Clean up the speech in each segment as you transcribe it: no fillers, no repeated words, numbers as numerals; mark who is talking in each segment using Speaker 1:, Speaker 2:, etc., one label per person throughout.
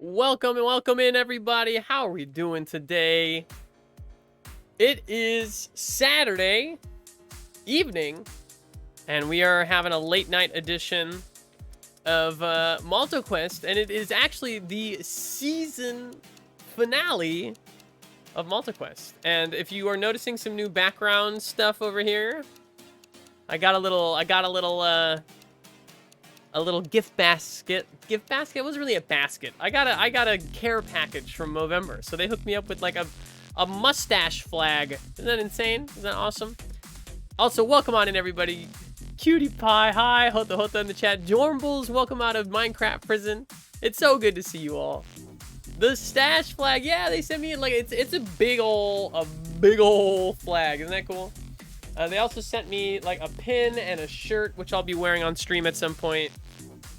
Speaker 1: Welcome and welcome in, everybody. How are we doing today? It is Saturday evening, and we are having a late night edition of Malt-O-Quest, and it is actually the season finale of Malt-O-Quest. And if you are noticing some new background stuff over here, I got a little gift basket. Gift basket? It wasn't really a basket. I got a care package from Movember. So they hooked me up with like a mustache flag. Isn't that insane? Isn't that awesome? Also, welcome on in, everybody. Cutie Pie, hi. Hota Hota in the chat. Jormbles, welcome out of Minecraft prison. It's so good to see you all. The stash flag, yeah, they sent me like it's a big ol' flag. Isn't that cool? They also sent me like a pin and a shirt, which I'll be wearing on stream at some point.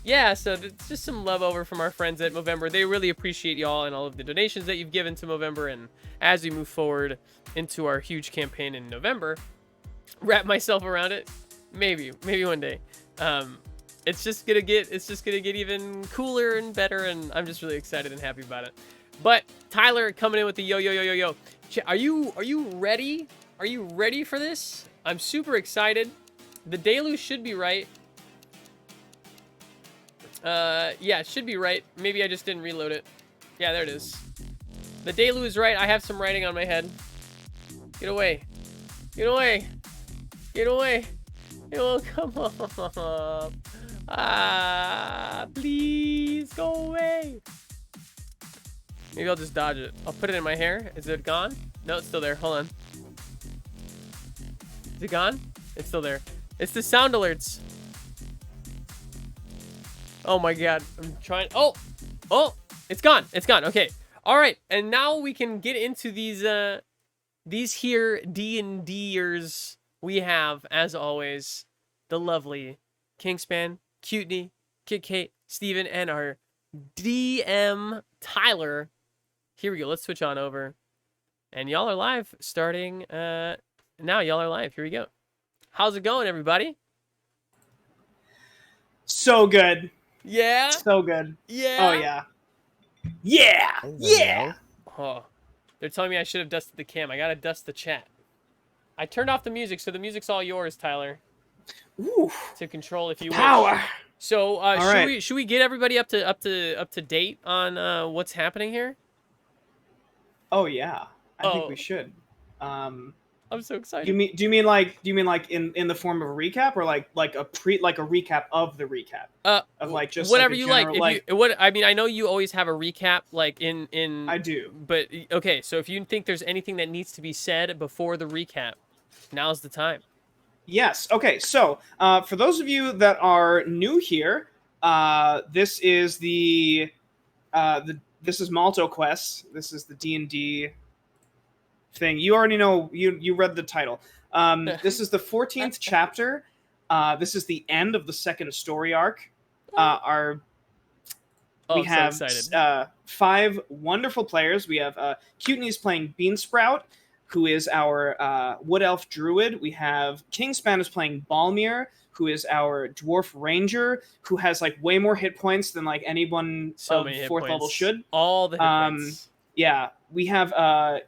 Speaker 1: Yeah, so it's just some love over from our friends at Movember. They really appreciate y'all and all of the donations that you've given to Movember. And as we move forward into our huge campaign in November, wrap myself around it. Maybe one day. It's just gonna get even cooler and better, and I'm just really excited and happy about it. But Tyler coming in with the yo. Are you ready? Are you ready for this? I'm super excited. The deluge should be right. Yeah, it should be right. Maybe I just didn't reload it. Yeah, there it is. The deluge is right. I have some writing on my head. Get away. Get away. Get away. Oh, come on. Ah, please go away. Maybe I'll just dodge it. I'll put it in my hair. Is it gone? No, it's still there. Hold on. Is it gone? It's still there. It's the sound alerts. Oh my god. I'm trying. Oh, it's gone. It's gone. Okay. All right. And now we can get into these here D&Ders. We have, as always, the lovely Kingsspan, Cuteknee, Kate, Steven, and our DM Tyler. Here we go. Let's switch on over. And y'all are live starting now. Y'all are live. Here we go. How's it going, everybody?
Speaker 2: So good.
Speaker 1: Yeah?
Speaker 2: So good.
Speaker 1: Yeah?
Speaker 2: Oh, yeah. Yeah! Yeah!
Speaker 1: Oh, they're telling me I should have dusted the cam. I gotta dust the chat. I turned off the music, so the music's all yours, Tyler.
Speaker 2: Ooh.
Speaker 1: To control if you
Speaker 2: Power.
Speaker 1: wish. So, should we get everybody up to date on what's happening here?
Speaker 2: Oh yeah, I think we should.
Speaker 1: I'm so excited.
Speaker 2: Do you mean like in the form of a recap, or like a recap of the recap? Of like just
Speaker 1: whatever
Speaker 2: like
Speaker 1: you
Speaker 2: general,
Speaker 1: like. I mean, I know you always have a recap like in.
Speaker 2: I do.
Speaker 1: But okay, so if you think there's anything that needs to be said before the recap, now's the time.
Speaker 2: Yes. Okay. So, for those of you that are new here, this is this is Malt-O-Quest. This is the D&D thing. You already know. You read the title. This is the 14th chapter. This is the end of the second story arc. We have
Speaker 1: so
Speaker 2: 5 wonderful players. We have Cuteknee's playing Beansprout, who is our Wood Elf Druid. We have Kingsspan is playing Balmir, who is our Dwarf Ranger, who has like way more hit points than like anyone of 4th level should.
Speaker 1: All the hit points.
Speaker 2: Yeah, we have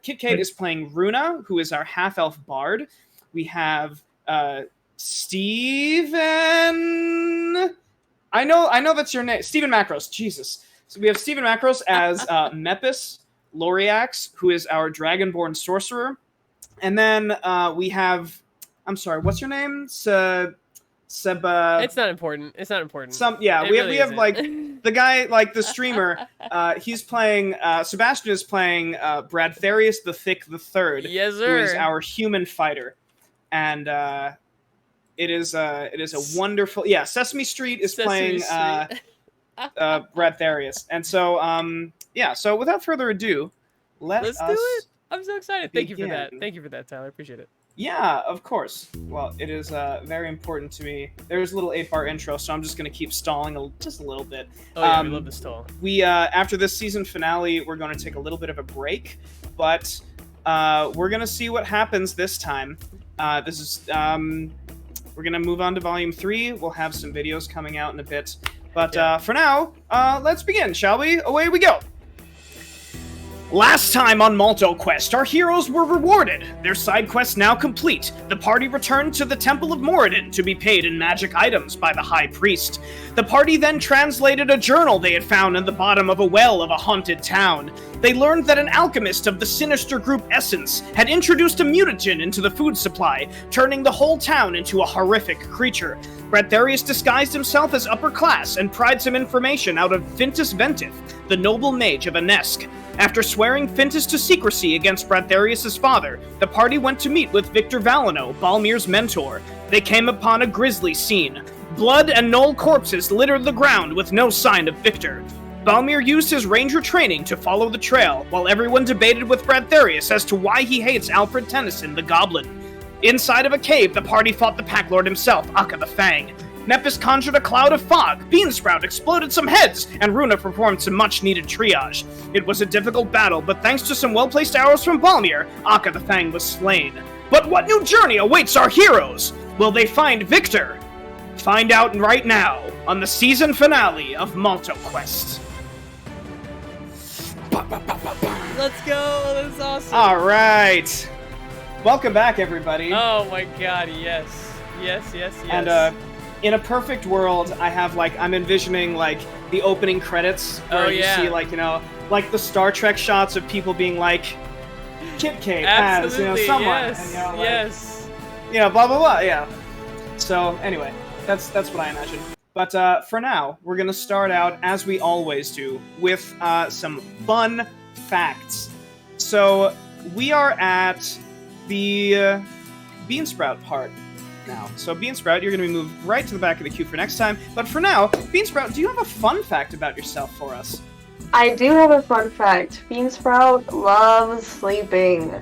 Speaker 2: Kate is playing Runa, who is our half-elf bard. We have Steven. I know that's your name, StevenMacros. Jesus. So we have StevenMacros as Mepis, Loryax, who is our Dragonborn sorcerer, and then we have. I'm sorry, what's your name? Seba.
Speaker 1: It's not important. It's not important.
Speaker 2: We have like the guy, like the streamer. He's playing. Sebastian is playing Bradtherius the Thick the Third.
Speaker 1: Yes, sir.
Speaker 2: Who is our human fighter, and it is a wonderful. Yeah, Sesame Street is playing Bradtherius, and so yeah. So without further ado, let's do it.
Speaker 1: I'm so excited. Thank you for that. Thank you for that, Tyler. I appreciate it.
Speaker 2: Yeah, of course. Well, it is very important to me. There's a little 8-bar intro, so I'm just going to keep stalling just a little bit.
Speaker 1: Oh, yeah, we love the stall.
Speaker 2: We, after this season finale, we're going to take a little bit of a break, but we're going to see what happens this time. We're going to move on to Volume 3. We'll have some videos coming out in a bit. But for now, let's begin, shall we? Away we go. Last time on Malt-O-Quest, our heroes were rewarded. Their side quest now complete. The party returned to the Temple of Moradin to be paid in magic items by the High Priest. The party then translated a journal they had found in the bottom of a well of a haunted town. They learned that an alchemist of the sinister group Essence had introduced a mutagen into the food supply, turning the whole town into a horrific creature. Bradtherius disguised himself as upper class and pried some information out of Fintus Ventif, the noble mage of Anesk. After swearing Fintus to secrecy against Bradtherius' father, the party went to meet with Victor Valeno, Balmir's mentor. They came upon a grisly scene. Blood and gnoll corpses littered the ground with no sign of Victor. Balmir used his ranger training to follow the trail, while everyone debated with Bradtherius as to why he hates Alfred Tennyson, the goblin. Inside of a cave, the party fought the Packlord himself, Akka the Fang. Mepis conjured a cloud of fog, Beansprout exploded some heads, and Runa performed some much-needed triage. It was a difficult battle, but thanks to some well-placed arrows from Balmir, Akka the Fang was slain. But what new journey awaits our heroes? Will they find Victor? Find out right now on the season finale of Malt-O-Quest.
Speaker 1: Let's go! That's awesome!
Speaker 2: Alright! Welcome back, everybody.
Speaker 1: Oh my god, yes. Yes.
Speaker 2: And, in a perfect world, I'm envisioning, the opening credits, where you see, like the Star Trek shots of people being like, Kit Kate as, someone.
Speaker 1: Yes,
Speaker 2: and,
Speaker 1: yes.
Speaker 2: Blah, blah, blah, yeah. So, anyway, that's what I imagine. But, for now, we're gonna start out, as we always do, with, some fun facts. So, we are at the, Beansprout part now. So, Beansprout, you're going to be moved right to the back of the queue for next time. But for now, Beansprout, do you have a fun fact about yourself for us?
Speaker 3: I do have a fun fact. Beansprout loves sleeping.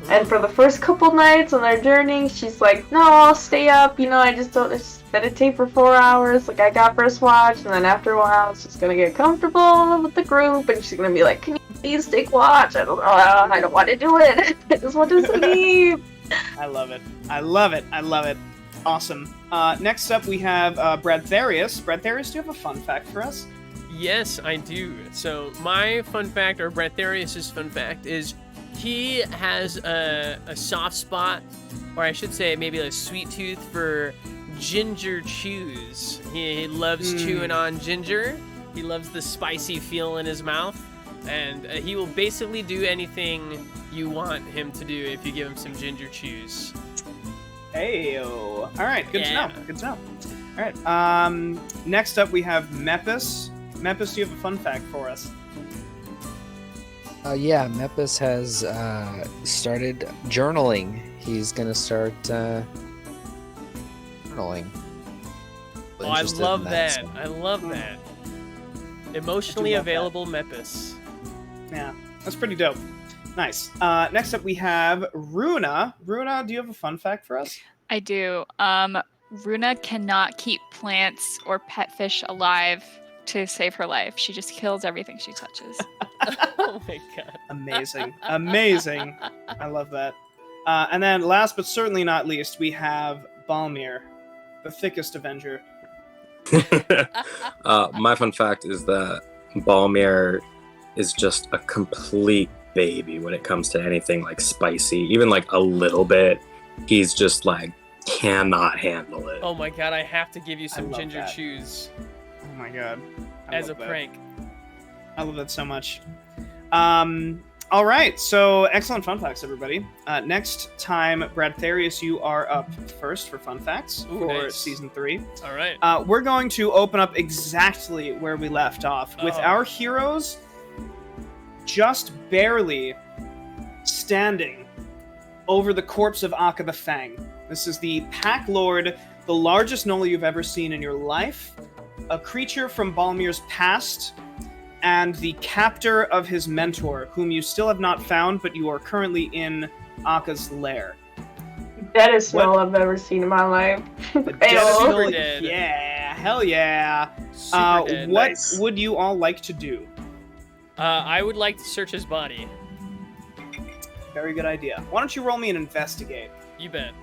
Speaker 3: And for the first couple nights on their journey, she's like, no, I'll stay up. I just meditate for 4 hours. I got first watch. And then after a while, she's going to get comfortable with the group. And she's going to be like, can you please take watch? I don't want to do it. I just want to sleep.
Speaker 2: I love it. Awesome. Next up, we have Bradtherius. Bradtherius, do you have a fun fact for us?
Speaker 1: Yes, I do. So my fun fact, or Bradtherius' fun fact, is he has a soft spot, or I should say maybe a sweet tooth for ginger chews. He loves chewing on ginger. He loves the spicy feel in his mouth. And he will basically do anything you want him to do if you give him some ginger chews.
Speaker 2: Heyo. All right, good to know. All right. Next up, we have Mepis. Mepis, do you have a fun fact for us?
Speaker 4: Yeah, Mepis has started journaling. He's gonna start journaling.
Speaker 1: Oh, I love that. I love that. Emotionally available Mepis.
Speaker 2: Yeah, that's pretty dope. Nice. Next up, we have Runa. Runa, do you have a fun fact for us?
Speaker 5: I do. Runa cannot keep plants or pet fish alive to save her life. She just kills everything she touches.
Speaker 1: Oh my god.
Speaker 2: Amazing. I love that. And then last but certainly not least, we have Balmir, the thickest Avenger.
Speaker 6: My fun fact is that Balmir is just a complete baby when it comes to anything spicy. Even a little bit, he's just cannot handle it.
Speaker 1: Oh my god, I have to give you some ginger
Speaker 2: that.
Speaker 1: chews.
Speaker 2: Oh my god.
Speaker 1: As a prank.
Speaker 2: I love that so much. All right, so excellent fun facts, everybody. Next time, Bradtherius, you are up first for fun facts for season 3.
Speaker 1: All right.
Speaker 2: We're going to open up exactly where we left off, with our heroes just barely standing over the corpse of Akka the Fang. This is the Packlord, the largest gnoll you've ever seen in your life, a creature from Balmir's past, and the captor of his mentor, whom you still have not found, but you are currently in Akka's lair.
Speaker 3: Deadest gnoll I've ever seen in my life.
Speaker 2: Super dead. Yeah, hell yeah.
Speaker 1: Super dead.
Speaker 2: What
Speaker 6: Nice.
Speaker 2: would you all like to do?
Speaker 1: I would like to search his body.
Speaker 2: Very good idea. Why don't you roll me an investigate?
Speaker 1: You bet.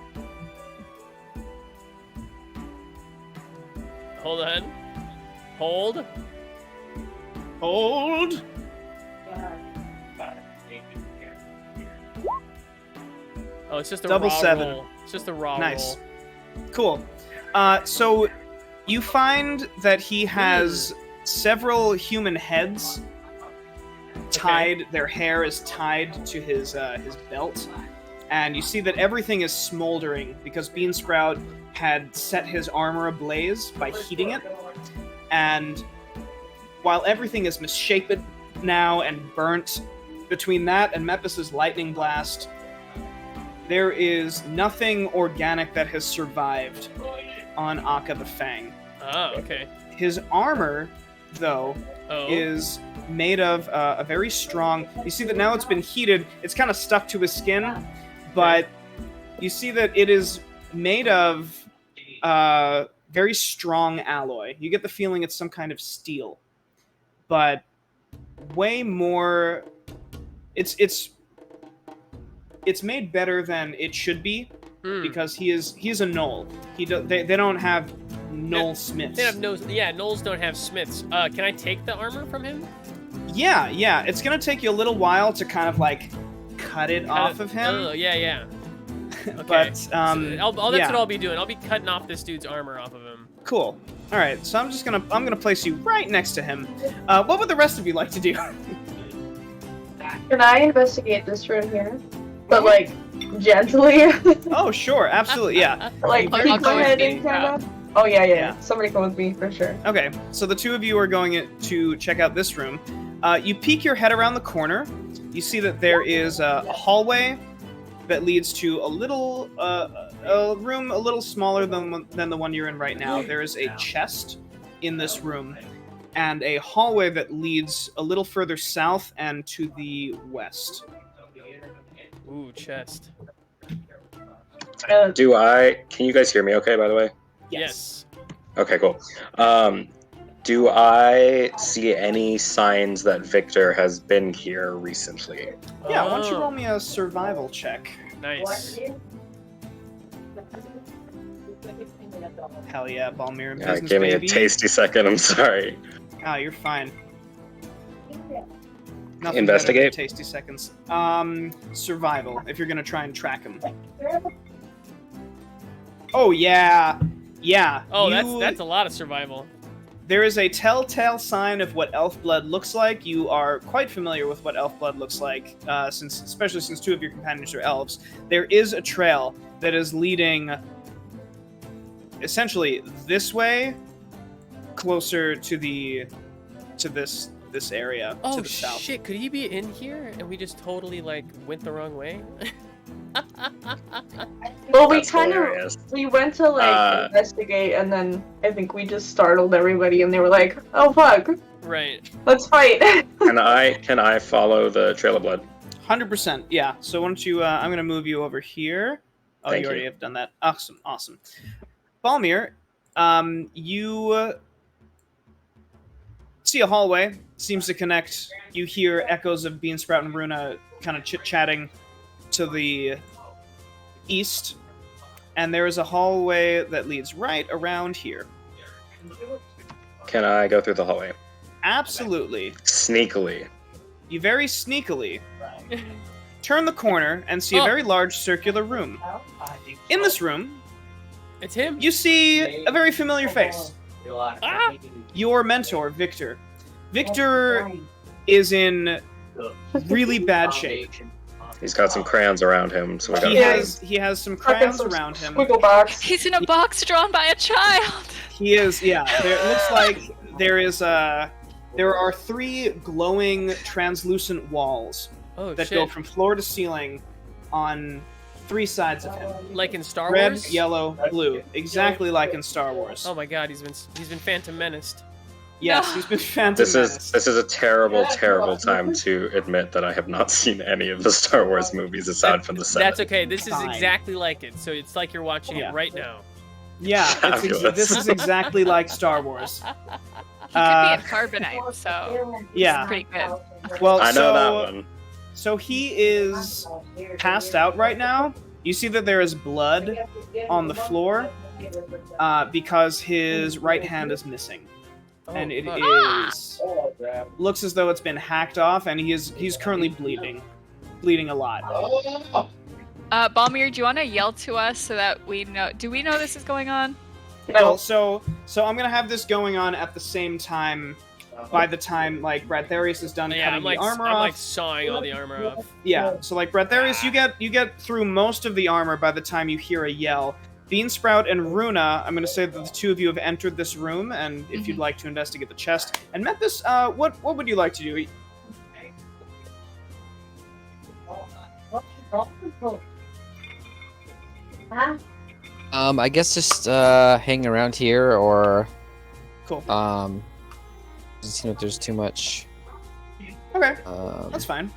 Speaker 1: Hold on. Hold.
Speaker 2: Hold.
Speaker 1: Oh, it's just a
Speaker 2: Double
Speaker 1: raw
Speaker 2: 7.
Speaker 1: roll. It's just a raw
Speaker 2: Nice.
Speaker 1: roll.
Speaker 2: Cool. So you find that he has several human heads tied. Their hair is tied to his belt, and you see that everything is smoldering because Beansprout had set his armor ablaze by heating it. And while everything is misshapen now and burnt, between that and Mepis's lightning blast, there is nothing organic that has survived on Akka the Fang.
Speaker 1: Oh, okay.
Speaker 2: His armor, though,
Speaker 1: Oh.
Speaker 2: is made of a very strong... You see that now it's been heated, it's kind of stuck to his skin, but you see that it is made of very strong alloy. You get the feeling it's some kind of steel, but way more... It's made better than it should be, because he's a gnoll. They don't have gnoll smiths.
Speaker 1: They have no. Yeah, gnolls don't have smiths. Can I take the armor from him?
Speaker 2: Yeah. It's gonna take you a little while to kind of like cut it off of him.
Speaker 1: Oh, yeah. Okay.
Speaker 2: But
Speaker 1: that's what
Speaker 2: yeah.
Speaker 1: I'll be doing. I'll be cutting off this dude's armor off of him.
Speaker 2: Cool. All right. So I'm gonna place you right next to him. What would the rest of you like to do?
Speaker 3: Can I investigate this room here? But like gently.
Speaker 2: Oh, sure. Absolutely. Yeah.
Speaker 3: Like
Speaker 5: I'll
Speaker 3: keep
Speaker 5: go
Speaker 3: my
Speaker 5: with
Speaker 3: head
Speaker 5: you,
Speaker 3: in camera. Oh yeah. Somebody come with me for sure.
Speaker 2: Okay, so the two of you are going to check out this room. You peek your head around the corner. You see that there is a hallway that leads to a little a room a little smaller than the one you're in right now. There is a chest in this room, and a hallway that leads a little further south and to the west.
Speaker 1: Ooh, chest.
Speaker 3: Uh,
Speaker 6: Can you guys hear me okay, by the way?
Speaker 1: Yes.
Speaker 6: Okay, cool. Do I see any signs that Victor has been here recently?
Speaker 2: Yeah, why don't you
Speaker 1: Oh,
Speaker 2: roll me a survival check?
Speaker 1: Nice.
Speaker 2: Hell yeah, Balmir.
Speaker 6: Yeah,
Speaker 2: Business,
Speaker 6: give me
Speaker 2: baby.
Speaker 6: a tasty second, I'm sorry.
Speaker 2: Ah, you're fine. Nothing
Speaker 6: Investigate?
Speaker 2: better than tasty seconds. Survival, if you're gonna try and track him. Oh, yeah. Yeah.
Speaker 1: Oh,
Speaker 2: you-
Speaker 1: that's a lot of survival.
Speaker 2: There is a telltale sign of what elf blood looks like. You are quite familiar with what elf blood looks like, especially since two of your companions are elves. There is a trail that is leading essentially this way, closer to this area to
Speaker 1: Oh
Speaker 2: the south.
Speaker 1: shit! Could he be in here and we just totally like went the wrong way?
Speaker 3: Well, we
Speaker 6: That's
Speaker 3: kind
Speaker 6: hilarious.
Speaker 3: of we went to like investigate, and then I think we just startled everybody, and they were like, "Oh fuck,
Speaker 1: Right.
Speaker 3: let's fight."
Speaker 6: Can I follow the trail of blood?
Speaker 2: 100%, yeah. So why don't you? I'm gonna move you over here. Oh,
Speaker 6: Thank
Speaker 2: you already
Speaker 6: you.
Speaker 2: have done that. Awesome. Balmir, you see a hallway. Seems to connect. You hear echoes of Beansprout and Runa kind of chit-chatting to the east, and there is a hallway that leads right around here.
Speaker 6: Can I go through the hallway?
Speaker 2: Absolutely.
Speaker 6: Sneakily.
Speaker 2: You very sneakily turn the corner and see a
Speaker 1: Oh.
Speaker 2: very large circular room. In this room,
Speaker 1: It's him.
Speaker 2: you see a very familiar face.
Speaker 1: Ah!
Speaker 2: Your mentor, Victor. Victor is in really bad shape.
Speaker 6: He's got some crayons around him, so we
Speaker 2: He
Speaker 6: got
Speaker 2: has some
Speaker 3: Fucking
Speaker 2: crayons
Speaker 3: some
Speaker 2: around him.
Speaker 3: Squiggle box.
Speaker 5: He's in a box drawn by a child.
Speaker 2: He is, yeah. It looks like there are 3 glowing, translucent walls
Speaker 1: Oh
Speaker 2: that
Speaker 1: shit!
Speaker 2: go from floor to ceiling on 3 sides of him.
Speaker 1: Like in Star
Speaker 2: Red,
Speaker 1: Wars.
Speaker 2: yellow, blue. Exactly like in Star Wars.
Speaker 1: Oh my god, he's been Phantom Menaced.
Speaker 2: Yes, he's been Phantom
Speaker 6: This
Speaker 2: Menace.
Speaker 6: is a terrible time to admit that I have not seen any of the Star Wars movies aside from the 7.
Speaker 1: That's okay. This is
Speaker 2: Fine.
Speaker 1: exactly like it. So it's like you're watching
Speaker 2: Yeah.
Speaker 1: it right now.
Speaker 2: Yeah,
Speaker 6: Fabulous.
Speaker 2: this is exactly like Star Wars.
Speaker 5: He could be in carbonite, so
Speaker 2: Yeah.
Speaker 5: it's pretty good.
Speaker 2: Well,
Speaker 6: I know that one.
Speaker 2: So he is passed out right now. You see that there is blood on the floor because his right hand is missing. and it
Speaker 1: fuck.
Speaker 2: is looks as though it's been hacked off, and he's currently bleeding a lot.
Speaker 5: Balmir, do you want to yell to us so that we know? Do we know this is going on?
Speaker 2: Well, so I'm gonna have this going on at the same time. By the time like Bradtherius is done cutting the armor
Speaker 1: I'm
Speaker 2: off,
Speaker 1: like sawing all the armor off.
Speaker 2: yeah. So like Bradtherius, you get through most of the armor by the time you hear a yell. Beansprout and Runa, I'm gonna say that the two of you have entered this room, and if you'd like to investigate the chest. And Mepis, what would you like to do?
Speaker 4: I guess just hang around here, or
Speaker 2: Cool.
Speaker 4: doesn't seem like there's too much.
Speaker 2: Okay, that's fine.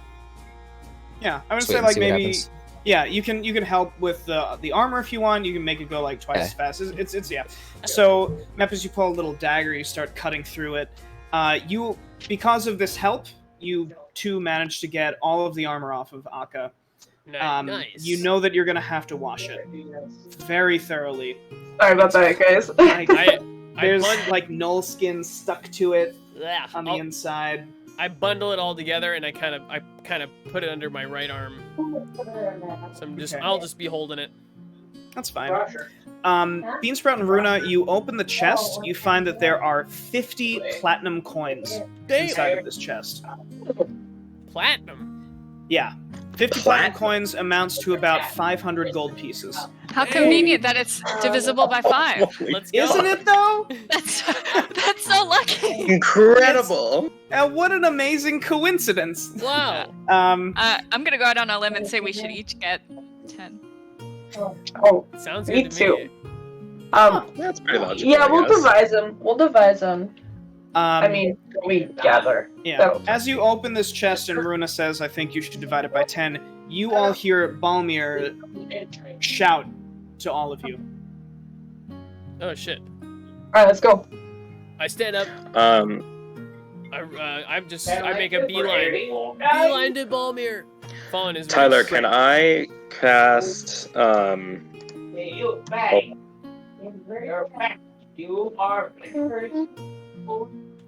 Speaker 2: Yeah, I would
Speaker 4: just
Speaker 2: say
Speaker 4: wait and
Speaker 2: like
Speaker 4: see what
Speaker 2: maybe.
Speaker 4: happens.
Speaker 2: Yeah, you can help with the armor if you want. You can make it go like twice
Speaker 4: Okay.
Speaker 2: as fast. It's yeah. So Mepis, you pull a little dagger. You start cutting through it. You because of this help, you two managed to get all of the armor off of Akka.
Speaker 1: Nice.
Speaker 2: You know that you're gonna have to wash it very thoroughly.
Speaker 3: Sorry about that, guys.
Speaker 2: There's
Speaker 1: bund-
Speaker 2: like null skin stuck to it
Speaker 1: Yeah,
Speaker 2: on the inside.
Speaker 1: I bundle it all together and I kind of put it under my right arm. So
Speaker 2: Okay.
Speaker 1: I'll just be holding it.
Speaker 2: That's fine. Beansprout and Runa, you open the chest. You find that there are 50 platinum coins inside of this chest.
Speaker 1: Platinum.
Speaker 2: Yeah. 50 platinum coins amounts to about 500 gold pieces.
Speaker 5: How convenient that it's divisible by 5.
Speaker 1: Let's go.
Speaker 2: Isn't it, though?
Speaker 5: That's so lucky.
Speaker 6: Incredible.
Speaker 2: What an amazing coincidence.
Speaker 1: Wow.
Speaker 2: Um,
Speaker 5: I'm gonna go out on a limb and say we should each get 10.
Speaker 3: Oh,
Speaker 1: Sounds
Speaker 3: me
Speaker 1: good to
Speaker 3: too.
Speaker 1: me.
Speaker 6: That's pretty logical.
Speaker 3: Yeah,
Speaker 6: I
Speaker 3: we'll
Speaker 6: guess.
Speaker 3: devise them. We'll devise them. I mean, we gather.
Speaker 2: yeah.
Speaker 3: So-
Speaker 2: As you open this chest and Runa says, I think you should divide it by 10, you all hear Balmir shout to all of you.
Speaker 1: Oh shit.
Speaker 3: Alright, let's go.
Speaker 1: I stand up. I make a beeline. Beeline to Balmir. Falling his
Speaker 6: Tyler,
Speaker 1: way.
Speaker 6: can I cast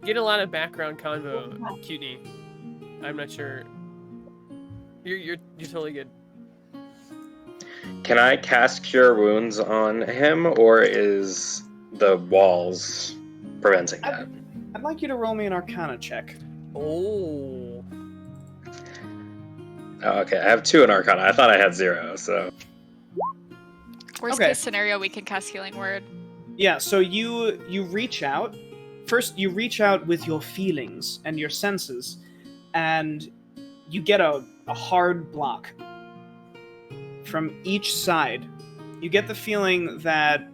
Speaker 1: Get a lot of background convo, Cuteknee. I'm not sure. You're totally good.
Speaker 6: Can I cast Cure Wounds on him, or is the walls preventing that?
Speaker 2: I'd like you to roll me an Arcana check.
Speaker 1: Oh.
Speaker 6: Oh, okay, I have 2 in Arcana. I thought I had 0, so...
Speaker 5: Worst
Speaker 2: Okay.
Speaker 5: case scenario, we can cast Healing Word.
Speaker 2: Yeah, so you reach out. First, you reach out with your feelings and your senses, and you get a hard block from each side. You get the feeling that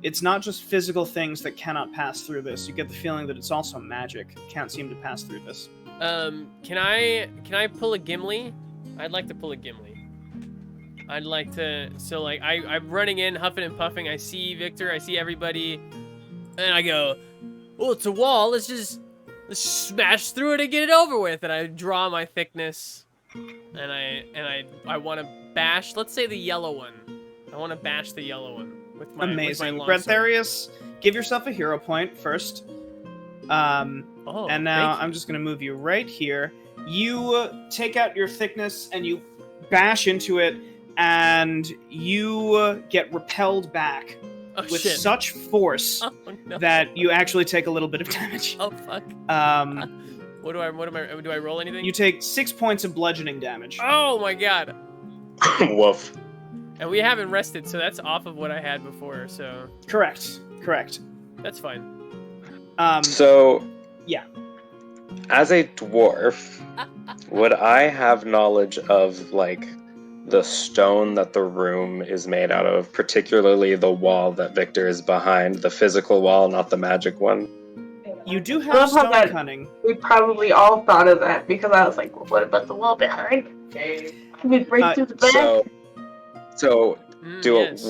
Speaker 2: it's not just physical things that cannot pass through this. You get the feeling that it's also magic can't seem to pass through this.
Speaker 1: Can I pull a Gimli? I'd like to pull a Gimli. I'd like to, so like, I'm running in, huffing and puffing, I see Victor, I see everybody, and I go, well, it's a wall, let's smash through it and get it over with, and I draw my thickness, and I want to bash, let's say the yellow one. I want to bash the yellow one with my
Speaker 2: Amazing.
Speaker 1: with my longsword.
Speaker 2: Bradtherius, give yourself a hero point first.
Speaker 1: Oh,
Speaker 2: And now
Speaker 1: thank you.
Speaker 2: I'm just going to move you right here. You take out your thickness and you bash into it, and you get repelled back
Speaker 1: Oh,
Speaker 2: with
Speaker 1: shit.
Speaker 2: such force
Speaker 1: Oh, no.
Speaker 2: that you actually take a little bit of damage.
Speaker 1: Oh, fuck.
Speaker 2: Um,
Speaker 1: Do I roll anything?
Speaker 2: you take 6 points of bludgeoning damage.
Speaker 1: Oh my god.
Speaker 6: Woof.
Speaker 1: And we haven't rested, so that's off of what I had before, so
Speaker 2: Correct.
Speaker 1: that's fine.
Speaker 6: So...
Speaker 2: yeah.
Speaker 6: As a dwarf, would I have knowledge of, like, the stone that the room is made out of, particularly the wall that Victor is behind, the physical wall, not the magic one?
Speaker 2: You do
Speaker 3: I
Speaker 2: have
Speaker 3: love how
Speaker 2: stone
Speaker 3: that-
Speaker 2: cunning.
Speaker 3: We probably all thought of that because I was like, well, what about the wall behind? Can we break through the back?
Speaker 6: So
Speaker 1: Yes.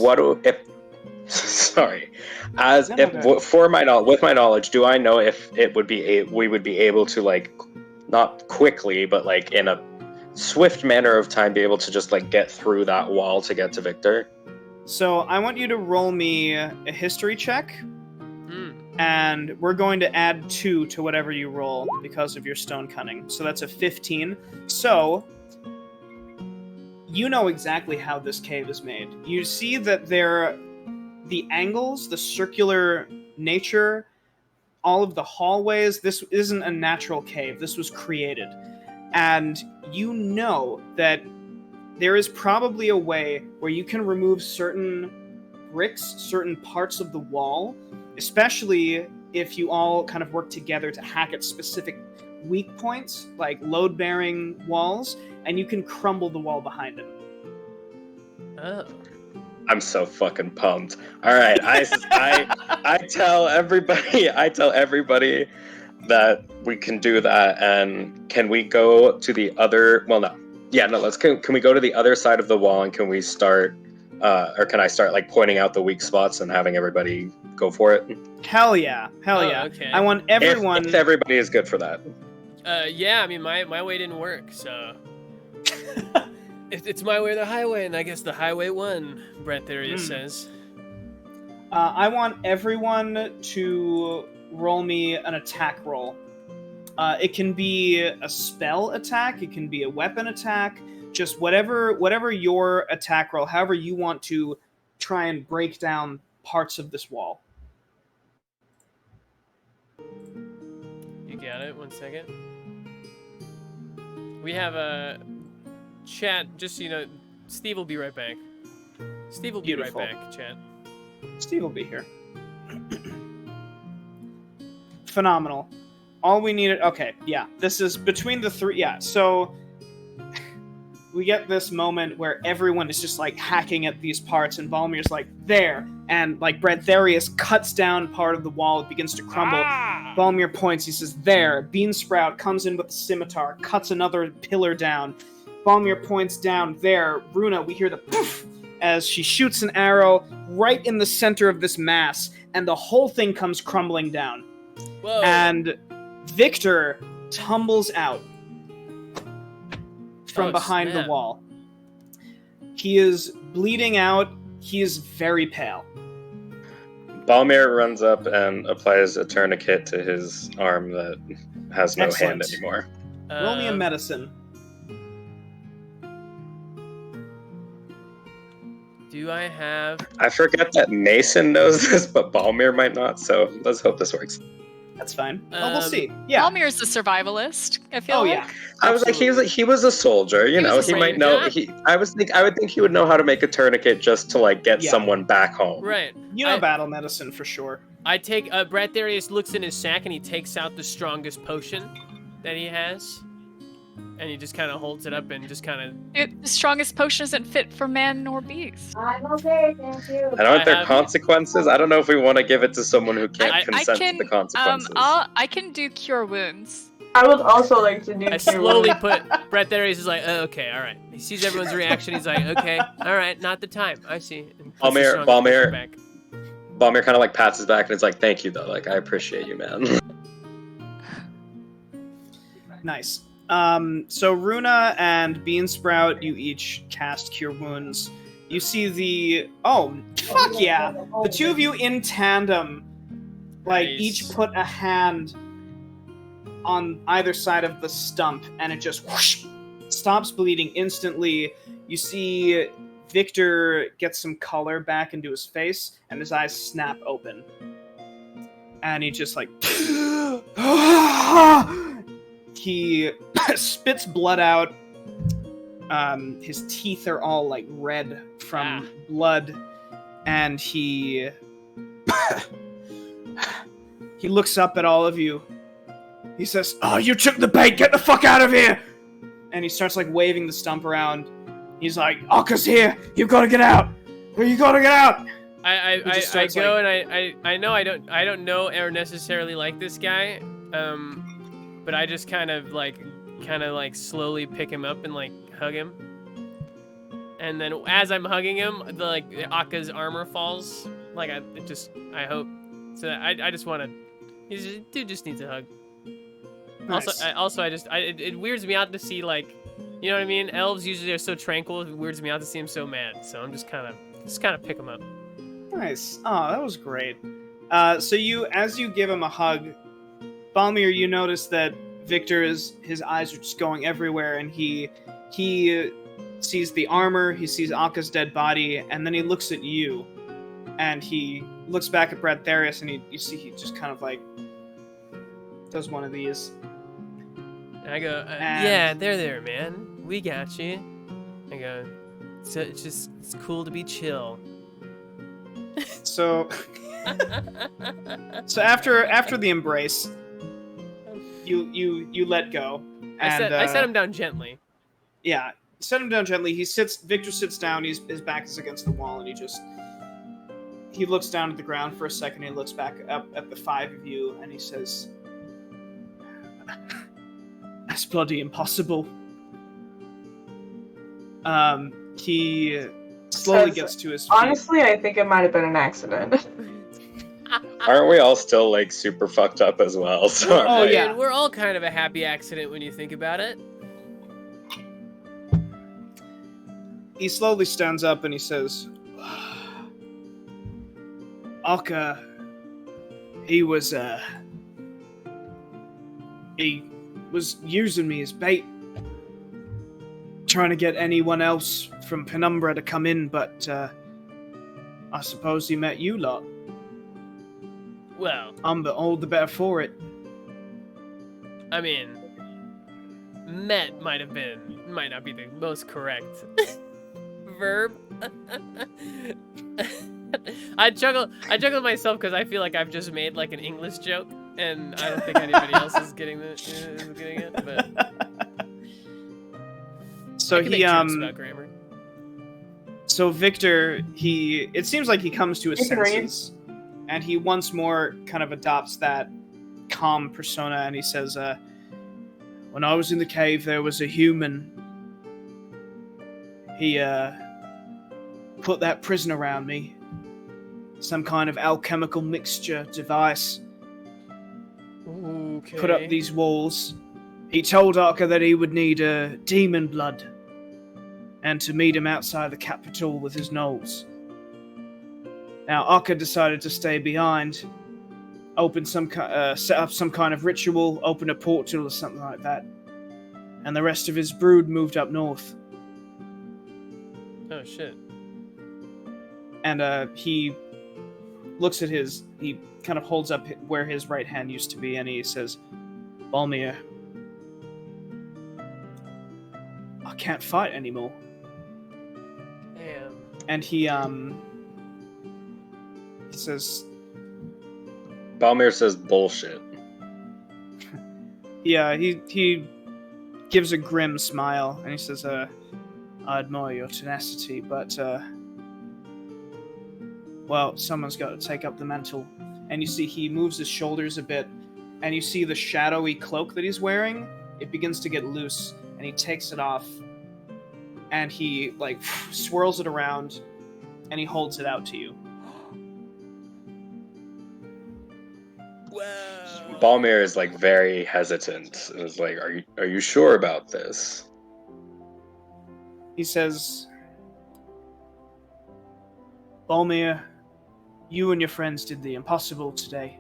Speaker 6: if sorry, as
Speaker 2: No,
Speaker 6: if
Speaker 2: go ahead.
Speaker 6: with my knowledge, do I know if it would be we would be able to, like, not quickly, but like in a swift manner of time, be able to just like get through that wall to get to Victor?
Speaker 2: So I want you to roll me a history check. and we're going to add 2 to whatever you roll because of your stone cunning. So that's a 15. So you know exactly how this cave is made. You see that the angles, the circular nature, all of the hallways, this isn't a natural cave. This was created. And you know that there is probably a way where you can remove certain bricks, certain parts of the wall, especially if you all kind of work together to hack at specific weak points, like load-bearing walls, and you can crumble the wall behind him.
Speaker 1: Oh.
Speaker 6: I'm so fucking pumped. All right, I tell everybody that we can do that, and can we go to the other? Well, no. Yeah, no. Can we go to the other side of the wall, and can we start, or can I start like pointing out the weak spots and having everybody go for it?
Speaker 2: Hell yeah.
Speaker 1: Okay.
Speaker 2: I want everyone.
Speaker 6: If everybody is good for that.
Speaker 1: Yeah, I mean, my way didn't work, so... It's my way or the highway, and I guess the highway won, Bradtherius says.
Speaker 2: I want everyone to roll me an attack roll. It can be a spell attack, it can be a weapon attack, just whatever your attack roll, however you want to try and break down parts of this wall.
Speaker 1: You got it, 1 second. We have a... Chat, just so you know, Steve will be right back. Steve will be
Speaker 2: Beautiful.
Speaker 1: right back, chat.
Speaker 2: Steve will be here. Phenomenal. All we needed... Okay, yeah. This is between the 3... Yeah, so... We get this moment where everyone is just, like, hacking at these parts, and Balmir's like, there! And, like, Bradtherius cuts down part of the wall, it begins to crumble. Balmir points, he says, there! Beansprout comes in with the scimitar, cuts another pillar down. Balmir points down there. Runa, we hear the poof as she shoots an arrow right in the center of this mass, and the whole thing comes crumbling down.
Speaker 1: Whoa.
Speaker 2: And Victor tumbles out from behind the wall. He is bleeding out. He is very pale.
Speaker 6: Balmir runs up and applies a tourniquet to his arm that has no hand anymore.
Speaker 2: Roll me a medicine.
Speaker 1: Do I have...
Speaker 6: I forget that Mason knows this, but Balmir might not, so let's hope this works.
Speaker 2: That's fine. We'll see. Yeah.
Speaker 5: Balmir's the survivalist, I feel like.
Speaker 2: Yeah.
Speaker 6: I was like, he was a soldier, you know, he might know. I would think he would know how to make a tourniquet just to like get someone back home.
Speaker 1: Right.
Speaker 2: You know battle medicine for sure.
Speaker 1: I take Bradtherius looks in his sack and he takes out the strongest potion that he has, and he just kind of holds it up and just kind of.
Speaker 5: The strongest potion isn't fit for man nor beast.
Speaker 3: I'm okay, thank you.
Speaker 6: I don't know if there are consequences. I don't know if we want to give it to someone who can't consent to the consequences.
Speaker 5: I can do cure wounds.
Speaker 3: I would also like to do.
Speaker 1: I slowly put Bradtherius is like, oh, okay, all right. He sees everyone's reaction. He's like, okay, all right, not the time. I see.
Speaker 6: Balmir kind of like pats his back and is like, thank you though. Like, I appreciate you, man.
Speaker 2: Nice. So Runa and Beansprout, you each cast Cure Wounds. You see the... Oh, fuck yeah! The two of you in tandem, like, each put a hand on either side of the stump, and it just whoosh, stops bleeding instantly. You see Victor get some color back into his face, and his eyes snap open. And he just, like... He spits blood out. His teeth are all like red from blood, and he looks up at all of you. He says, "Oh, you took the bait! Get the fuck out of here!" And he starts like waving the stump around. He's like, "Aka's here! You've got to get out! You got to get out!"
Speaker 1: I go and I know I don't know or necessarily like this guy. But I just kind of like slowly pick him up and like hug him. And then as I'm hugging him, Aka's armor falls. Like I hope. So I just want to. Dude just needs a hug.
Speaker 2: Nice.
Speaker 1: It weirds me out to see like, you know what I mean? Elves usually are so tranquil. It weirds me out to see him so mad. So I'm just kind of pick him up.
Speaker 2: Nice. Oh, that was great. So as you give him a hug, Balmir, you notice that his eyes are just going everywhere, and he sees the armor, he sees Akka's dead body, and then he looks at you, and he looks back at Bradtherius, and you see he just kind of like does one of these.
Speaker 1: And I go, yeah, they're there, man. We got you. I go, so it's cool to be chill.
Speaker 2: So after the embrace, you let go. And,
Speaker 1: I set him down gently.
Speaker 2: Yeah, set him down gently. Victor sits down. His back is against the wall, and he looks down at the ground for a second. He looks back up at the five of you, and he says, "That's bloody impossible." He slowly gets to his feet.
Speaker 3: Honestly, I think it might have been an accident.
Speaker 6: Aren't we all still like super fucked up as well? So
Speaker 2: Oh, yeah.
Speaker 1: Man, we're all kind of a happy accident when you think about it.
Speaker 2: He slowly stands up and he says, Akka, he was using me as bait, trying to get anyone else from Penumbra to come in, but I suppose he met you lot.
Speaker 1: Well,
Speaker 2: I'm all the better for it.
Speaker 1: I mean, met might not be the most correct verb. I juggle myself because I feel like I've just made like an English joke, and I don't think anybody else is getting it. But
Speaker 2: so
Speaker 1: I can make jokes about grammar.
Speaker 2: So Victor, it seems like he comes to his
Speaker 3: You can read.
Speaker 2: senses, and he once more kind of adopts that calm persona, and he says, when I was in the cave, there was a human. He put that prison around me. Some kind of alchemical mixture device.
Speaker 1: Okay.
Speaker 2: Put up these walls. He told Akka that he would need demon blood, and to meet him outside the capital with his gnolls. Now, Akka decided to stay behind, set up some kind of ritual, open a portal or something like that, and the rest of his brood moved up north.
Speaker 1: Oh shit.
Speaker 2: And he looks at he kind of holds up where his right hand used to be, and he says, Balmir, I can't fight anymore.
Speaker 1: Damn.
Speaker 2: And he says,
Speaker 6: Balmir says bullshit.
Speaker 2: yeah, he gives a grim smile, and he says, I admire your tenacity, but, well, someone's got to take up the mantle. And you see he moves his shoulders a bit, and you see the shadowy cloak that he's wearing, it begins to get loose, and he takes it off, and he, like, swirls it around, and he holds it out to you.
Speaker 1: Whoa.
Speaker 6: Balmir is like very hesitant. It's like, are you sure about this?
Speaker 2: He says, Balmir, you and your friends did the impossible today.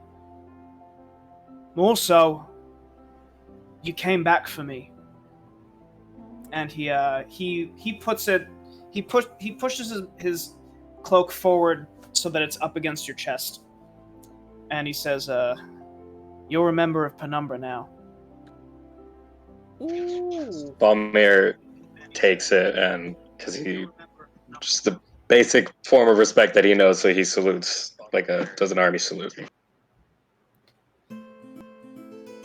Speaker 2: More so, you came back for me. And he pushes his cloak forward so that it's up against your chest. And he says, you're a member of Penumbra now.
Speaker 1: Ooh.
Speaker 6: Balmir takes it, and because he just the basic form of respect that he knows, so he salutes does an army salute.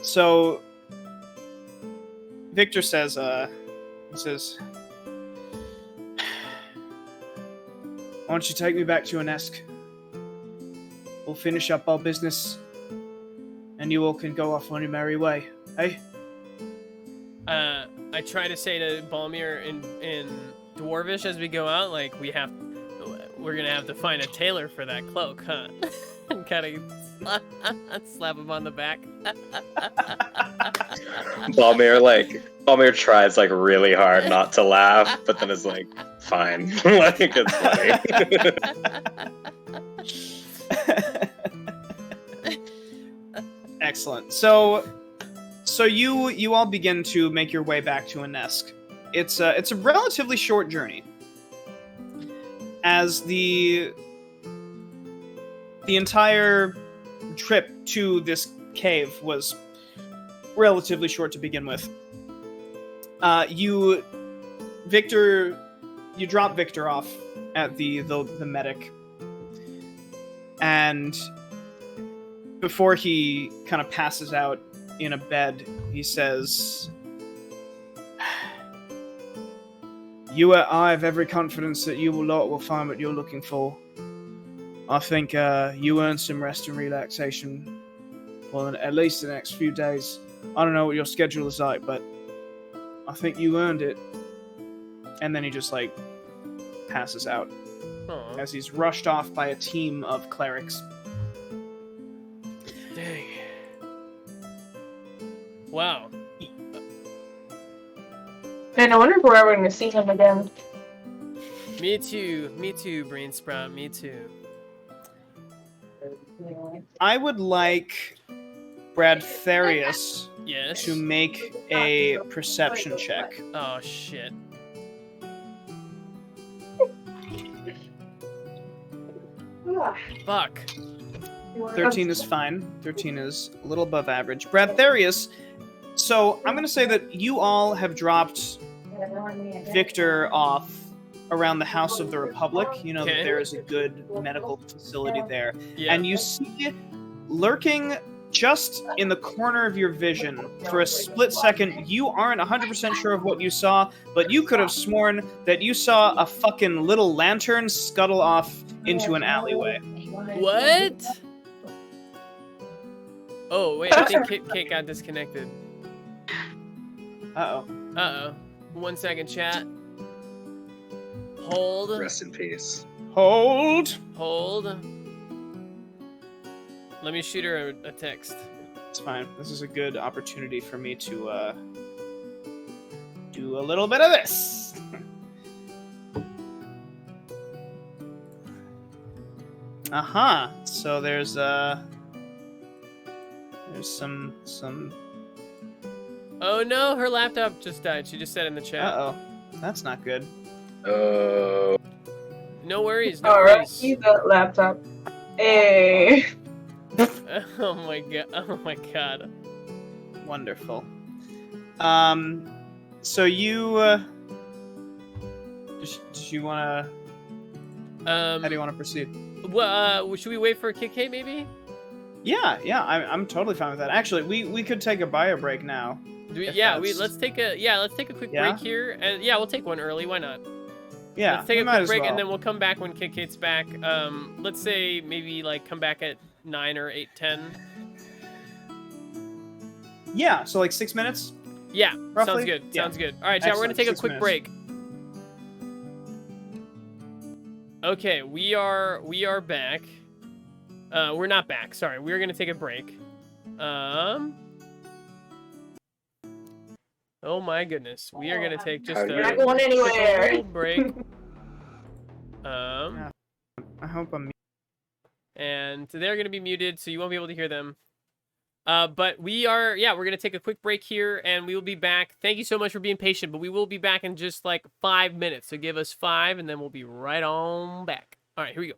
Speaker 2: So Victor says, why don't you take me back to Anesk? We'll finish up our business, and you all can go off on your merry way, hey?
Speaker 1: I try to say to Balmir in Dwarvish as we go out, like, we're gonna have to find a tailor for that cloak, huh? And kind of slap him on the back.
Speaker 6: Balmir tries like really hard not to laugh, but then is like, fine. Like, it's funny.
Speaker 2: Excellent. So you all begin to make your way back to Inesk. It's a relatively short journey, as the entire trip to this cave was relatively short to begin with. You drop Victor off at the medic, and before he kind of passes out in a bed, he says, I have every confidence that you lot will find what you're looking for. I think you earned some rest and relaxation for at least the next few days. I don't know what your schedule is like, but I think you earned it. And then he just, passes out.
Speaker 1: Aw.
Speaker 2: As he's rushed off by a team of clerics.
Speaker 1: Dang. Wow.
Speaker 3: And I wonder if we're ever going to see him again.
Speaker 1: Me too, Brain Sprout, me too.
Speaker 2: I would like Bradtherius
Speaker 1: Yes.
Speaker 2: to make a perception check.
Speaker 1: Oh, shit. Fuck.
Speaker 2: 13 is fine. 13 is a little above average. Bradtherius, so I'm going to say that you all have dropped Victor off around the House of the Republic. You know
Speaker 1: Okay.
Speaker 2: that there is a good medical facility there.
Speaker 1: Yeah.
Speaker 2: And you see lurking just in the corner of your vision for a split second. You aren't 100% sure of what you saw, but you could have sworn that you saw a fucking little lantern scuttle off into an alleyway.
Speaker 1: What? Oh, wait, I think Kate got disconnected.
Speaker 2: Uh-oh.
Speaker 1: Uh-oh. 1 second, chat. Hold.
Speaker 7: Rest in peace.
Speaker 2: Hold.
Speaker 1: Hold. Let me shoot her a text.
Speaker 2: It's fine. This is a good opportunity for me to do a little bit of this. So there's some.
Speaker 1: Oh no, her laptop just died. She just said in the chat.
Speaker 2: Uh-oh. That's not good.
Speaker 7: Oh.
Speaker 1: No worries, no
Speaker 3: Alright,
Speaker 1: worries.
Speaker 3: he's a laptop. Hey.
Speaker 1: Oh my god. Oh my god.
Speaker 2: Wonderful. So you does you want to how do you want to proceed?
Speaker 1: Well, should we wait for KK maybe?
Speaker 2: Yeah, I'm totally fine with that. Actually, we could take a bio break now.
Speaker 1: Let's take a quick
Speaker 2: Yeah?
Speaker 1: break here, and yeah, we'll take one early. Why not?
Speaker 2: Yeah,
Speaker 1: Let's take
Speaker 2: we
Speaker 1: a
Speaker 2: might
Speaker 1: quick
Speaker 2: as
Speaker 1: break,
Speaker 2: well.
Speaker 1: and then we'll come back when KK's back. Let's say maybe come back at 9 or 8:10.
Speaker 2: Yeah, so 6 minutes.
Speaker 1: Yeah,
Speaker 2: Roughly?
Speaker 1: sounds good.
Speaker 2: Yeah.
Speaker 1: Sounds good. All right, chat. We're gonna
Speaker 2: Excellent.
Speaker 1: take a
Speaker 2: 6
Speaker 1: quick
Speaker 2: minutes.
Speaker 1: break. Okay, we are back. We're not back. Sorry, we're gonna take a break. Oh my goodness, we are gonna take just
Speaker 3: You're not
Speaker 1: a
Speaker 3: going anywhere.
Speaker 1: little break.
Speaker 2: I hope I'm.
Speaker 1: And they're gonna be muted, so you won't be able to hear them. But we're gonna take a quick break here, and we will be back. Thank you so much for being patient, but we will be back in just 5 minutes. So give us 5, and then we'll be right on back. All right, here we go.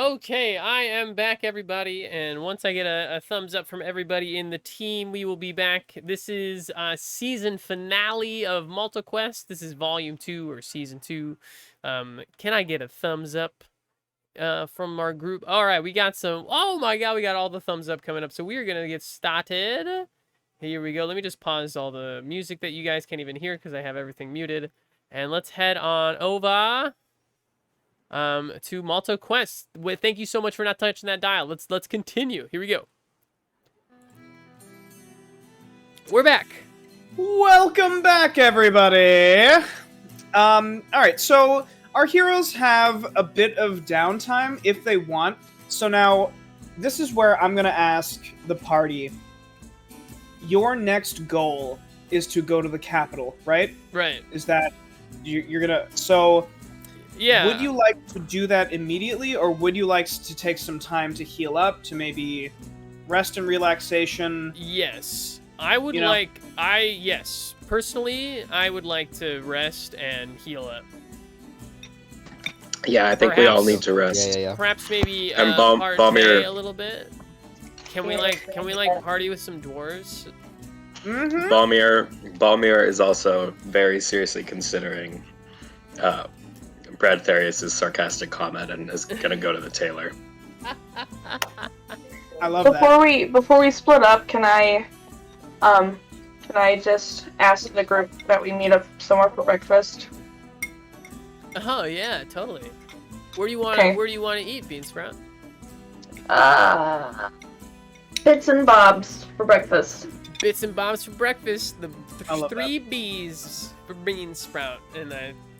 Speaker 1: Okay, I am back, everybody, and once I get a thumbs up from everybody in the team, we will be back. This is season finale of Malt-O-Quest. This is volume 2 or season 2. Can I get a thumbs up from our group? All right, we got some. Oh my God, we got all the thumbs up coming up. So we're gonna get started. Here we go. Let me just pause all the music that you guys can't even hear because I have everything muted, and let's head on over to Malt-O-Quest. Thank you so much for not touching that dial. Let's continue. Here we go. We're back.
Speaker 2: Welcome back, everybody. All right, so our heroes have a bit of downtime if they want. So now, this is where I'm gonna ask the party. Your next goal is to go to the capital, right?
Speaker 1: Right.
Speaker 2: Is that you're gonna? So,
Speaker 1: yeah.
Speaker 2: Would you like to do that immediately, or would you like to take some time to heal up, to maybe rest and relaxation?
Speaker 1: Yes. I would like. Yes. Personally, I would like to rest and heal up.
Speaker 6: Yeah, I think we all need to rest.
Speaker 4: Yeah.
Speaker 1: Perhaps maybe
Speaker 6: And
Speaker 1: party a little bit. Can we party with some dwarves?
Speaker 2: Mm-hmm.
Speaker 6: Balmir is also very seriously considering Bradtherius' sarcastic comment and is gonna go to the tailor.
Speaker 2: I love that.
Speaker 3: Before we split up, can I just ask the group that we meet up somewhere for breakfast?
Speaker 1: Oh yeah, totally. Where do you want to eat, Beansprout?
Speaker 3: Bits and bobs for breakfast.
Speaker 1: Bits and bobs for breakfast. The
Speaker 2: I love
Speaker 1: 3 B's for Beansprout, and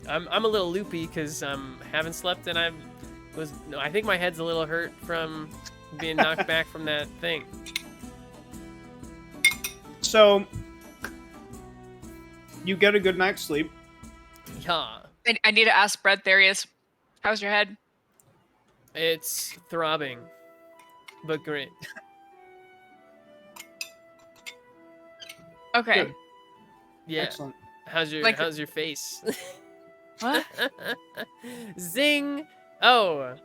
Speaker 1: I'm a little loopy because haven't slept, and I think my head's a little hurt from being knocked back from that thing.
Speaker 2: So, you get a good night's sleep.
Speaker 1: Yeah.
Speaker 5: I need to ask Bradtherius, how's your head?
Speaker 1: It's throbbing, but great.
Speaker 5: Okay.
Speaker 2: Good.
Speaker 1: Yeah.
Speaker 2: Excellent.
Speaker 1: How's your face?
Speaker 5: What?
Speaker 1: Zing! Oh.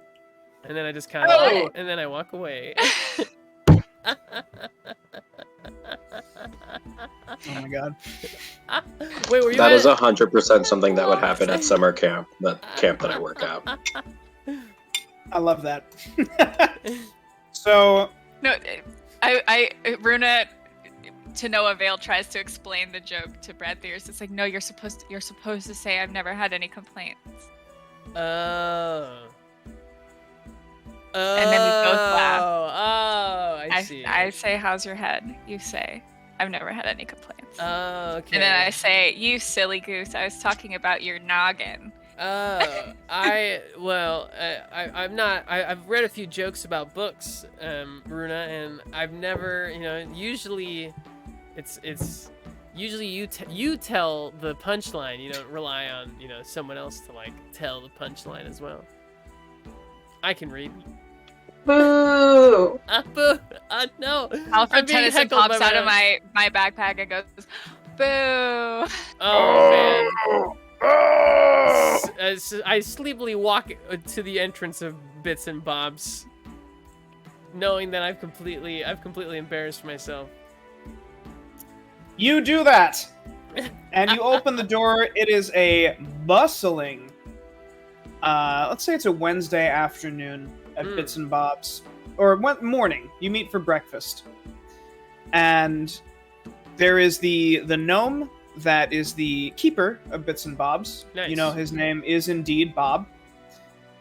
Speaker 1: And then I just kind of and then I walk away.
Speaker 2: Oh my God.
Speaker 1: Wait, were you
Speaker 6: That is 100% something that would happen at summer camp, that camp that I work at.
Speaker 2: I love that. So,
Speaker 5: No, Runa, to no avail, tries to explain the joke to Bradtherius. It's like, no, you're supposed to say I've never had any complaints.
Speaker 1: Oh.
Speaker 5: And then we both laugh.
Speaker 1: Oh, I see.
Speaker 5: I say, how's your head? You say, I've never had any complaints.
Speaker 1: Oh, okay.
Speaker 5: And then I say, you silly goose, I was talking about your noggin.
Speaker 1: I've read a few jokes about books, Runa, and I've never, usually it's usually you tell the punchline. You don't rely on, someone else to tell the punchline as well. I can read.
Speaker 3: Boo!
Speaker 1: Boo! No.
Speaker 5: Alfred
Speaker 1: being
Speaker 5: Tennyson
Speaker 1: heckled
Speaker 5: pops
Speaker 1: by
Speaker 5: out of my backpack and goes, boo!
Speaker 1: Oh man. As I sleepily walk to the entrance of Bits and Bobs, knowing that I've completely embarrassed myself.
Speaker 2: you do that! And you open the door. It is a bustling, let's say it's a Wednesday afternoon at Bits and Bob's. Or morning. You meet for breakfast. And there is the gnome that is the keeper of Bits and Bob's.
Speaker 1: Nice.
Speaker 2: His name is indeed Bob.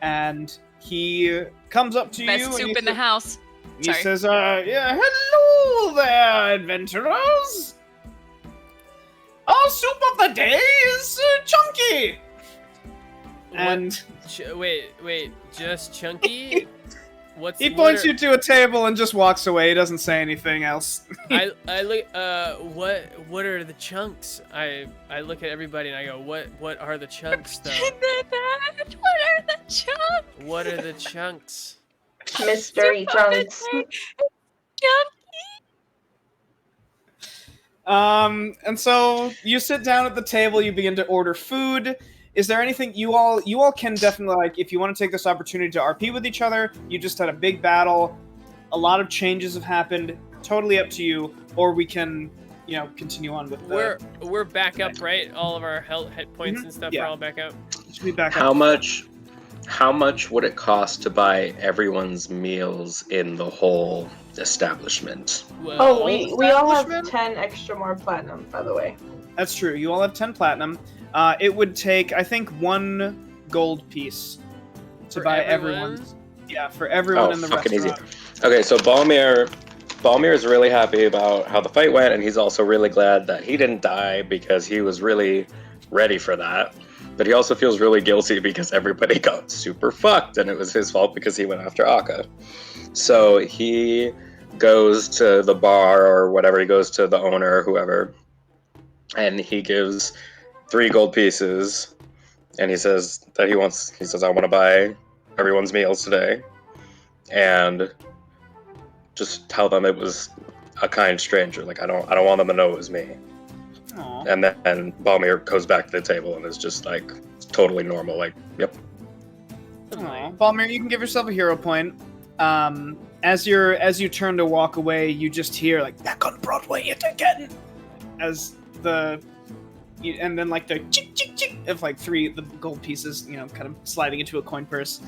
Speaker 2: And he comes up to
Speaker 5: Best
Speaker 2: you
Speaker 5: soup
Speaker 2: and
Speaker 5: in the house.
Speaker 2: he
Speaker 5: Sorry.
Speaker 2: says, hello there, adventurers! Our soup of the day is chunky! And
Speaker 1: wait, just Chunky?
Speaker 2: he points you to a table and just walks away. He doesn't say anything else.
Speaker 1: I look. What are the chunks? I look at everybody and I go, what are the chunks though?
Speaker 5: What are the chunks?
Speaker 1: What are the chunks?
Speaker 3: Mystery chunks.
Speaker 2: And so you sit down at the table. You begin to order food. is there anything you all can definitely, like, if you want to take this opportunity to RP with each other, you just had a big battle, a lot of changes have happened, totally up to you, or we can, you know, continue on with the...
Speaker 1: We're back up, right? All of our health hit points and stuff are all back up.
Speaker 2: Should be back
Speaker 7: How
Speaker 2: up.
Speaker 7: much would it cost to buy everyone's meals in the whole establishment?
Speaker 1: Well,
Speaker 3: Oh, we all have
Speaker 2: establishment?
Speaker 3: 10 extra more platinum, by the way.
Speaker 2: That's true. You all have 10 platinum. It would take, I think, 1 gold piece to
Speaker 1: For
Speaker 2: buy
Speaker 1: everyone?
Speaker 2: everyone's. Yeah, for everyone in the
Speaker 7: fucking
Speaker 2: restaurant.
Speaker 7: easy. Okay, so Balmir is really happy about how the fight went, and he's also really glad that he didn't die because he was really ready for that. But he also feels really guilty because everybody got super fucked, and it was his fault because he went after Akka. So he goes to the bar or whatever, he goes to the owner or whoever, and he gives 3 gold pieces, and he says that I want to buy everyone's meals today, and just tell them it was a kind stranger. Like, I don't want them to know it was me.
Speaker 2: Aw.
Speaker 7: And then Balmir goes back to the table and is just like totally normal. Like, yep.
Speaker 2: Aw. Balmir, you can give yourself a hero point. As you turn to walk away, you just hear, like, back on Broadway yet again, as and then, like, the chick chick chick of, like, 3 the gold pieces, you know, kind of sliding into a coin purse,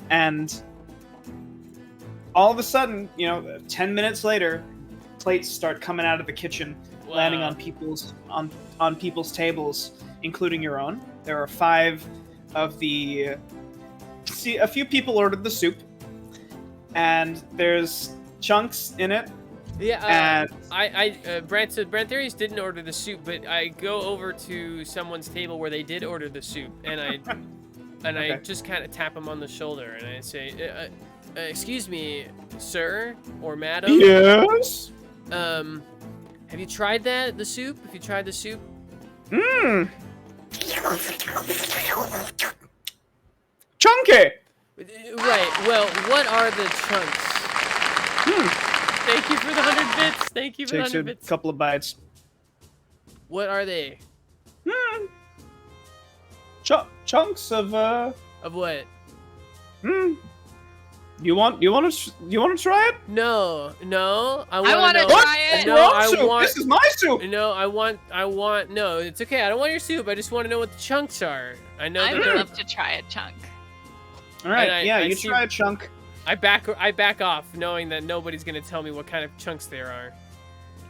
Speaker 2: and all of a sudden, you know, 10 minutes later, plates start coming out of the kitchen, landing on people's tables, including your own. There are 5 of the. See, a few people ordered the soup, and there's chunks in it.
Speaker 1: Yeah, Bradtherius didn't order the soup, but I go over to someone's table where they did order the soup, and I
Speaker 2: Okay.
Speaker 1: just kind of tap him on the shoulder, and I say, "Excuse me, sir or madam.
Speaker 2: Yes.
Speaker 1: Have you tried the soup? Have you tried the soup?"
Speaker 2: Mmm. Chunky.
Speaker 1: Right. Well, what are the chunks? Thank you for the 100 bits. Thank you for the
Speaker 2: Takes
Speaker 1: 100
Speaker 2: a
Speaker 1: bits.
Speaker 2: couple of bites.
Speaker 1: What are they?
Speaker 2: Chunks of
Speaker 1: Of what?
Speaker 2: You want to try it?
Speaker 1: No. I
Speaker 5: I
Speaker 1: want to
Speaker 5: try it.
Speaker 1: No, I
Speaker 2: soup.
Speaker 1: want.
Speaker 2: This is my soup.
Speaker 1: No, I want. No, it's okay. I don't want your soup. I just want to know what the chunks are. I know
Speaker 5: I
Speaker 1: that
Speaker 5: would
Speaker 1: they're.
Speaker 5: love to try a chunk.
Speaker 2: All right.
Speaker 1: And
Speaker 2: Yeah,
Speaker 1: I
Speaker 2: you
Speaker 1: see-
Speaker 2: try a chunk.
Speaker 1: I back off, knowing that nobody's gonna tell me what kind of chunks there are.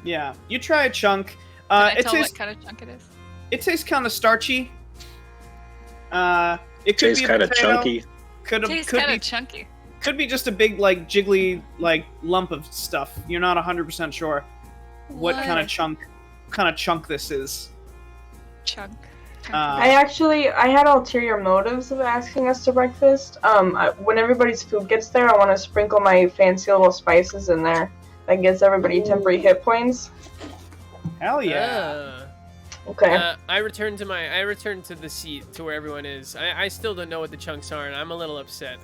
Speaker 2: Yeah, you try a chunk.
Speaker 5: Can I
Speaker 2: It
Speaker 5: tell
Speaker 2: tastes
Speaker 5: what kind of chunk it is?
Speaker 2: it tastes kind of starchy. It could
Speaker 7: Tastes
Speaker 2: be a
Speaker 7: kind of
Speaker 2: potato,
Speaker 7: chunky.
Speaker 5: Tastes kind of chunky.
Speaker 2: Could be just a big, like, jiggly, like, lump of stuff. You're not 100% sure what kind of chunk this is.
Speaker 5: chunk?
Speaker 3: I had ulterior motives of asking us to breakfast. When everybody's food gets there, I want to sprinkle my fancy little spices in there. That gives everybody temporary hit points.
Speaker 2: Hell yeah.
Speaker 3: Okay.
Speaker 1: I return to the seat to where everyone is. I still don't know what the chunks are, and I'm a little upset.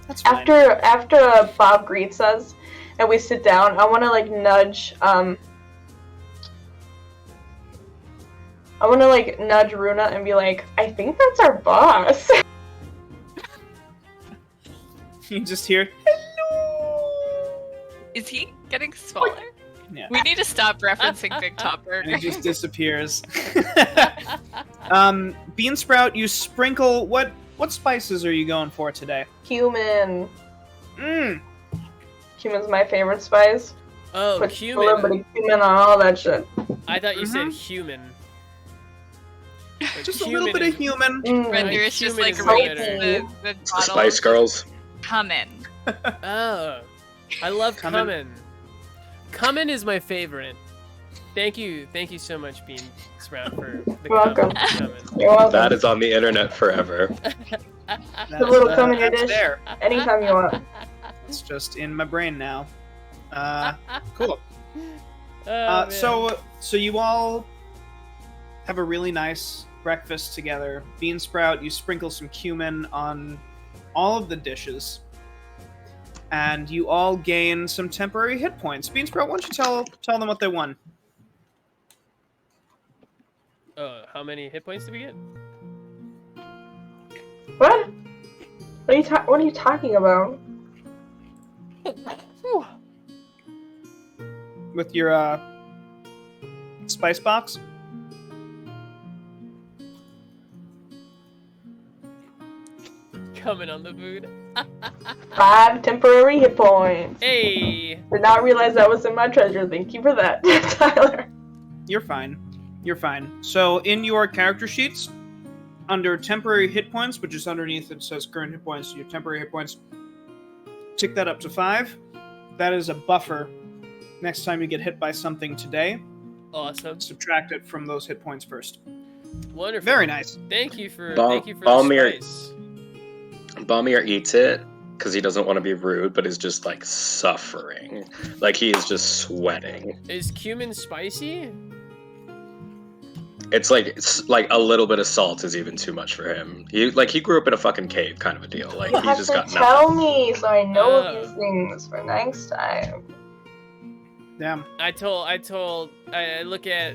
Speaker 2: That's fine.
Speaker 3: After Bob greets us and we sit down, I want to like nudge Runa and be like, I think that's our boss.
Speaker 2: You just hear,
Speaker 5: Is he getting smaller?
Speaker 2: yeah.
Speaker 5: We need to stop referencing Big Top
Speaker 2: And
Speaker 5: Burger.
Speaker 2: it just disappears. Bean Sprout, you sprinkle what spices are you going for today?
Speaker 3: Cumin.
Speaker 2: Mmm.
Speaker 3: Cumin's my favorite spice.
Speaker 1: Oh,
Speaker 3: Put a little bit
Speaker 1: cumin.
Speaker 3: of cumin on all that shit.
Speaker 1: I thought you said human. But
Speaker 2: Just a little bit
Speaker 1: is-
Speaker 2: of human.
Speaker 5: Bradtherius just
Speaker 1: Cumin
Speaker 5: like
Speaker 1: is
Speaker 5: reads
Speaker 1: better.
Speaker 5: the bottle.
Speaker 7: Spice Girls.
Speaker 5: Cumin.
Speaker 1: Oh, I love
Speaker 2: Cumin.
Speaker 1: cumin. Cumin is my favorite. Thank you so much, Bean Sprout, for the
Speaker 3: Welcome.
Speaker 1: cumin.
Speaker 3: You're welcome.
Speaker 7: That is on the internet forever.
Speaker 3: The little cumin
Speaker 2: that's
Speaker 3: dish.
Speaker 2: there.
Speaker 3: Anytime you want.
Speaker 2: It's just in my brain now. Cool.
Speaker 1: Oh, man.
Speaker 2: So you all have a really nice breakfast together. Bean Sprout, you sprinkle some cumin on all of the dishes, and you all gain some temporary hit points. Bean Sprout, why don't you tell them what they won?
Speaker 1: How many hit points do we get?
Speaker 3: What? What are you talking about?
Speaker 2: With your spice box?
Speaker 1: Coming on the food.
Speaker 3: 5 temporary hit points.
Speaker 1: Hey!
Speaker 3: Did not realize that was in my treasure. Thank you for that, Tyler.
Speaker 2: You're fine. You're fine. So in your character sheets, under temporary hit points, which is underneath it says current hit points, your temporary hit points, tick that up to 5. That is a buffer. Next time you get hit by something today,
Speaker 1: Awesome.
Speaker 2: subtract it from those hit points first.
Speaker 1: Wonderful.
Speaker 2: Very nice.
Speaker 1: Thank you for
Speaker 7: Balmir-
Speaker 1: the spice.
Speaker 7: Balmir eats it because he doesn't want to be rude, but is just like suffering. Like he is just sweating.
Speaker 1: Is cumin spicy?
Speaker 7: It's like a little bit of salt is even too much for him. He grew up in a fucking cave kind of a deal. Like
Speaker 3: You
Speaker 7: he
Speaker 3: have
Speaker 7: just
Speaker 3: to
Speaker 7: got
Speaker 3: tell
Speaker 7: nothing.
Speaker 3: me so I know
Speaker 1: Oh.
Speaker 3: these things for next time.
Speaker 2: Damn.
Speaker 1: I look at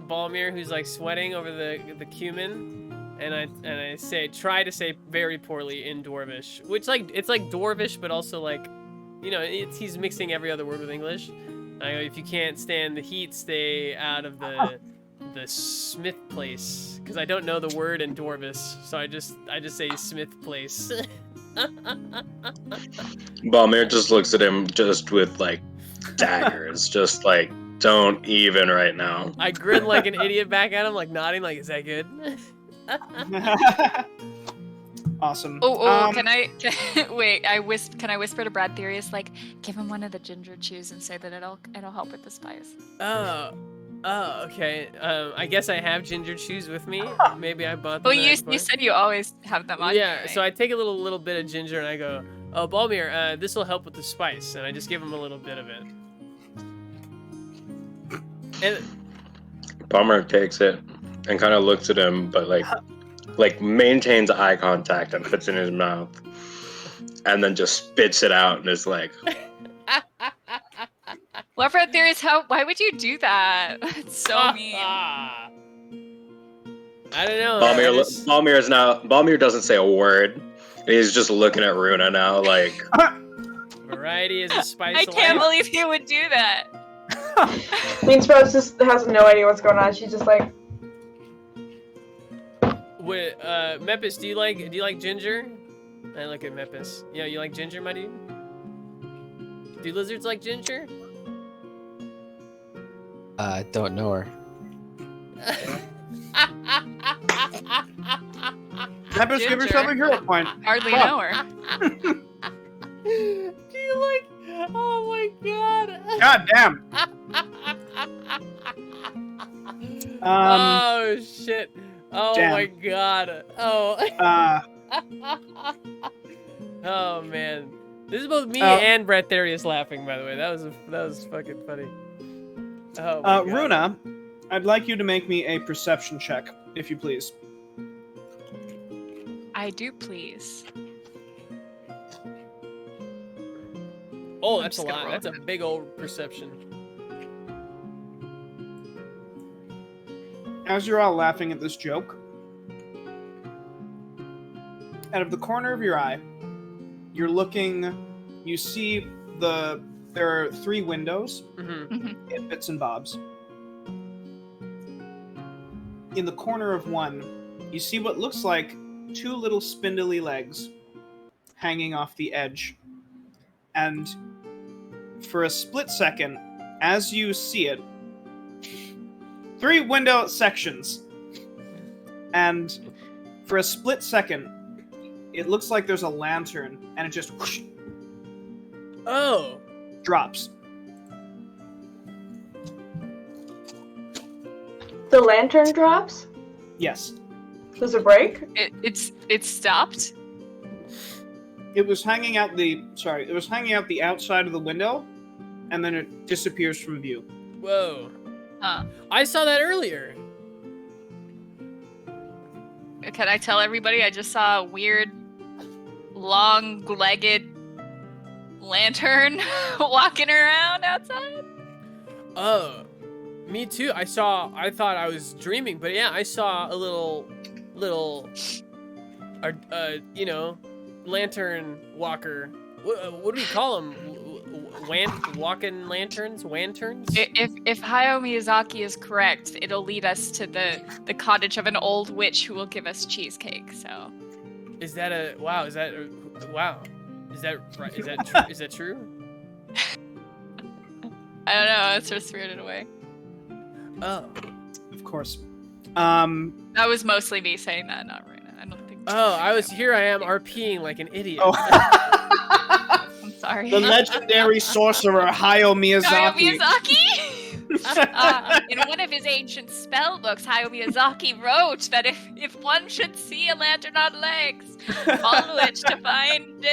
Speaker 1: Balmir who's like sweating over the cumin, and I say try to say very poorly in Dwarvish, which it's like Dwarvish, but also like, he's mixing every other word with English. I go, if you can't stand the heat, stay out of the Smith place, because I don't know the word in Dwarvish, so I just say Smith place.
Speaker 7: Balmir just looks at him just with like daggers, just like don't even right now.
Speaker 1: I grin like an idiot back at him, like nodding, like, is that good?
Speaker 2: Awesome.
Speaker 5: Can I wait? Can I whisper to Bradtherius, like, give him one of the ginger chews and say that it'll help with the spice?
Speaker 1: Oh, okay. I guess I have ginger chews with me. Maybe I bought them.
Speaker 5: Well,
Speaker 1: the
Speaker 5: you
Speaker 1: night before.
Speaker 5: said you always have them on.
Speaker 1: Yeah.
Speaker 5: you, right?
Speaker 1: So I take a little bit of ginger and I go, oh, Balmir, this will help with the spice, and I just give him a little bit of it. And
Speaker 7: Balmir takes it and kind of looks at him, but like maintains eye contact and puts it in his mouth, and then just spits it out and is like,
Speaker 5: Well, Bradtherius, why would you do that? It's so mean.
Speaker 1: I don't know.
Speaker 7: Balmir doesn't say a word. He's just looking at Runa now, like
Speaker 1: Variety is a spice.
Speaker 5: I can't believe he would do that.
Speaker 3: Beansprout just has no idea what's going on. She's just like,
Speaker 1: Wait, Mepis, do you like ginger? I look at Mepis. Yeah, you like ginger, my dude? Do lizards like ginger?
Speaker 4: Don't know her.
Speaker 2: Mepis, give yourself a hero point.
Speaker 5: Hardly
Speaker 2: Fuck.
Speaker 5: know her.
Speaker 1: Do you like? Oh my god!
Speaker 2: God damn.
Speaker 1: Oh shit! Oh
Speaker 2: damn.
Speaker 1: my god! Oh. Oh man, this is both me and Bradtherius laughing. By the way, that was fucking funny. Oh my god.
Speaker 2: Runa, I'd like you to make me a perception check, if you please.
Speaker 5: I do, please.
Speaker 1: Oh,
Speaker 5: I'm
Speaker 1: that's a
Speaker 5: just gonna
Speaker 1: lot.
Speaker 5: roll
Speaker 1: That's a big old perception.
Speaker 2: As you're all laughing at this joke, out of the corner of your eye, you're looking. You see there are 3 windows
Speaker 1: Mm-hmm.
Speaker 2: in bits and bobs. In the corner of one, you see what looks like 2 little spindly legs hanging off the edge. And for a split second, as you see it, 3 window sections. And for a split second, it looks like there's a lantern, and it just whoosh,
Speaker 1: Oh.
Speaker 2: drops.
Speaker 3: the lantern drops?
Speaker 2: Yes.
Speaker 3: Does it break?
Speaker 5: It's stopped.
Speaker 2: It was hanging out the outside of the window, and then it disappears from view.
Speaker 1: Whoa.
Speaker 5: Huh.
Speaker 1: I saw that earlier.
Speaker 5: Can I tell everybody I just saw a weird, long-legged lantern walking around outside?
Speaker 1: Oh. Me too. I thought I was dreaming, but yeah, I saw a little, you know, lantern walker. What do we call them? Walking lanterns? Wanterns?
Speaker 5: If Hayao Miyazaki is correct, it'll lead us to the cottage of an old witch who will give us cheesecake. So.
Speaker 1: Is that a wow? Is that wow? Is that right? Is that true?
Speaker 5: I don't know. It's just Spirited Away.
Speaker 1: Oh.
Speaker 2: Of course.
Speaker 5: That was mostly me saying that, not Runa. I don't think.
Speaker 1: Oh, I am RPing like an idiot.
Speaker 2: Oh.
Speaker 5: I'm sorry.
Speaker 2: The legendary sorcerer Hayao
Speaker 5: Hayao
Speaker 2: Miyazaki.
Speaker 5: Miyazaki? In one of his ancient spell books, Hayao Miyazaki wrote that if one should see a lantern on legs, follow it to find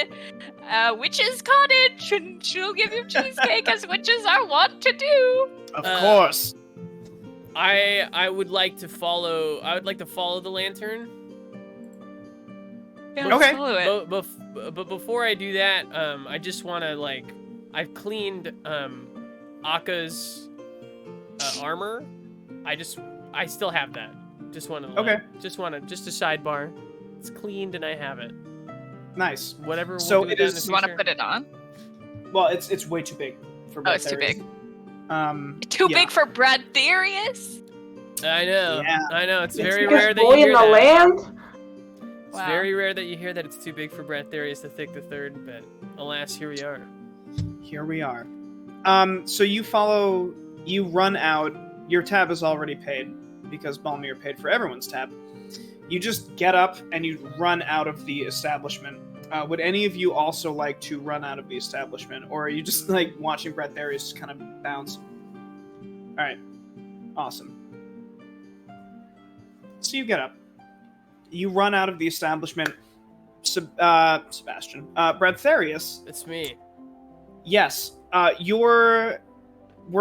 Speaker 5: a witch's cottage, and she'll give you cheesecake as witches are wont to do.
Speaker 2: Of course.
Speaker 1: I would like to follow. I would like to follow the lantern.
Speaker 5: Yeah, let's
Speaker 2: Okay.
Speaker 5: follow it.
Speaker 1: But before I do that, I just want to I've cleaned Akka's armor. I still have that. Just want to.
Speaker 2: Okay.
Speaker 1: Just a sidebar. It's cleaned and I have it.
Speaker 2: Nice.
Speaker 1: Whatever.
Speaker 2: So
Speaker 1: we'll do
Speaker 2: it
Speaker 1: that in
Speaker 2: is-
Speaker 1: the
Speaker 5: You want to
Speaker 1: future.
Speaker 5: put it on?
Speaker 2: Well, it's way too big for
Speaker 5: Oh, it's too
Speaker 2: Bradtherius.
Speaker 5: big.
Speaker 2: Yeah.
Speaker 5: Big for Bradtherius?
Speaker 1: I know.
Speaker 2: Yeah.
Speaker 1: I know. It's
Speaker 2: It's
Speaker 1: very
Speaker 3: Biggest
Speaker 1: rare that
Speaker 3: boy
Speaker 1: you
Speaker 3: in
Speaker 1: hear
Speaker 3: the
Speaker 1: that.
Speaker 3: land.
Speaker 1: It's
Speaker 5: Wow.
Speaker 1: very rare that you hear that it's too big for Bradtherius the Thick the Third, but alas, here we are.
Speaker 2: Here we are. So you run out. Your tab is already paid because Balmir paid for everyone's tab. You just get up and you run out of the establishment. Would any of you also like to run out of the establishment, or are you just like watching Bradtherius just kind of bounce? All right, awesome. So you get up. You run out of the establishment. Sebastian, Bradtherius.
Speaker 1: It's me.
Speaker 2: Yes, we're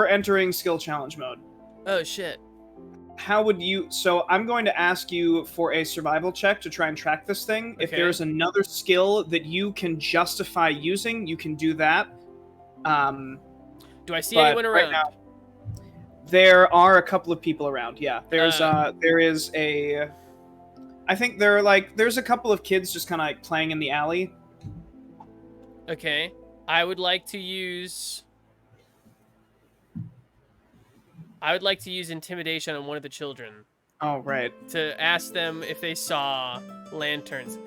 Speaker 2: entering skill challenge mode.
Speaker 1: Oh shit.
Speaker 2: How would you? So I'm going to ask you for a survival check to try and track this thing. If
Speaker 1: Okay.
Speaker 2: there's another skill that you can justify using, you can do that.
Speaker 1: Do I see
Speaker 2: But
Speaker 1: anyone
Speaker 2: right
Speaker 1: around?
Speaker 2: now- There are a couple of people around. Yeah, there is a. I think there's a couple of kids just kind of like playing in the alley.
Speaker 1: Okay. I would like to use intimidation on one of the children
Speaker 2: Oh right.
Speaker 1: to ask them if they saw lanterns.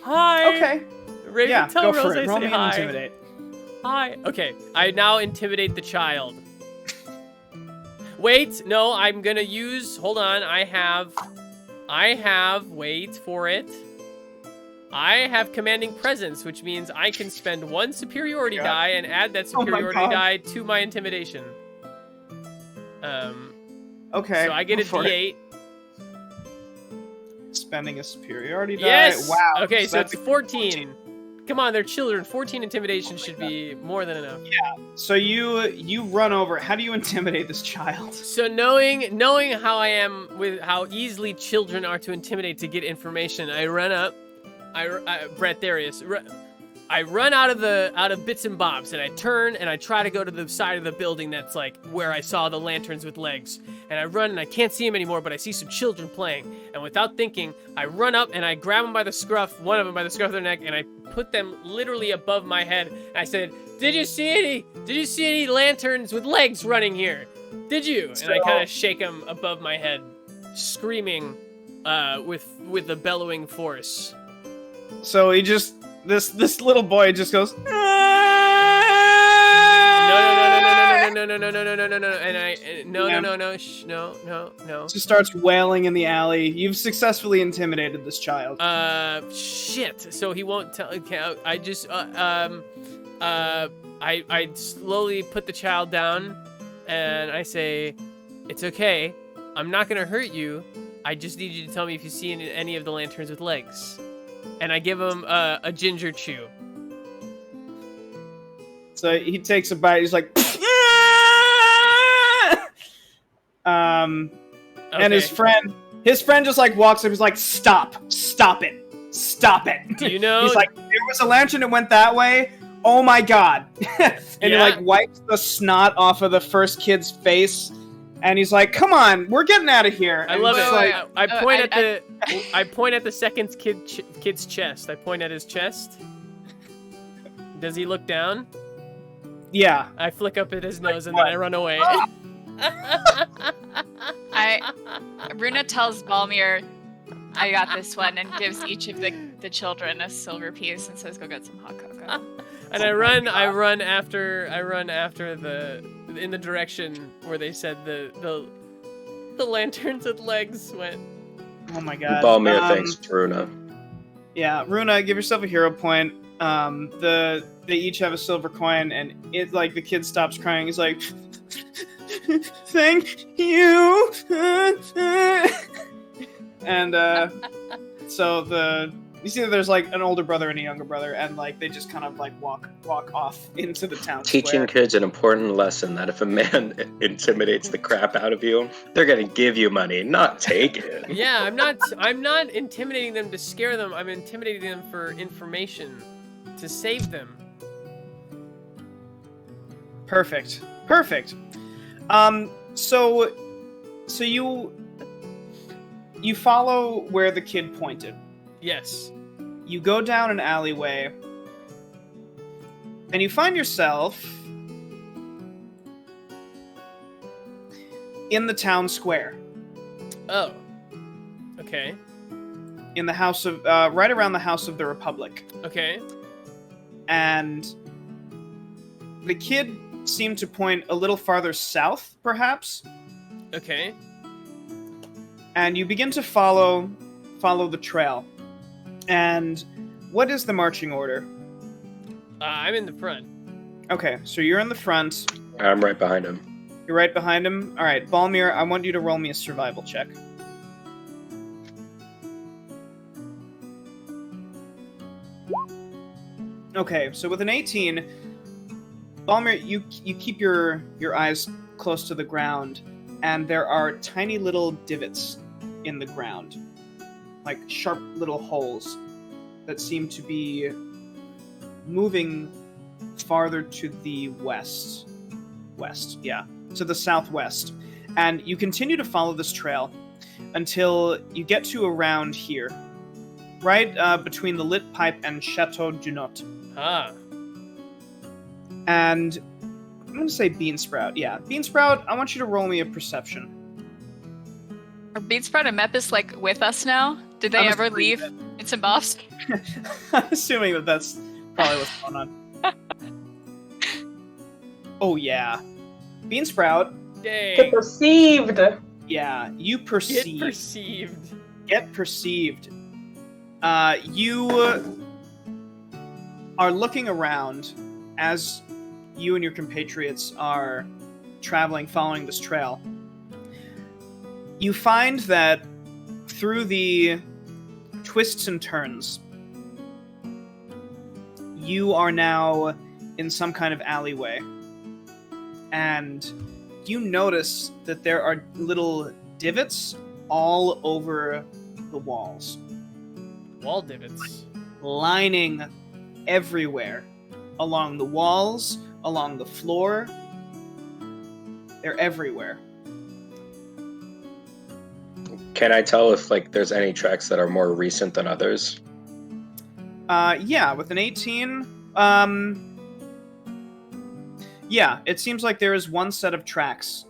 Speaker 1: Hi.
Speaker 2: Okay.
Speaker 1: Raven,
Speaker 2: Yeah,
Speaker 1: tell
Speaker 2: go
Speaker 1: Rose
Speaker 2: for
Speaker 1: I
Speaker 2: it. Roll
Speaker 1: say
Speaker 2: me and
Speaker 1: hi.
Speaker 2: intimidate.
Speaker 1: Hi. Okay. I now intimidate the child. Wait, no, I'm gonna use. Hold on. I have. Wait for it. I have commanding presence, which means I can spend one superiority
Speaker 2: Yeah.
Speaker 1: die and add that
Speaker 2: Oh my
Speaker 1: superiority
Speaker 2: God.
Speaker 1: die to my intimidation.
Speaker 2: Okay.
Speaker 1: So I get
Speaker 2: go
Speaker 1: a
Speaker 2: for it.
Speaker 1: D8.
Speaker 2: Spending a superiority die.
Speaker 1: Yes.
Speaker 2: Wow.
Speaker 1: Okay, so
Speaker 2: that's
Speaker 1: it's 14. Come on, they're children. 14 intimidation should be more than enough.
Speaker 2: So you run over. How do you intimidate this child?
Speaker 1: So knowing how I am with how easily children are to intimidate to get information, I run up. Bradtherius. I run out of bits and bobs, and I turn and I try to go to the side of the building that's like where I saw the lanterns with legs. And I run and I can't see them anymore, but I see some children playing. And without thinking, I run up and I grab them by the scruff, one of them by the scruff of their neck, and I put them literally above my head. And I said, Did you see any lanterns with legs running here? Did you? And I kind of shake them above my head, screaming with the bellowing force.
Speaker 2: So he just this little boy just goes.
Speaker 1: No, and I no, shh, no.
Speaker 2: Just starts wailing in the alley. You've successfully intimidated this child.
Speaker 1: Shit. So he won't tell. Okay, I just I slowly put the child down, and I say, "It's okay. I'm not gonna hurt you. I just need you to tell me if you see any of the lanterns with legs." And I give him a ginger chew.
Speaker 2: So he takes a bite. He's like, and his friend just like walks up. He's like, stop it.
Speaker 1: Do you know?
Speaker 2: He's like, there was a lantern that went that way. oh my god. And he
Speaker 1: Yeah.
Speaker 2: like wipes the snot off of the first kid's face, and he's like, come on, we're getting out of here.
Speaker 1: I
Speaker 2: And
Speaker 1: love
Speaker 2: he's
Speaker 1: it.
Speaker 2: like,
Speaker 1: I point at the I point at the second kid's chest. I point at his chest. Does he look down?
Speaker 2: yeah.
Speaker 1: I flick up at his nose and then I run away.
Speaker 5: Runa tells Balmir, I got this one, and gives each of the children a silver piece and says, go get some hot cocoa.
Speaker 1: And I run after in the direction where they said the lanterns with legs went.
Speaker 2: Oh my god.
Speaker 7: Balmir thanks Runa.
Speaker 2: Yeah, Runa, give yourself a hero point. They each have a silver coin, and it like the kid stops crying. He's like, "Thank you." And so you see that there's like an older brother and a younger brother, and like they just kind of like walk off into the town
Speaker 7: Teaching
Speaker 2: square.
Speaker 7: kids an important lesson that if a man intimidates the crap out of you, they're gonna give you money, not take it.
Speaker 1: Yeah, I'm not intimidating them to scare them. I'm intimidating them for information to save them.
Speaker 2: Perfect. So you follow where the kid pointed.
Speaker 1: Yes.
Speaker 2: You go down an alleyway, and you find yourself in the town square,
Speaker 1: Oh. Okay.
Speaker 2: in the house of right around the House of the Republic,
Speaker 1: Okay.
Speaker 2: and the kid seemed to point a little farther south, perhaps,
Speaker 1: Okay.
Speaker 2: and you begin to follow the trail. And what is the marching order?
Speaker 1: I'm in the front.
Speaker 2: Okay, so you're in the front.
Speaker 7: I'm right behind him.
Speaker 2: You're right behind him. All right, Balmir, I want you to roll me a survival check. Okay, so with an 18, Balmir, you keep your eyes close to the ground, and there are tiny little divots in the ground, like sharp little holes that seem to be moving farther to the west, to the southwest. And you continue to follow this trail until you get to around here, right between the Lit Pipe and Chateau Junot.
Speaker 1: Ah.
Speaker 2: And I'm going to say Beansprout. Yeah, Beansprout, I want you to roll me a perception.
Speaker 5: Are Beansprout and Mepis like with us now? Did they
Speaker 2: I'm
Speaker 5: ever
Speaker 2: assuming
Speaker 5: leave in some buffs?
Speaker 2: I'm assuming that that's probably what's going on. Oh, yeah. Beansprout,
Speaker 3: Get
Speaker 1: Dang.
Speaker 3: perceived.
Speaker 2: yeah, you
Speaker 1: Get
Speaker 2: perceive.
Speaker 1: perceived.
Speaker 2: Get perceived. You are looking around as you and your compatriots are traveling, following this trail. You find that through the twists and turns, you are now in some kind of alleyway. And you notice that there are little divots all over the walls,
Speaker 1: Wall divots.
Speaker 2: lining everywhere. Along the walls, along the floor. They're everywhere.
Speaker 7: Can I tell if like there's any tracks that are more recent than others?
Speaker 2: Yeah, with an 18, yeah, it seems like there is one set of tracks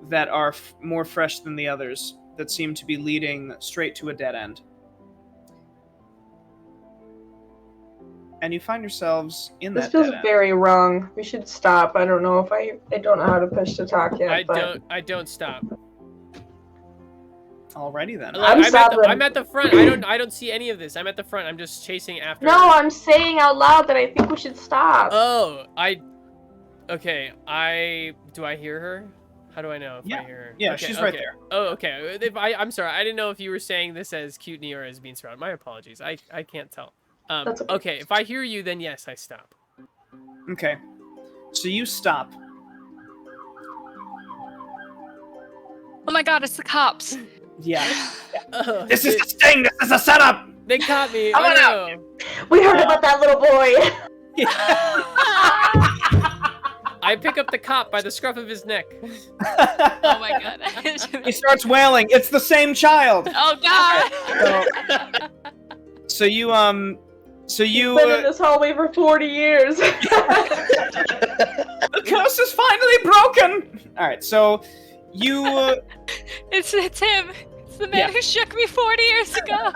Speaker 2: that are more fresh than the others that seem to be leading straight to a dead end. And you find yourselves in
Speaker 3: This
Speaker 2: that
Speaker 3: feels
Speaker 2: dead end.
Speaker 3: very wrong. We should stop. I don't know if I don't know how to push to talk yet.
Speaker 1: I don't stop.
Speaker 2: Alrighty then.
Speaker 3: I'm stopping.
Speaker 1: I'm at the front. I don't see any of this. I'm at the front. I'm just chasing after.
Speaker 3: No, I'm saying out loud that I think we should stop.
Speaker 1: Oh, okay. Do I hear her? How do I know if I hear her?
Speaker 2: Yeah,
Speaker 1: Okay,
Speaker 2: she's right
Speaker 1: okay.
Speaker 2: there.
Speaker 1: Oh, okay. I'm sorry. I didn't know if you were saying this as Cuteknee or as Beansprout. My apologies. I can't tell.
Speaker 3: That's okay.
Speaker 1: Okay. If I hear you, then yes, I stop.
Speaker 2: Okay. So you stop.
Speaker 5: Oh my god, it's the cops.
Speaker 2: Yeah.
Speaker 1: Oh,
Speaker 2: This is the sting! This is a setup!
Speaker 1: They caught me.
Speaker 2: Come
Speaker 1: Oh
Speaker 2: on
Speaker 1: no.
Speaker 3: We heard about that little boy.
Speaker 1: I pick up the cop by the scruff of his neck.
Speaker 5: Oh my god.
Speaker 2: He starts wailing. It's the same child.
Speaker 5: Oh god.
Speaker 2: So you
Speaker 3: Been in this hallway for 40 years.
Speaker 2: the curse is finally broken. All right, so you.
Speaker 5: It's him. It's the man who shook me 40 years ago.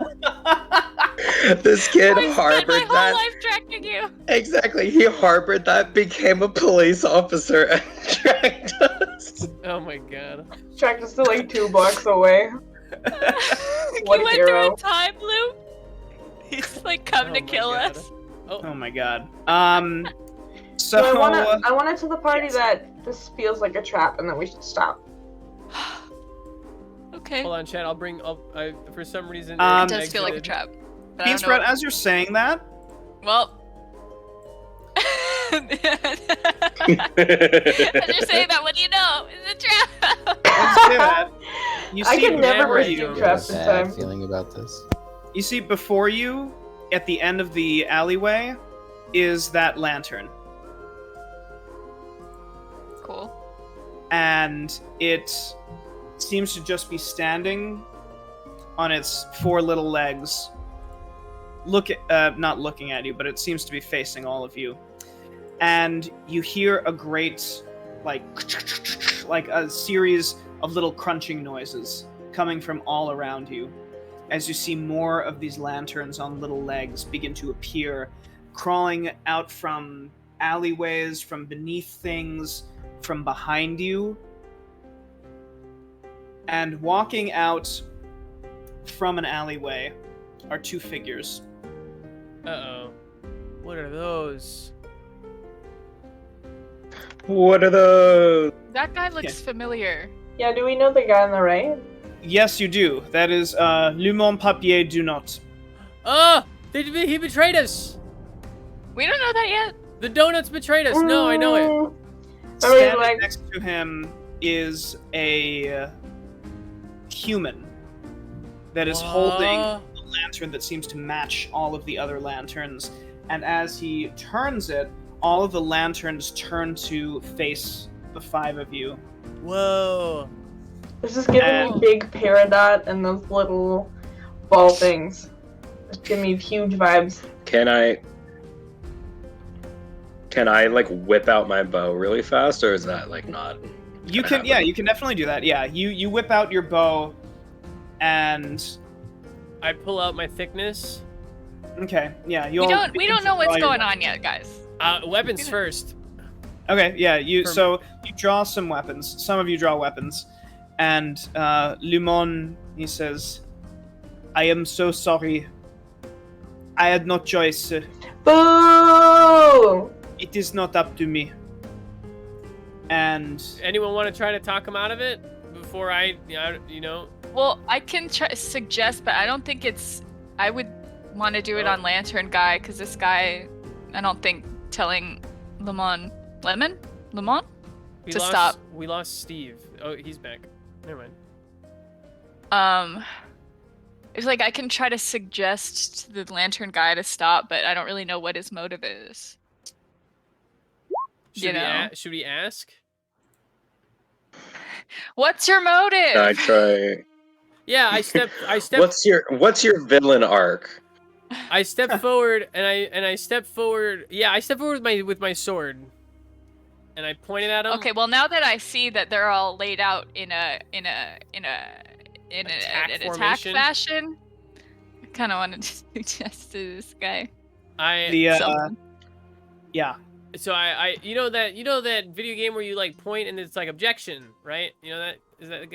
Speaker 7: This kid
Speaker 5: I spent
Speaker 7: harbored
Speaker 5: my whole
Speaker 7: that.
Speaker 5: life tracking you.
Speaker 7: Exactly. He harbored that, became a police officer, and tracked us.
Speaker 1: Oh my god.
Speaker 3: Tracked us to like 2 blocks away. What
Speaker 5: He went
Speaker 3: hero.
Speaker 5: through a time loop. He's like come
Speaker 1: Oh
Speaker 5: to
Speaker 1: my
Speaker 5: kill
Speaker 1: God.
Speaker 5: us.
Speaker 2: Oh my god.
Speaker 3: So I want to the party that this feels like a trap and that we should stop.
Speaker 5: Okay.
Speaker 1: Hold on, Chad. For some reason.
Speaker 5: It
Speaker 2: Um,
Speaker 5: does feel like a
Speaker 1: exited.
Speaker 5: trap. But I don't know
Speaker 2: Beansprout, as you're saying that,
Speaker 5: Well. As you're saying that, what do you know? It's a trap.
Speaker 2: let's do it. You
Speaker 3: I
Speaker 2: see
Speaker 3: can never
Speaker 2: before
Speaker 3: break
Speaker 2: you,
Speaker 3: through traps in
Speaker 4: Bad
Speaker 3: time.
Speaker 4: feeling about this.
Speaker 2: you see before you, at the end of the alleyway, is that lantern.
Speaker 5: Cool.
Speaker 2: And it seems to just be standing on its 4 little legs. Not looking at you, but it seems to be facing all of you. And you hear a great, like a series of little crunching noises coming from all around you, as you see more of these lanterns on little legs begin to appear, crawling out from alleyways, from beneath things, from behind you. And walking out from an alleyway are 2 figures.
Speaker 1: Uh-oh. What are those?
Speaker 7: What are those?
Speaker 5: That guy looks
Speaker 2: Yeah.
Speaker 5: familiar.
Speaker 3: Yeah, do we know the guy on the right?
Speaker 2: Yes, you do. That is Le Monde Papier do not.
Speaker 1: Oh! He betrayed us!
Speaker 5: We don't know that yet.
Speaker 1: The donuts betrayed us! No, I know it.
Speaker 3: I mean,
Speaker 2: Standing
Speaker 3: like,
Speaker 2: next to him is a human that is holding a lantern that seems to match all of the other lanterns. And as he turns it, all of the lanterns turn to face the 5 of you.
Speaker 1: Whoa.
Speaker 3: this is giving me big Peridot and those little ball things. It's giving me huge vibes.
Speaker 7: Can I like whip out my bow really fast, or is that like not?
Speaker 2: You
Speaker 7: gonna
Speaker 2: can,
Speaker 7: happen?
Speaker 2: yeah, you can definitely do that. Yeah, you whip out your bow, and
Speaker 1: I pull out my thickness.
Speaker 2: okay, yeah,
Speaker 5: We don't know what's going on yet, guys.
Speaker 1: Weapons first.
Speaker 2: Okay, yeah, you
Speaker 1: For-
Speaker 2: so you draw some weapons. Some of you draw weapons, and Lumon, he says, "I am so sorry. I had no choice.
Speaker 3: Boo!
Speaker 2: It is not up to me." And
Speaker 1: Anyone want to try to talk him out of it before
Speaker 5: Well, I can suggest, but I don't think it's. I would want to do it on Lantern Guy because this guy, I don't think telling Lemon to stop.
Speaker 1: We lost Steve. Oh, he's back. Never mind.
Speaker 5: It's like I can try to suggest to the Lantern Guy to stop, but I don't really know what his motive is.
Speaker 1: Should we ask?
Speaker 5: What's your motive?
Speaker 7: Can I try?
Speaker 1: Yeah, I step.
Speaker 7: What's your villain arc?
Speaker 1: I step forward and I step forward. Yeah, I step forward with my sword, and I point it at him.
Speaker 5: Okay, well now that I see that they're all laid out in an attack
Speaker 1: formation.
Speaker 5: fashion, I kind of wanted to suggest to this guy.
Speaker 2: the yeah,
Speaker 1: So I you know that video game where you like point and it's like objection, right? You know that is that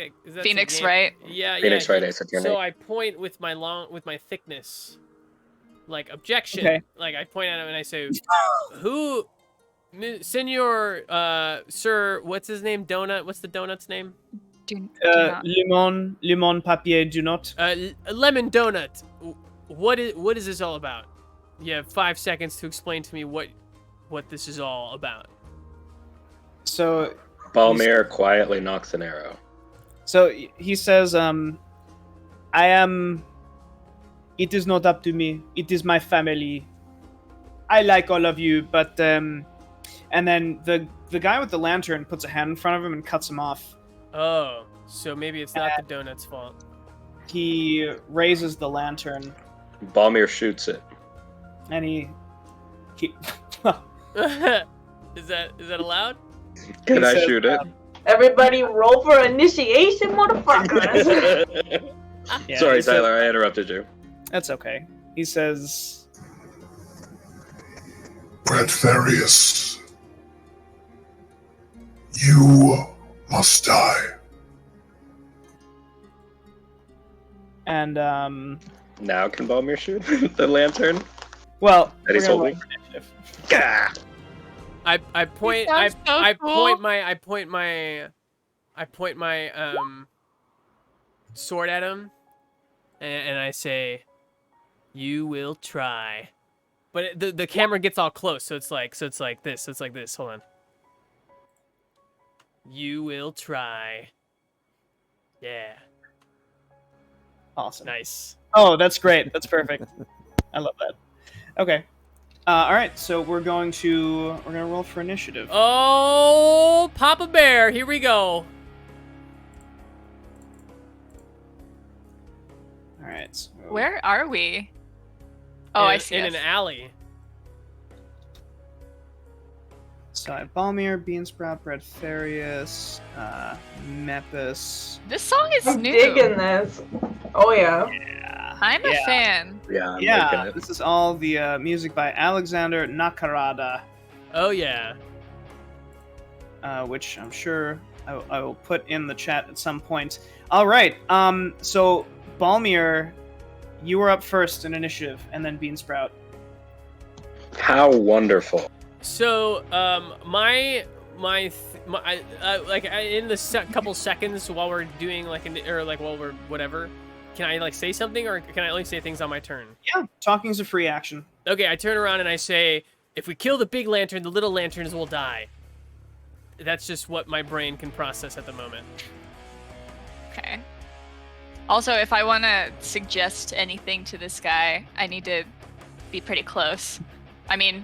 Speaker 5: Phoenix,
Speaker 1: the game?
Speaker 5: right?
Speaker 1: Yeah,
Speaker 7: Phoenix
Speaker 1: yeah.
Speaker 7: Wright Ace Attorney.
Speaker 1: So I point with my thickness, like objection.
Speaker 2: Okay.
Speaker 1: Like I point at him and I say, "Who, Senor, Sir? What's his name? Donut? What's the donut's name?
Speaker 5: Do not.
Speaker 2: Lemon Papier do not.
Speaker 1: Lemon Donut. What is this all about? You have 5 seconds to explain to me what this is all about."
Speaker 2: So
Speaker 7: Balmir quietly knocks an arrow.
Speaker 2: So he says, I am... It is not up to me. It is my family. I like all of you, but and then the guy with the lantern puts a hand in front of him and cuts him off.
Speaker 1: Oh, so maybe it's not the donut's fault.
Speaker 2: He raises the lantern
Speaker 7: Balmir shoots it.
Speaker 2: and he
Speaker 1: Is that allowed?
Speaker 7: Can
Speaker 2: He
Speaker 7: I
Speaker 2: says,
Speaker 7: shoot it?
Speaker 3: Everybody roll for initiation, motherfuckers.
Speaker 2: yeah,
Speaker 7: Sorry,
Speaker 2: he says-
Speaker 7: Tyler, I interrupted you.
Speaker 2: That's okay. He says,
Speaker 8: Bradtherius, you must die.
Speaker 2: and
Speaker 7: Now can Balmir shoot the lantern?
Speaker 2: well,
Speaker 7: That he's
Speaker 2: we're gonna roll
Speaker 7: holding?
Speaker 2: for initiative.
Speaker 7: Gah!
Speaker 1: I point
Speaker 5: sounds so cool.
Speaker 1: I point my sword at him, and I say, "You will try." But the camera gets all close, so it's like this. It's like this. Hold on. You will try. Yeah.
Speaker 2: Awesome.
Speaker 1: Nice.
Speaker 2: Oh, that's great. That's perfect. I love that. Okay. All right. So we're gonna roll for initiative.
Speaker 1: Oh, Papa Bear, here we go.
Speaker 2: All right. So,
Speaker 5: Where are we? Oh, I see.
Speaker 1: In
Speaker 5: us.
Speaker 1: an alley.
Speaker 2: So I have Balmir, Beansprout, Bradtherius, Mepis.
Speaker 5: This song is
Speaker 3: I'm
Speaker 5: new.
Speaker 3: digging this. Oh yeah.
Speaker 2: Yeah.
Speaker 5: I'm a fan.
Speaker 7: Yeah, I'm
Speaker 2: Yeah.
Speaker 7: liking it.
Speaker 2: This is all the music by Alexander Nakarada,
Speaker 1: Oh yeah.
Speaker 2: which I'm sure I will put in the chat at some point. All right. So Balmir, you were up first in initiative, and then Beansprout.
Speaker 7: How wonderful.
Speaker 1: So, in the couple seconds while we're doing while we're whatever, can I say something, or can I only say things on my turn?
Speaker 2: Yeah, talking's a free action.
Speaker 1: Okay, I turn around and I say, if we kill the big lantern, the little lanterns will die. That's just what my brain can process at the moment.
Speaker 5: Okay. Also, if I want to suggest anything to this guy, I need to be pretty close. I mean,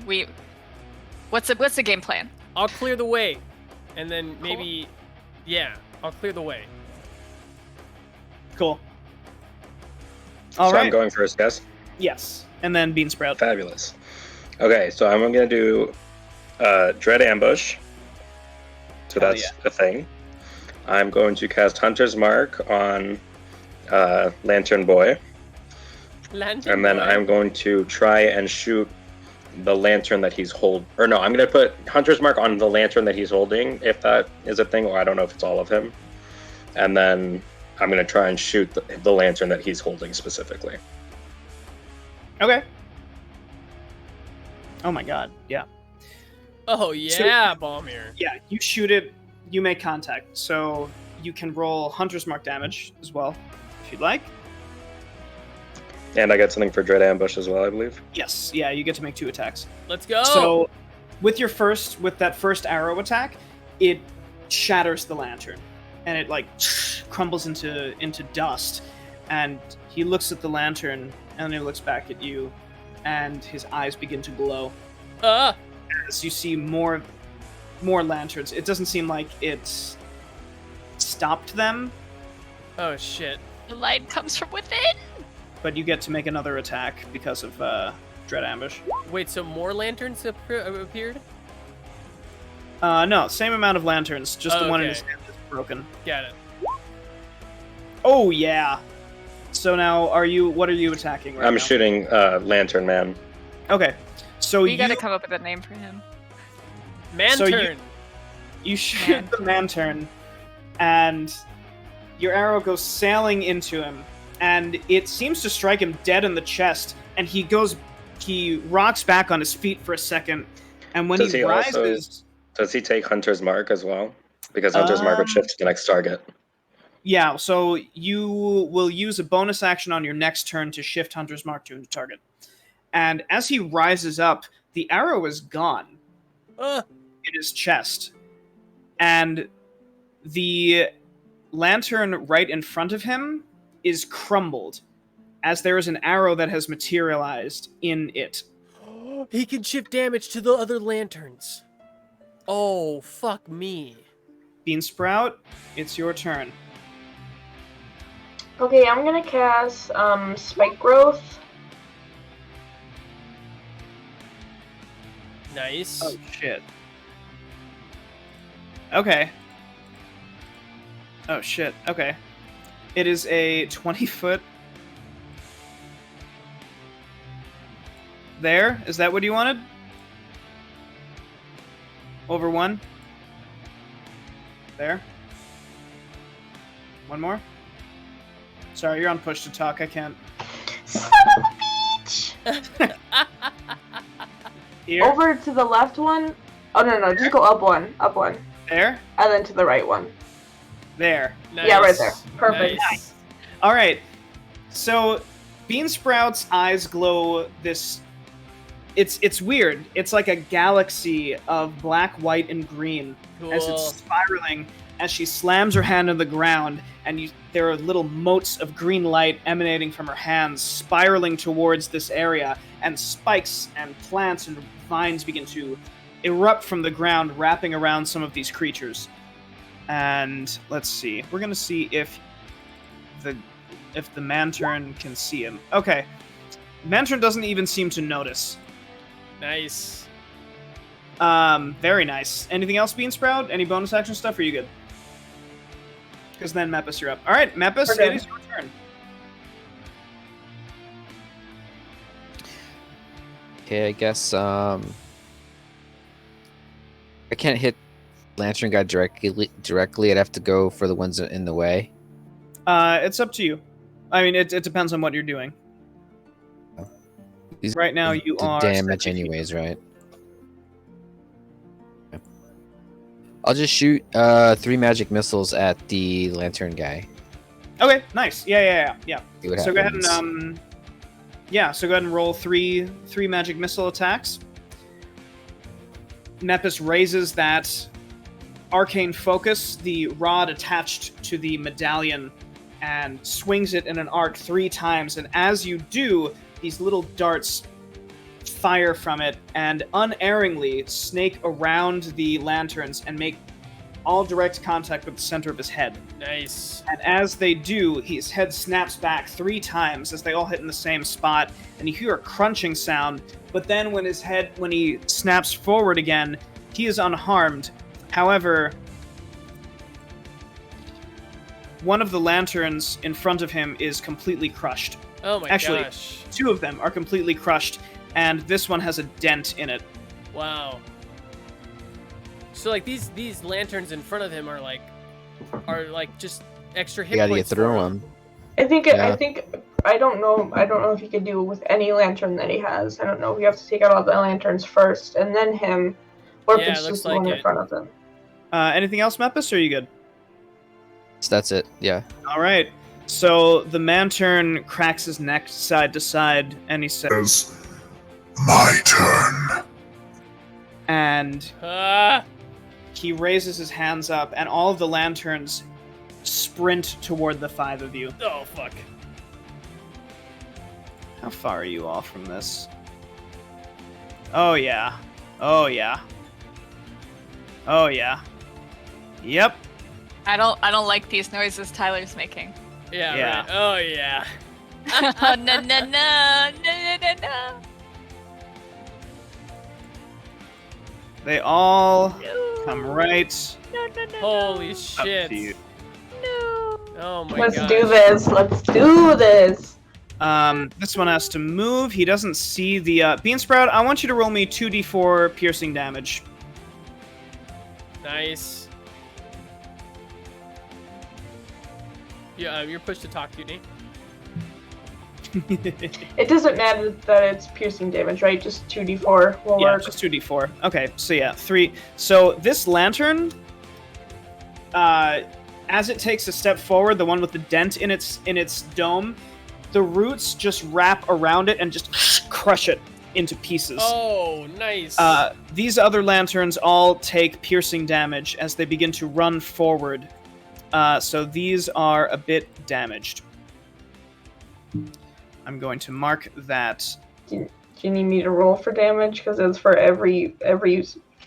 Speaker 5: what's the game plan?
Speaker 1: I'll clear the way, and then maybe, I'll clear the way.
Speaker 2: Cool.
Speaker 7: So
Speaker 2: All right.
Speaker 7: I'm going first, guys.
Speaker 2: Yes, and then Beansprout.
Speaker 7: Fabulous. Okay, so I'm going to do Dread Ambush. So
Speaker 2: Hell
Speaker 7: that's a thing. I'm going to cast Hunter's Mark on Lantern Boy.
Speaker 1: Lantern
Speaker 7: And then
Speaker 1: boy.
Speaker 7: I'm going to try and shoot the lantern that he's holding. Or no, I'm going to put Hunter's Mark on the lantern that he's holding, if that is a thing, or I don't know if it's all of him. And then I'm going to try and shoot the lantern that he's holding specifically.
Speaker 2: Okay. Oh my god, yeah.
Speaker 1: Oh yeah, Balmir.
Speaker 2: Yeah, you shoot it, you make contact. So you can roll Hunter's Mark damage as well, if you'd like.
Speaker 7: And I got something for Dread Ambush as well, I believe.
Speaker 2: Yes, yeah, you get to make 2 attacks.
Speaker 1: Let's go.
Speaker 2: So with that first arrow attack, it shatters the lantern. And it crumbles into dust. And he looks at the lantern, and then he looks back at you, and his eyes begin to glow. As you see more lanterns. It doesn't seem like it's stopped them,
Speaker 1: Oh shit.
Speaker 5: The light comes from within.
Speaker 2: but you get to make another attack because of Dread Ambush.
Speaker 1: Wait, so more lanterns appeared?
Speaker 2: No, same amount of lanterns, just the one in
Speaker 1: Okay.
Speaker 2: his hand is broken.
Speaker 1: Got it.
Speaker 2: Oh yeah. So now, what are you attacking right
Speaker 7: I'm
Speaker 2: now?
Speaker 7: shooting Lantern Man.
Speaker 2: Okay. So
Speaker 5: We
Speaker 2: you
Speaker 5: gotta come up with a name for him.
Speaker 1: Man
Speaker 2: So you-
Speaker 1: turn.
Speaker 2: you shoot the lantern, and your arrow goes sailing into him, and it seems to strike him dead in the chest, and he rocks back on his feet for a second, and when
Speaker 7: Does
Speaker 2: he
Speaker 7: he also-
Speaker 2: rises,
Speaker 7: Does he take Hunter's Mark as well? Because Hunter's Mark would shift to the next target.
Speaker 2: yeah, so you will use a bonus action on your next turn to shift Hunter's Mark to a target. And as he rises up, the arrow is gone in his chest. And the lantern right in front of him is crumbled, as there is an arrow that has materialized in it.
Speaker 1: He can shift damage to the other lanterns. Oh, fuck me.
Speaker 2: Beansprout, it's your turn.
Speaker 3: Okay, I'm gonna cast Spike Growth.
Speaker 1: Nice.
Speaker 2: Oh, shit. Okay. Oh, shit. Okay. It is a 20-foot... There? Is that what you wanted? Over one? There? One more? Sorry, you're on push to talk. I can't.
Speaker 3: Son of a bitch!
Speaker 2: Here?
Speaker 3: Over to the left one. Oh, no, just go up one. Up one.
Speaker 2: There?
Speaker 3: And then to the right one.
Speaker 2: There.
Speaker 1: Nice.
Speaker 3: Yeah, right there. Perfect.
Speaker 1: Nice.
Speaker 2: All right. So, Beansprout's eyes glow this... It's weird. It's like a galaxy of black, white, and green as it's
Speaker 1: Cool.
Speaker 2: spiraling as she slams her hand on the ground, and there are little motes of green light emanating from her hands, spiraling towards this area, and spikes and plants and vines begin to erupt from the ground, wrapping around some of these creatures. And let's see. We're gonna see if the Mantern can see him. Okay. Mantern doesn't even seem to notice.
Speaker 1: Nice.
Speaker 2: Very nice. Anything else, Beansprout? Any bonus action stuff? Or are you good? Because then Mepis, you're up. All right, Mepis,
Speaker 3: Okay.
Speaker 2: it is your turn.
Speaker 4: Okay, I guess I can't hit Lantern Guy directly. I'd have to go for the ones in the way.
Speaker 2: It's up to you. I mean, it depends on what you're doing.
Speaker 4: These
Speaker 2: Right now, you
Speaker 4: do
Speaker 2: are
Speaker 4: damage
Speaker 2: 70 feet.
Speaker 4: anyways, right? Okay. I'll just shoot 3 magic missiles at the Lantern Guy.
Speaker 2: Okay, nice. Yeah.
Speaker 4: See what
Speaker 2: So go ahead
Speaker 4: happens.
Speaker 2: and so go ahead and roll three magic missile attacks. Mepis raises that arcane focus, the rod attached to the medallion, and swings it in an arc 3 times. And as you do, these little darts fire from it and unerringly snake around the lanterns and make all direct contact with the center of his head.
Speaker 1: Nice.
Speaker 2: And as they do, his head snaps back 3 times as they all hit in the same spot, and you hear a crunching sound. But then when he snaps forward again, he is unharmed. However, one of the lanterns in front of him is completely crushed.
Speaker 1: Oh my
Speaker 2: Actually,
Speaker 1: gosh.
Speaker 2: 2 of them are completely crushed, and this one has a dent in it.
Speaker 1: Wow. So like these lanterns in front of him are like just extra hit
Speaker 4: You gotta get
Speaker 1: points
Speaker 4: through
Speaker 1: for
Speaker 4: them.
Speaker 3: I don't know if he could do it with any lantern that he has. I don't know if you have to take out all the lanterns first and then him, or if
Speaker 1: Yeah,
Speaker 3: it's
Speaker 1: it looks
Speaker 3: just the
Speaker 1: like
Speaker 3: one in
Speaker 1: it.
Speaker 3: front of him.
Speaker 2: Anything else, Mepis, or are you good?
Speaker 4: So that's it. Yeah.
Speaker 2: All right. So the Mantern cracks his neck side to side, and he says,
Speaker 8: It's my turn.
Speaker 2: and
Speaker 1: Ah!
Speaker 2: he raises his hands up, and all of the lanterns sprint toward the 5 of you.
Speaker 1: Oh fuck.
Speaker 2: How far are you all from this? Oh yeah. Oh yeah. Oh yeah. Yep.
Speaker 5: I don't like these noises Tyler's making.
Speaker 1: Yeah.
Speaker 2: Yeah.
Speaker 1: Right. Oh yeah.
Speaker 5: Oh, no.
Speaker 2: They all
Speaker 5: No.
Speaker 2: come right
Speaker 5: No.
Speaker 1: Holy
Speaker 2: up
Speaker 1: shit.
Speaker 2: to you.
Speaker 5: No.
Speaker 1: Oh my
Speaker 3: Let's
Speaker 1: gosh.
Speaker 3: do this. Let's do this.
Speaker 2: This one has to move. He doesn't see the Beansprout. I want you to roll me 2d4 piercing damage.
Speaker 1: Nice. Yeah, you're pushed to talk, Cuteknee.
Speaker 3: It doesn't matter that it's piercing damage, right? Just 2d4 will
Speaker 2: Yeah,
Speaker 3: work.
Speaker 2: just 2d4. Okay, so yeah, 3. So this lantern, as it takes a step forward, the one with the dent in its dome, the roots just wrap around it and just crush it into pieces.
Speaker 1: Oh, nice.
Speaker 2: These other lanterns all take piercing damage as they begin to run forward. So these are a bit damaged. I'm going to mark that.
Speaker 3: Do you need me to roll for damage? Because it's for every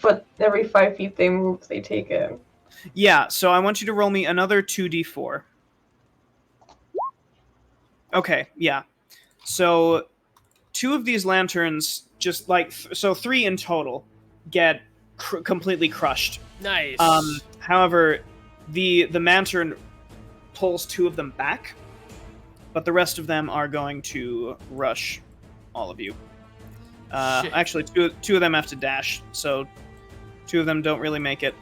Speaker 3: 5 feet they move, they take it.
Speaker 2: Yeah, so I want you to roll me another 2d4. Okay, yeah. So 2 of these lanterns, just like... so 3 in total, get completely crushed.
Speaker 1: Nice.
Speaker 2: However, the lantern pulls 2 of them back, but the rest of them are going to rush all of you. Actually, two of them have to dash, so 2 of them don't really make it.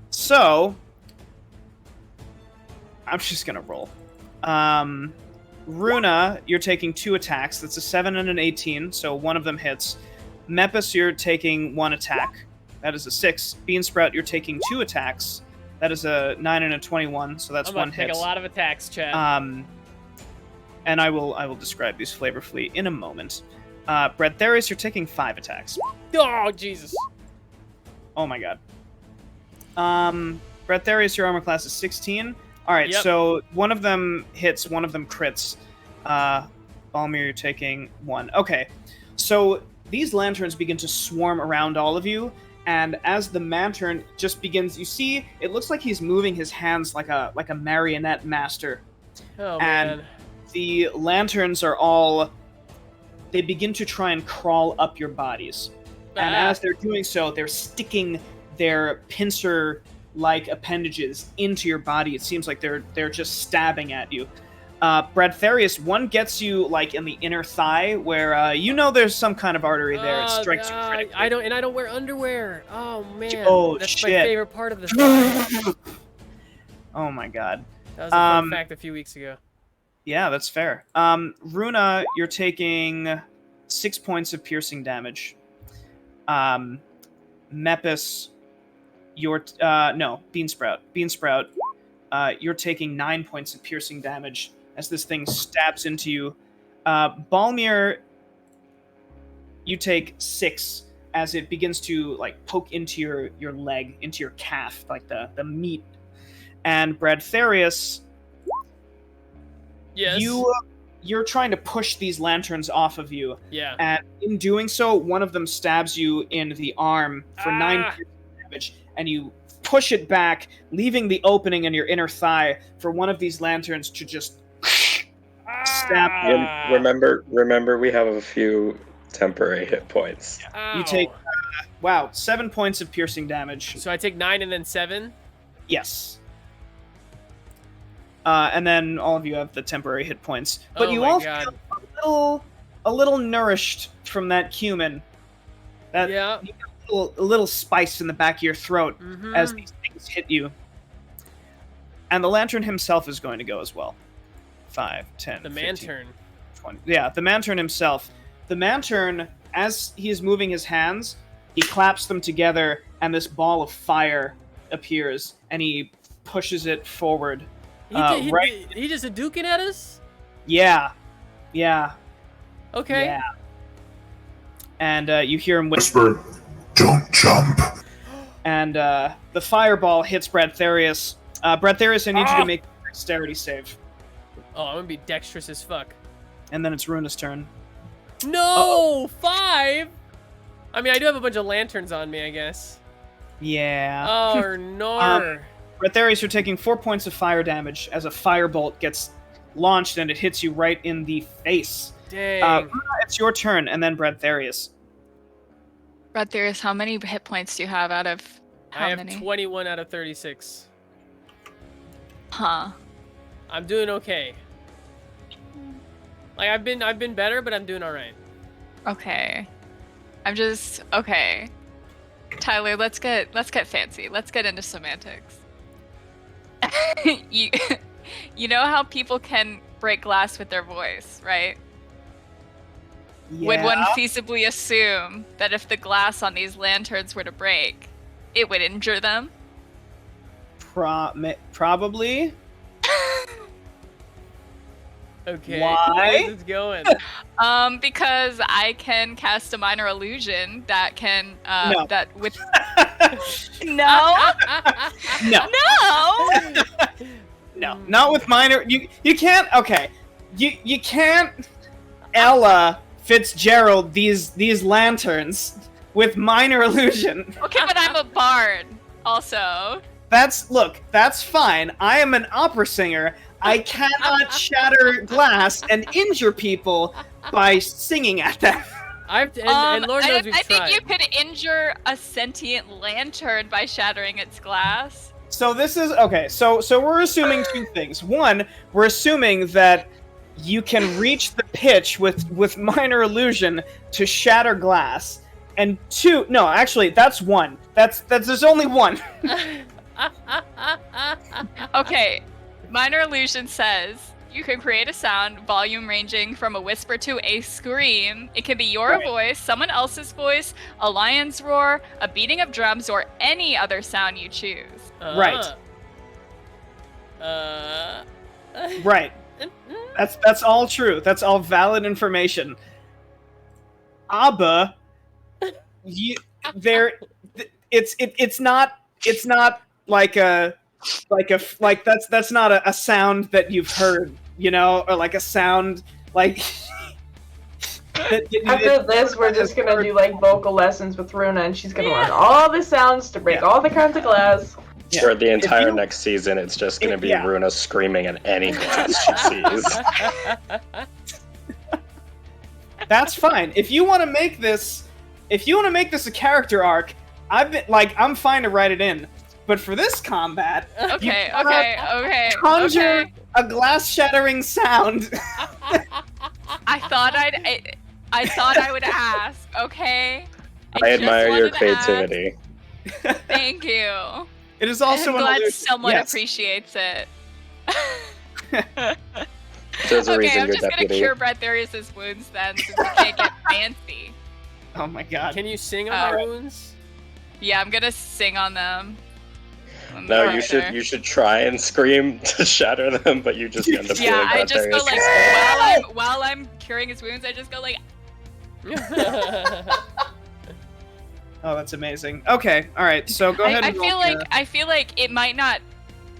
Speaker 2: So I'm just gonna roll. Runa, you're taking 2 attacks. That's a 7 and an 18, so 1 of them hits. Mepis, you're taking 1 attack. That is a 6. Beansprout, you're taking 2 attacks. That is a 9 and a 21, so that's 1 hit.
Speaker 1: Take a lot of attacks, Chad.
Speaker 2: And I will describe these flavorfully in a moment. Bradtherius, you're taking 5 attacks.
Speaker 1: Oh, Jesus.
Speaker 2: Oh my god. Bradtherius, your armor class is 16. Alright,
Speaker 1: Yep.
Speaker 2: so 1 of them hits, 1 of them crits. Balmir, you're taking 1. Okay, so these lanterns begin to swarm around all of you, and as the lantern just begins, you see, it looks like he's moving his hands like a marionette master.
Speaker 1: Oh,
Speaker 2: And
Speaker 1: man.
Speaker 2: the lanterns are all... they begin to try and crawl up your bodies. And as they're doing so, they're sticking their pincer-like appendages into your body. It seems like they're just stabbing at you. Bradtherius, one gets you like in the inner thigh, where you know there's some kind of artery there. It strikes you critically.
Speaker 1: I don't wear underwear. Oh man.
Speaker 2: Oh,
Speaker 1: That's
Speaker 2: shit.
Speaker 1: my favorite part of the thigh.
Speaker 2: Oh my god.
Speaker 1: That was a fun fact a few weeks ago.
Speaker 2: Yeah, that's fair. Runa, you're taking 6 points of piercing damage. Mepis, you're Beansprout. Beansprout, you're taking 9 points of piercing damage as this thing stabs into you. Balmir, you take 6 as it begins to like poke into your leg, into your calf, like the meat. And Bradtherius,
Speaker 1: Yes.
Speaker 2: You're trying to push these lanterns off of you.
Speaker 1: Yeah.
Speaker 2: And in doing so, one of them stabs you in the arm for 9 piercing damage, and you push it back, leaving the opening in your inner thigh for one of these lanterns to just stab you.
Speaker 7: Remember, we have a few temporary hit points.
Speaker 1: Ow.
Speaker 2: You take 7 points of piercing damage.
Speaker 1: So I take 9 and then 7.
Speaker 2: Yes. And then all of you have the temporary hit points. But
Speaker 1: Oh
Speaker 2: you
Speaker 1: my
Speaker 2: all
Speaker 1: God.
Speaker 2: feel a little nourished from that cumin. That
Speaker 1: Yeah.
Speaker 2: you get a little spice in the back of your throat
Speaker 1: Mhm.
Speaker 2: as these things hit you. And the lantern himself is going to go as well. 5, 10,
Speaker 1: The
Speaker 2: 15,
Speaker 1: Mantern.
Speaker 2: 20. Yeah, the Mantern himself. The Mantern, as he is moving his hands, he claps them together, and this ball of fire appears, and he pushes it forward.
Speaker 1: He just a duking at us?
Speaker 2: Yeah.
Speaker 1: Okay.
Speaker 2: Yeah. And you hear him
Speaker 8: Whisper, don't jump.
Speaker 2: and the fireball hits Bradtherius. Bradtherius, I need you to make a dexterity save.
Speaker 1: Oh, I'm gonna be dexterous as fuck.
Speaker 2: And then it's Runa's turn.
Speaker 1: No! 5? I mean, I do have a bunch of lanterns on me, I guess.
Speaker 2: Yeah.
Speaker 1: Oh, no.
Speaker 2: Bradtherius, you're taking 4 points of fire damage as a firebolt gets launched and it hits you right in the face.
Speaker 1: Dang.
Speaker 2: Runa, it's your turn, and then Bradtherius.
Speaker 5: Bradtherius, how many hit points do you have out of how
Speaker 1: I have
Speaker 5: many?
Speaker 1: 21 out of 36.
Speaker 5: Huh.
Speaker 1: I'm doing okay. Like I've been better, but I'm doing all right.
Speaker 5: Okay. Okay. Tyler, let's get fancy. Let's get into semantics. You know how people can break glass with their voice, right?
Speaker 2: Yeah.
Speaker 5: Would one feasibly assume that if the glass on these lanterns were to break, it would injure them?
Speaker 2: Probably.
Speaker 1: Okay.
Speaker 2: Why?
Speaker 1: Where's it going?
Speaker 5: Because I can cast a minor illusion that can
Speaker 2: No.
Speaker 5: that with No.
Speaker 2: No.
Speaker 5: No.
Speaker 2: No. Not with minor. You can't. Okay. You can't. Ella Fitzgerald these lanterns with minor illusion.
Speaker 5: Okay, but I'm a bard, also.
Speaker 2: That's fine. I am an opera singer. I cannot shatter glass and injure people by singing at them.
Speaker 1: And Lord knows we've
Speaker 5: I think
Speaker 1: tried.
Speaker 5: you could injure a sentient lantern by shattering its glass.
Speaker 2: So this is okay. So we're assuming two things. One, we're assuming that you can reach the pitch with minor illusion to shatter glass. And two, no, actually, that's one. That's there's only one.
Speaker 5: Okay, minor illusion says you can create a sound volume ranging from a whisper to a scream. It can be your voice, someone else's voice, a lion's roar, a beating of drums, or any other sound you choose.
Speaker 2: Right. Right. That's all true. That's all valid information. Aber, it's not like that's not a sound that you've heard, you know, or like a sound like.
Speaker 3: After this, we're just gonna do like vocal lessons with Runa, and she's gonna learn all the sounds to break all the kinds of glass.
Speaker 2: Yeah.
Speaker 7: For the entire next season, it's just going to be Runa screaming at any glass she sees.
Speaker 2: That's fine. If you want to make this a character arc, I'm fine to write it in. But for this combat,
Speaker 5: Okay.
Speaker 2: conjure a glass-shattering sound.
Speaker 5: I thought I would ask. Okay.
Speaker 7: I
Speaker 5: just
Speaker 7: admire your
Speaker 5: wanted to ask.
Speaker 7: creativity.
Speaker 5: Thank you.
Speaker 2: It is also
Speaker 5: I'm glad
Speaker 2: another-
Speaker 5: someone
Speaker 2: yes.
Speaker 5: appreciates it.
Speaker 7: There's a
Speaker 5: Okay,
Speaker 7: reason
Speaker 5: I'm
Speaker 7: you're
Speaker 5: just gonna
Speaker 7: deputy.
Speaker 5: cure Bradtherius' wounds then, since we can't get fancy.
Speaker 2: Oh my god.
Speaker 1: Can you sing on my wounds?
Speaker 5: Yeah, I'm gonna sing on them.
Speaker 7: No,
Speaker 5: Right
Speaker 7: you
Speaker 5: there.
Speaker 7: should try and scream to shatter them, but you just end up
Speaker 5: Yeah,
Speaker 7: doing
Speaker 5: I just go
Speaker 7: Bradtherius
Speaker 5: like
Speaker 7: instead.
Speaker 5: while I'm curing his wounds, I just go like.
Speaker 2: Oh, that's amazing. Okay, all right. So go ahead.
Speaker 5: I
Speaker 2: and
Speaker 5: feel
Speaker 2: roll
Speaker 5: like
Speaker 2: your-
Speaker 5: I feel like it might not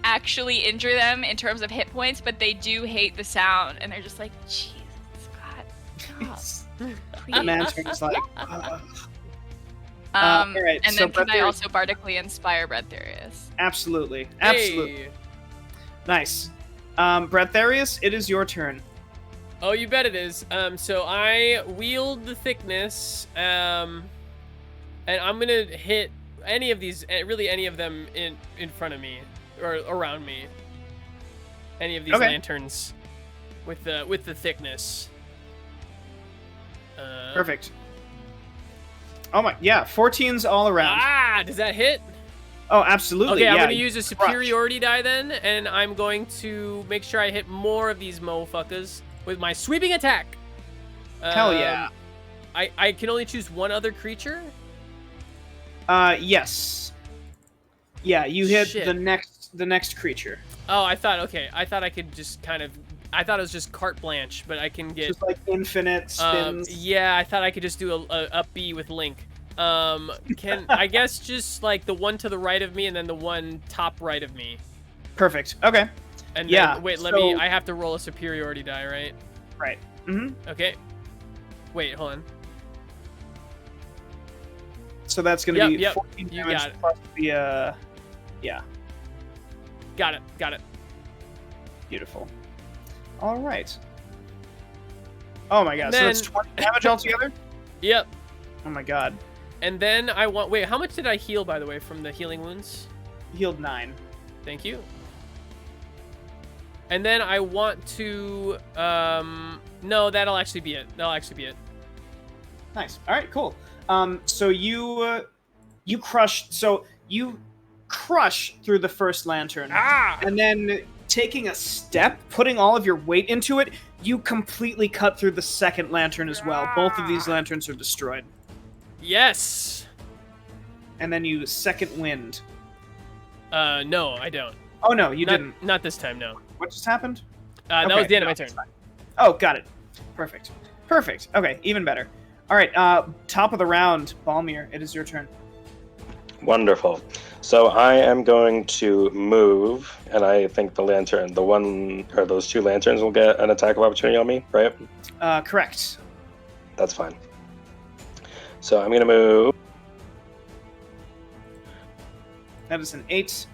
Speaker 5: actually injure them in terms of hit points, but they do hate the sound, and they're just like, Jesus, God, stop, please.
Speaker 2: Lantern's like.
Speaker 5: All
Speaker 2: right,
Speaker 5: and
Speaker 2: so
Speaker 5: then can I
Speaker 2: Bradtherius-
Speaker 5: also bardically inspire Bradtherius?
Speaker 2: Absolutely.
Speaker 1: Hey.
Speaker 2: Nice. Bradtherius, it is your turn.
Speaker 1: Oh, you bet it is. So I wield the thickness, and I'm gonna hit any of these, really any of them in front of me or around me. Any of these lanterns with the thickness.
Speaker 2: Perfect. Oh my, yeah, 14s all around.
Speaker 1: Ah, does that hit?
Speaker 2: Oh, absolutely.
Speaker 1: Okay, I'm
Speaker 2: yeah,
Speaker 1: gonna use a superiority die then, and I'm going to make sure I hit more of these moffuckers with my sweeping attack.
Speaker 2: Hell yeah.
Speaker 1: I can only choose one other creature.
Speaker 2: Yes. Yeah, you hit
Speaker 1: Shit.
Speaker 2: the next creature.
Speaker 1: Oh, I thought I could just I thought it was just carte blanche, but I can get
Speaker 2: Just like infinite spins.
Speaker 1: yeah, I thought I could just do a B with Link. Can I guess just like the one to the right of me and then the one top right of me.
Speaker 2: Perfect. Okay.
Speaker 1: And
Speaker 2: Yeah,
Speaker 1: then, wait,
Speaker 2: so-
Speaker 1: I have to roll a superiority die, right?
Speaker 2: Right. Mm-hmm.
Speaker 1: Okay. Wait, hold on.
Speaker 2: So that's gonna be
Speaker 1: Yep,
Speaker 2: 14
Speaker 1: you
Speaker 2: damage
Speaker 1: got it.
Speaker 2: plus the yeah.
Speaker 1: Got it.
Speaker 2: Beautiful. All right. Oh my god.
Speaker 1: And
Speaker 2: So
Speaker 1: then-
Speaker 2: it's 20 damage altogether?
Speaker 1: Yep.
Speaker 2: Oh my god.
Speaker 1: And then I want wait, how much did I heal by the way from the healing wounds?
Speaker 2: Healed 9.
Speaker 1: Thank you. And then I want to no, that'll actually be it.
Speaker 2: Nice. All right, cool. So you crush through the first lantern. And then taking a step, putting all of your weight into it, you completely cut through the second lantern as well. Both of these lanterns are destroyed.
Speaker 1: Yes.
Speaker 2: And then you second wind.
Speaker 1: No, I don't.
Speaker 2: Oh no, you didn't.
Speaker 1: Not this time, no.
Speaker 2: What just happened?
Speaker 1: That
Speaker 2: Okay,
Speaker 1: was the end of my
Speaker 2: no,
Speaker 1: turn.
Speaker 2: it's fine. Oh, got it. Perfect. Okay, even better. All right, top of the round, Balmir, it is your turn.
Speaker 7: Wonderful. So I am going to move, and I think the one or those two lanterns will get an attack of opportunity on me, right?
Speaker 2: Correct.
Speaker 7: That's fine. So I'm gonna move.
Speaker 2: That is an 8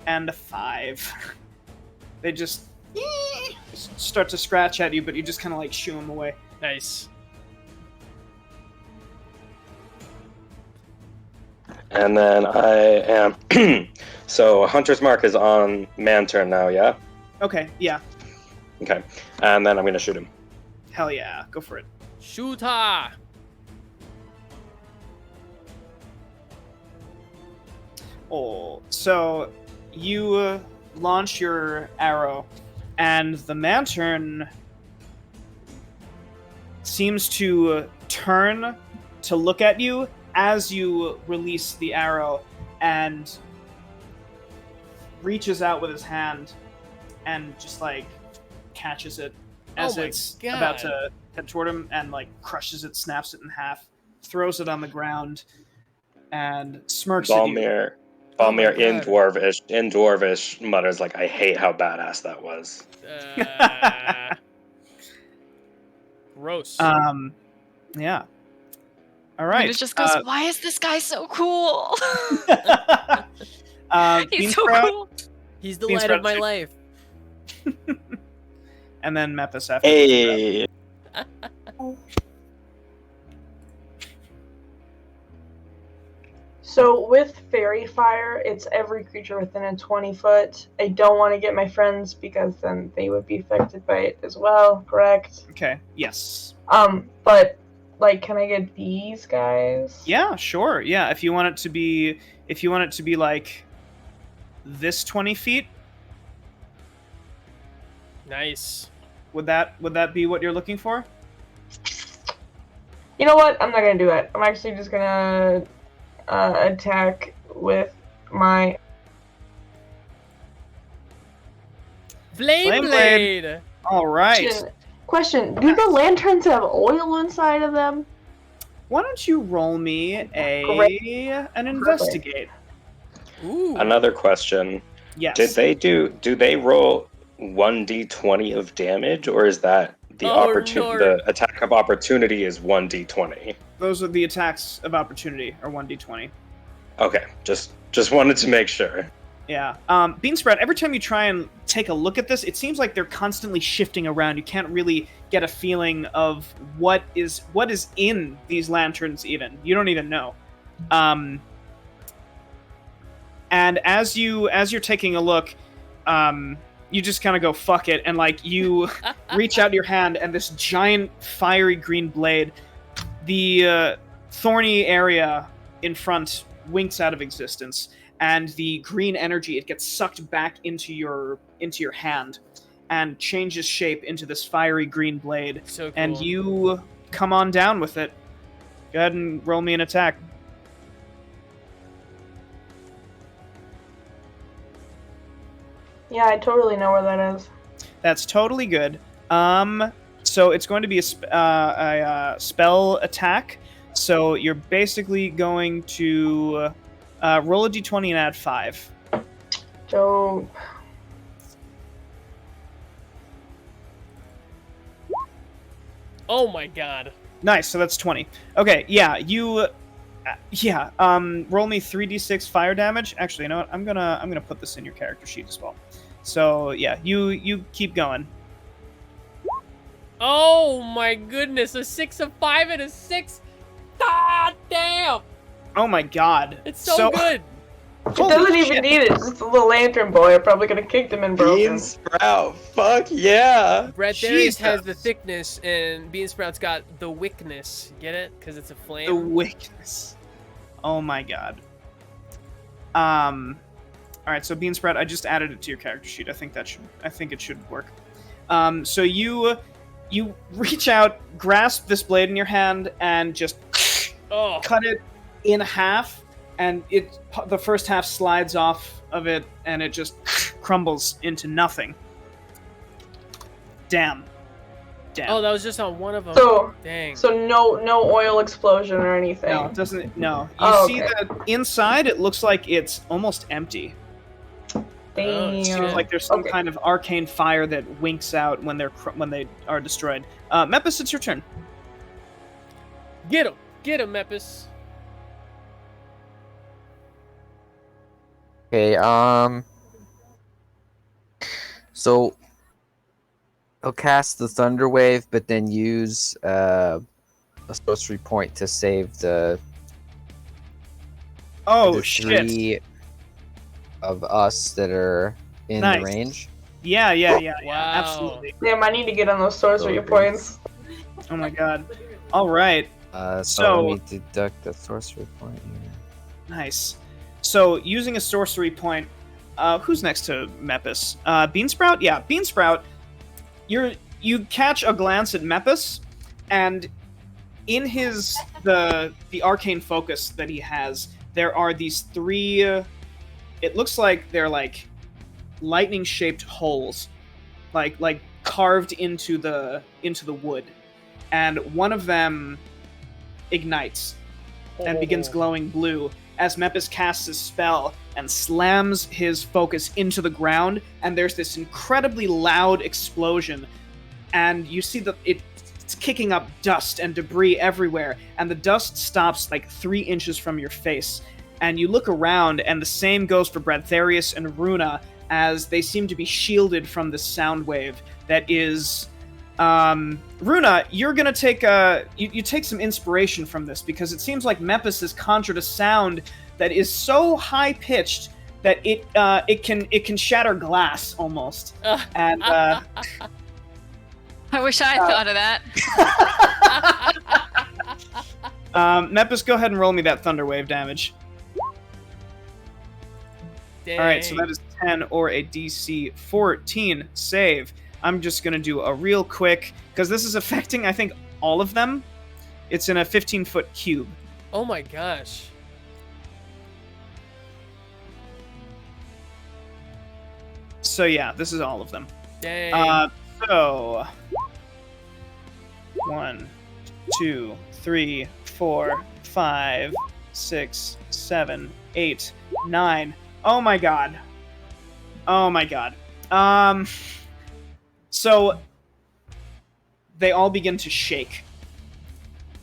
Speaker 2: and a 5. They just start to scratch at you, but you just kind of like shoo them away.
Speaker 1: Nice.
Speaker 7: And then I am. So Hunter's Mark is on man turn now, yeah?
Speaker 2: Okay, yeah.
Speaker 7: Okay. And then I'm gonna shoot him.
Speaker 2: Hell yeah. Go for it.
Speaker 1: Shooter.
Speaker 2: Oh, so you launch your arrow, and the Mantern seems to turn to look at you as you release the arrow, and reaches out with his hand and just like catches it as it's about to head toward him, and like crushes it, snaps it in half, throws it on the ground, and smirks at you.
Speaker 7: Balmir in Dwarvish mutters like, I hate how badass that was.
Speaker 1: Gross.
Speaker 2: Yeah. All right.
Speaker 5: And it just goes, why is this guy so cool? He's so cool.
Speaker 1: He's the light of my life.
Speaker 2: And then Mepis after.
Speaker 7: Hey.
Speaker 3: So with Fairy Fire, it's every creature within a 20 foot. I don't want to get my friends because then they would be affected by it as well, correct?
Speaker 2: Okay, yes.
Speaker 3: But like, can I get these guys?
Speaker 2: Yeah, sure. Yeah, if you want it to be like this 20 feet,
Speaker 1: Nice.
Speaker 2: would that be what you're looking for?
Speaker 3: You know what? I'm not gonna do it. I'm actually just gonna attack with my
Speaker 1: Flame Blade.
Speaker 2: All right.
Speaker 3: Question. Do the lanterns have oil inside of them?
Speaker 2: Why don't you roll me an investigate?
Speaker 1: Ooh.
Speaker 7: Another question.
Speaker 2: Yes.
Speaker 7: Do they roll 1d20 of damage, or is that the attack of opportunity is 1d20?
Speaker 2: Those are the attacks of opportunity, or 1d20.
Speaker 7: Okay, just wanted to make sure.
Speaker 2: Yeah. Beansprout, every time you try and take a look at this, it seems like they're constantly shifting around. You can't really get a feeling of what is in these lanterns even. You don't even know. And as you're taking a look, you just kind of go, fuck it, and like you reach out your hand, and this giant fiery green blade, the thorny area in front winks out of existence, and the green energy, it gets sucked back into your hand and changes shape into this fiery green blade.
Speaker 1: So cool.
Speaker 2: And you come on down with it. Go ahead and roll me an attack.
Speaker 3: Yeah, I totally know where that is.
Speaker 2: That's totally good. So it's going to be a spell attack. So you're basically going to roll a d20 and add 5.
Speaker 3: So
Speaker 1: Oh my god.
Speaker 2: Nice. So that's 20. Okay. Yeah. Roll me 3d6 fire damage. Actually, you know what? I'm gonna put this in your character sheet as well. So yeah, you keep going.
Speaker 1: Oh my goodness. A 6, a 5, and a 6. God damn.
Speaker 2: Oh my god.
Speaker 1: It's so good.
Speaker 3: it doesn't even need it. It's just a little lantern boy. I probably could have kicked him and broken.
Speaker 7: Bean Sprout, fuck yeah!
Speaker 1: Bradtherius has the thickness, and Beansprout's got the wickness. Get it? Because it's a flame.
Speaker 2: The weakness. Oh my god. Alright, so Beansprout, I just added it to your character sheet. I think it should work. So you reach out, grasp this blade in your hand, and just cut it in half, and the first half slides off of it, and it just crumbles into nothing. Damn.
Speaker 1: Oh, that was just on one of them. Dang.
Speaker 3: So no oil explosion or anything.
Speaker 2: No, it doesn't. No. You see that inside, it looks like it's almost empty.
Speaker 3: Damn.
Speaker 2: Seems like there's some
Speaker 3: Okay.
Speaker 2: kind of arcane fire that winks out when they are destroyed. Mepis, it's your turn.
Speaker 1: Get him, Mepis.
Speaker 4: Okay, so he'll cast the Thunder Wave, but then use a sorcery point to save the
Speaker 2: Shit.
Speaker 4: three of us that are in
Speaker 2: Nice.
Speaker 4: the range.
Speaker 2: Yeah,
Speaker 1: Wow.
Speaker 2: absolutely.
Speaker 3: Damn, I need to get on those sorcery points.
Speaker 2: Oh my god. All right,
Speaker 4: So
Speaker 2: So-
Speaker 4: let me deduct the sorcery point here.
Speaker 2: nice. So using a sorcery point, who's next to Mepis? Beansprout? Yeah, Beansprout. You catch a glance at Mepis, and in the arcane focus that he has, there are these three. It looks like they're like lightning-shaped holes, like carved into the wood, and one of them ignites and begins glowing blue as Mepis casts his spell and slams his focus into the ground, and there's this incredibly loud explosion, and you see that it's kicking up dust and debris everywhere, and the dust stops like 3 inches from your face, and you look around, and the same goes for Bradtherius and Runa, as they seem to be shielded from this sound wave that is... Runa, you're gonna take you take some inspiration from this, because it seems like Mepis has conjured a sound that is so high pitched that it can shatter glass almost. And
Speaker 5: I wish I thought of that.
Speaker 2: Mepis, go ahead and roll me that thunder wave damage.
Speaker 1: Dang.
Speaker 2: All right, so that is 10 or a DC 14 save. I'm just going to do a real quick, because this is affecting, I think, all of them. It's in a 15-foot cube.
Speaker 1: Oh my gosh.
Speaker 2: So yeah, this is all of them.
Speaker 1: Dang.
Speaker 2: So 1, 2, 3, 4, 5, 6, 7, 8, 9. Oh my god. Oh my god. So they all begin to shake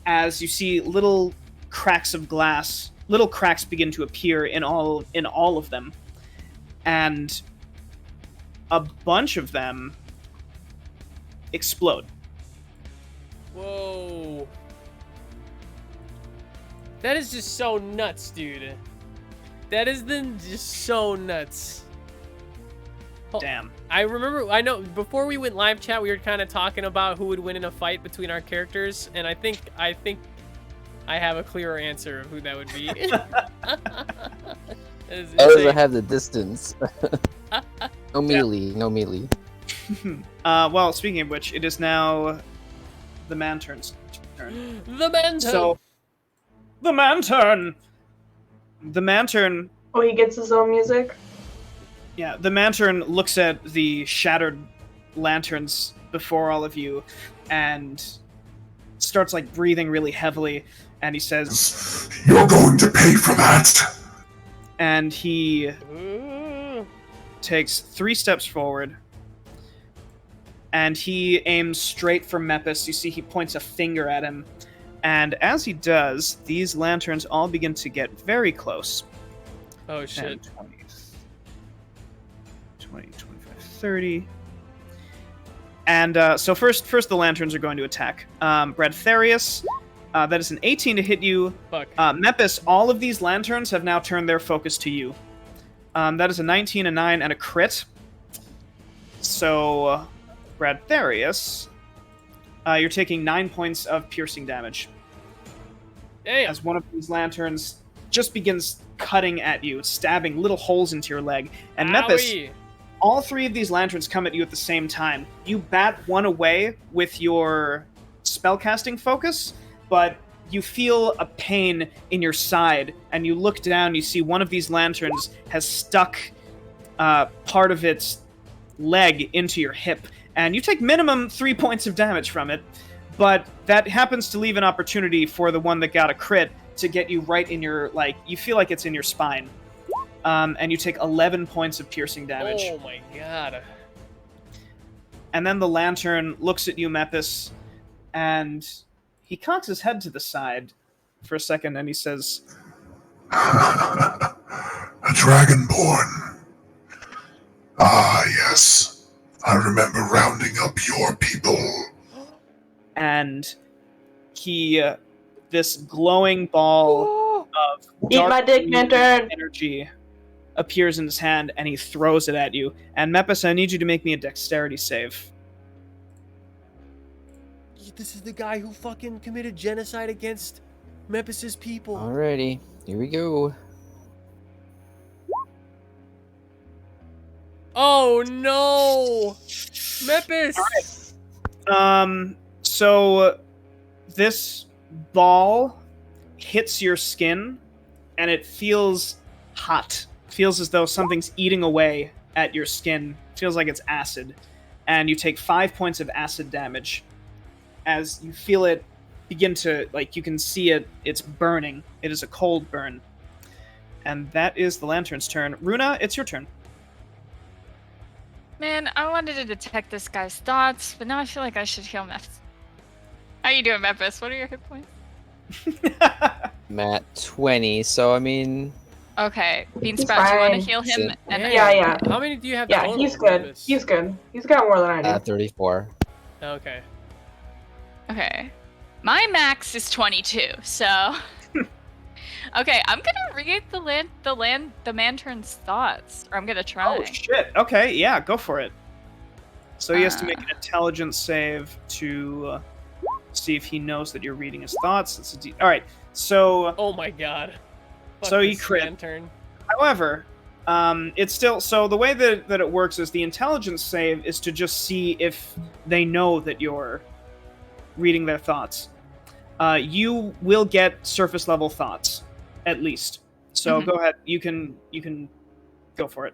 Speaker 2: as you see little cracks of glass, little cracks begin to appear in all of them, and a bunch of them explode.
Speaker 1: Whoa. That is just so nuts, dude. That is then just so nuts.
Speaker 2: Damn.
Speaker 1: I know before we went live chat, we were kind of talking about who would win in a fight between our characters, and I think I have a clearer answer of who that would be.
Speaker 4: I have the distance. No melee.
Speaker 2: Well, speaking of which, it is now the Mantern's turn.
Speaker 1: The Mantern.
Speaker 2: So, the Mantern! The Mantern...
Speaker 3: Oh, he gets his own music?
Speaker 2: Yeah, the Mantern looks at the shattered lanterns before all of you and starts, like, breathing really heavily, and he says...
Speaker 8: You're going to pay for that!
Speaker 2: And he
Speaker 1: Ooh.
Speaker 2: takes 3 steps forward, and he aims straight for Mepis. You see he points a finger at him, and as he does, these lanterns all begin to get very close.
Speaker 1: Oh
Speaker 2: 10,
Speaker 1: shit.
Speaker 2: 20, 25, 30. And so first the lanterns are going to attack. Bradtherius, that is an 18 to hit you.
Speaker 1: Fuck.
Speaker 2: Mepis, all of these lanterns have now turned their focus to you. That is a 19, a 9, and a crit. So, Bradtherius, you're taking 9 points of piercing damage.
Speaker 1: Damn.
Speaker 2: As one of these lanterns just begins cutting at you, stabbing little holes into your leg. And Mepis,
Speaker 1: Owie.
Speaker 2: all 3 of these lanterns come at you at the same time. You bat one away with your spellcasting focus, but you feel a pain in your side, and you look down, you see one of these lanterns has stuck part of its leg into your hip, and you take minimum 3 points of damage from it, but that happens to leave an opportunity for the one that got a crit to get you right in your, like, you feel like it's in your spine. and you take 11 points of piercing damage.
Speaker 1: Oh my god.
Speaker 2: And then the lantern looks at you, Mepis, and he cocks his head to the side for a second, and he says,
Speaker 8: A dragonborn. Ah, yes. I remember rounding up your people.
Speaker 2: and he, this glowing ball of
Speaker 3: Eat
Speaker 2: dark
Speaker 3: my dick,
Speaker 2: green
Speaker 3: lantern.
Speaker 2: energy appears in his hand, and he throws it at you. And Mepis, I need you to make me a dexterity save.
Speaker 1: This is the guy who fucking committed genocide against Mepis' people.
Speaker 4: Alrighty, here we go.
Speaker 1: Oh no! Mepis!
Speaker 2: So this ball hits your skin, and it feels hot. Feels as though something's eating away at your skin. Feels like it's acid. And you take 5 points of acid damage as you feel it begin to, like, you can see it, it's burning. It is a cold burn. And that is the lantern's turn. Runa, it's your turn.
Speaker 5: Man, I wanted to detect this guy's thoughts, but now I feel like I should heal Mepis. How you doing, Mepis? What are your hit points?
Speaker 4: I'm at 20, so I mean,
Speaker 5: Okay, Bean
Speaker 3: He's
Speaker 5: Sprout, do you want to
Speaker 3: fine.
Speaker 5: heal him?
Speaker 4: Sit.
Speaker 5: And
Speaker 3: Yeah.
Speaker 1: How many do you have
Speaker 3: Yeah,
Speaker 1: total,
Speaker 3: he's good.
Speaker 1: Mepis?
Speaker 3: He's good. He's got more than I do.
Speaker 4: 34.
Speaker 1: Okay.
Speaker 5: Okay. My max is 22, so... Okay, I'm gonna read the Mantern's thoughts, or I'm gonna try.
Speaker 2: Oh, shit. Okay, yeah, go for it. So he has to make an intelligence save to see if he knows that you're reading his thoughts. It's a all right, so...
Speaker 1: Oh my god. Fuck
Speaker 2: So he
Speaker 1: this
Speaker 2: crit.
Speaker 1: lantern.
Speaker 2: However, it's still... So the way that it works is the intelligence save is to just see if they know that you're reading their thoughts. You will get surface level thoughts, at least. So go ahead. You can go for it.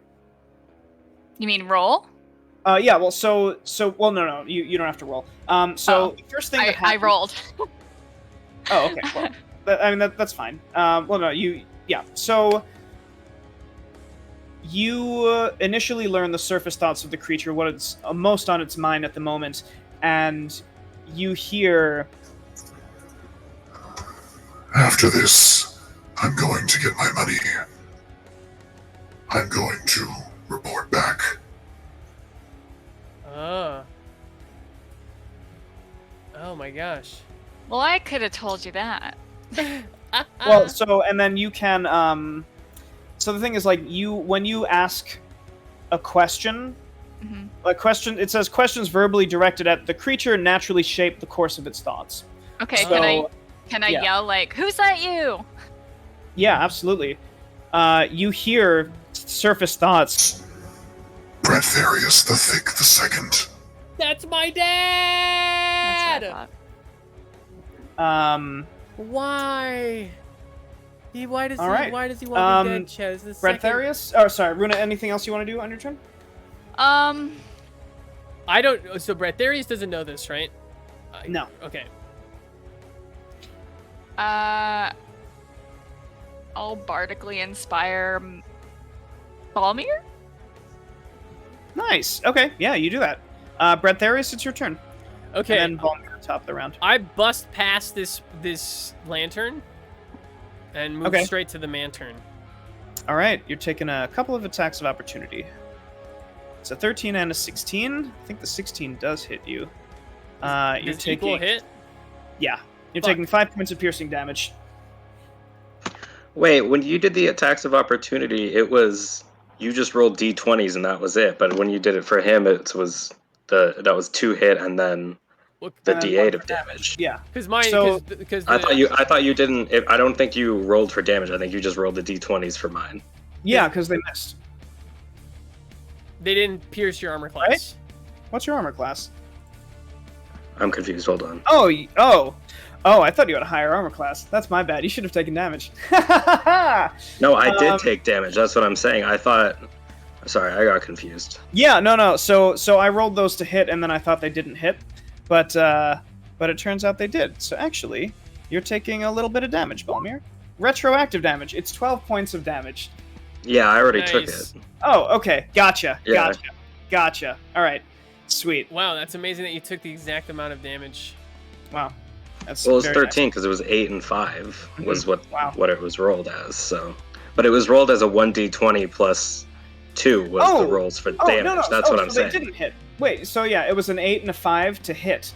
Speaker 5: You mean roll?
Speaker 2: Yeah. Well, well, no. You don't have to roll. The first thing that
Speaker 5: I
Speaker 2: happens...
Speaker 5: rolled.
Speaker 2: Oh, okay. Well, that's fine. Well, no, yeah. So you initially learn the surface thoughts of the creature, what it's most on its mind at the moment, and you hear...
Speaker 8: After this, I'm going to get my money. I'm going to report back.
Speaker 1: Oh my gosh.
Speaker 5: Well, I could have told you that.
Speaker 2: Well, so, and then you can, so the thing is, like, when you ask a question, it says questions verbally directed at the creature naturally shape the course of its thoughts.
Speaker 5: Okay,
Speaker 2: So,
Speaker 5: can I
Speaker 2: yeah.
Speaker 5: yell, like, who's that you?
Speaker 2: Yeah, absolutely. You hear surface thoughts.
Speaker 8: Bradtherius the Thick the Second.
Speaker 1: That's my
Speaker 5: That's
Speaker 1: dad!
Speaker 5: what I thought.
Speaker 1: Why? Why does
Speaker 2: All right.
Speaker 1: Why does he want me dead, Chet? Is this second...
Speaker 2: Bradtherius? Oh, sorry, Runa, anything else you want to do on your turn?
Speaker 1: I don't... So Bradtherius doesn't know this, right?
Speaker 2: No.
Speaker 1: Okay.
Speaker 5: I'll bardically inspire Balmir?
Speaker 2: Nice. Okay, yeah, you do that. Bradtherius, it's your turn.
Speaker 1: Okay.
Speaker 2: And then Balmir at the top of the round.
Speaker 1: I bust past this lantern and move
Speaker 2: Okay.
Speaker 1: straight to the Mantern.
Speaker 2: All right, you're taking a couple of attacks of opportunity. It's a 13 and a 16. I think the 16 does hit you. You're
Speaker 1: Does
Speaker 2: taking
Speaker 1: equal hit?
Speaker 2: Yeah, you're
Speaker 1: Fuck.
Speaker 2: taking 5 points of piercing damage.
Speaker 7: Wait, when you did the attacks of opportunity, it was you just rolled d20s and that was it. But when you did it for him, that was 2 hit and then
Speaker 1: Look,
Speaker 7: the
Speaker 2: And
Speaker 7: d8
Speaker 2: one
Speaker 7: of damage.
Speaker 2: Yeah.
Speaker 1: because my
Speaker 2: So-
Speaker 1: because
Speaker 7: I thought you didn't. I don't think you rolled for damage. I think you just rolled the d20s for mine.
Speaker 2: Yeah, because they missed.
Speaker 1: they didn't pierce your armor class.
Speaker 2: Right? What's your armor class?
Speaker 7: I'm confused. Hold on.
Speaker 2: Oh, I thought you had a higher armor class. That's my bad. You should have taken damage.
Speaker 7: No, I did
Speaker 2: Um,
Speaker 7: take damage. That's what I'm saying. I thought. Sorry, I got confused.
Speaker 2: Yeah, no. So I rolled those to hit, and then I thought they didn't hit, but it turns out they did. So actually, you're taking a little bit of damage, Balmir. Retroactive damage. It's 12 points of damage.
Speaker 7: Yeah, I already took
Speaker 1: Nice.
Speaker 7: it.
Speaker 2: Oh, okay. Gotcha.
Speaker 7: Yeah.
Speaker 2: Gotcha. All right. Sweet.
Speaker 1: Wow, that's amazing that you took the exact amount of damage.
Speaker 2: Wow. That's
Speaker 7: Well, it was
Speaker 2: very
Speaker 7: 13 because it was 8 and 5 was
Speaker 2: Wow.
Speaker 7: what it was rolled as. So, but it was rolled as a 1d20 plus 2 was the rolls for
Speaker 2: nice.
Speaker 7: damage.
Speaker 2: No.
Speaker 7: That's what I'm
Speaker 2: so
Speaker 7: saying.
Speaker 2: They didn't hit. Wait. So yeah, it was an 8 and a 5 to hit.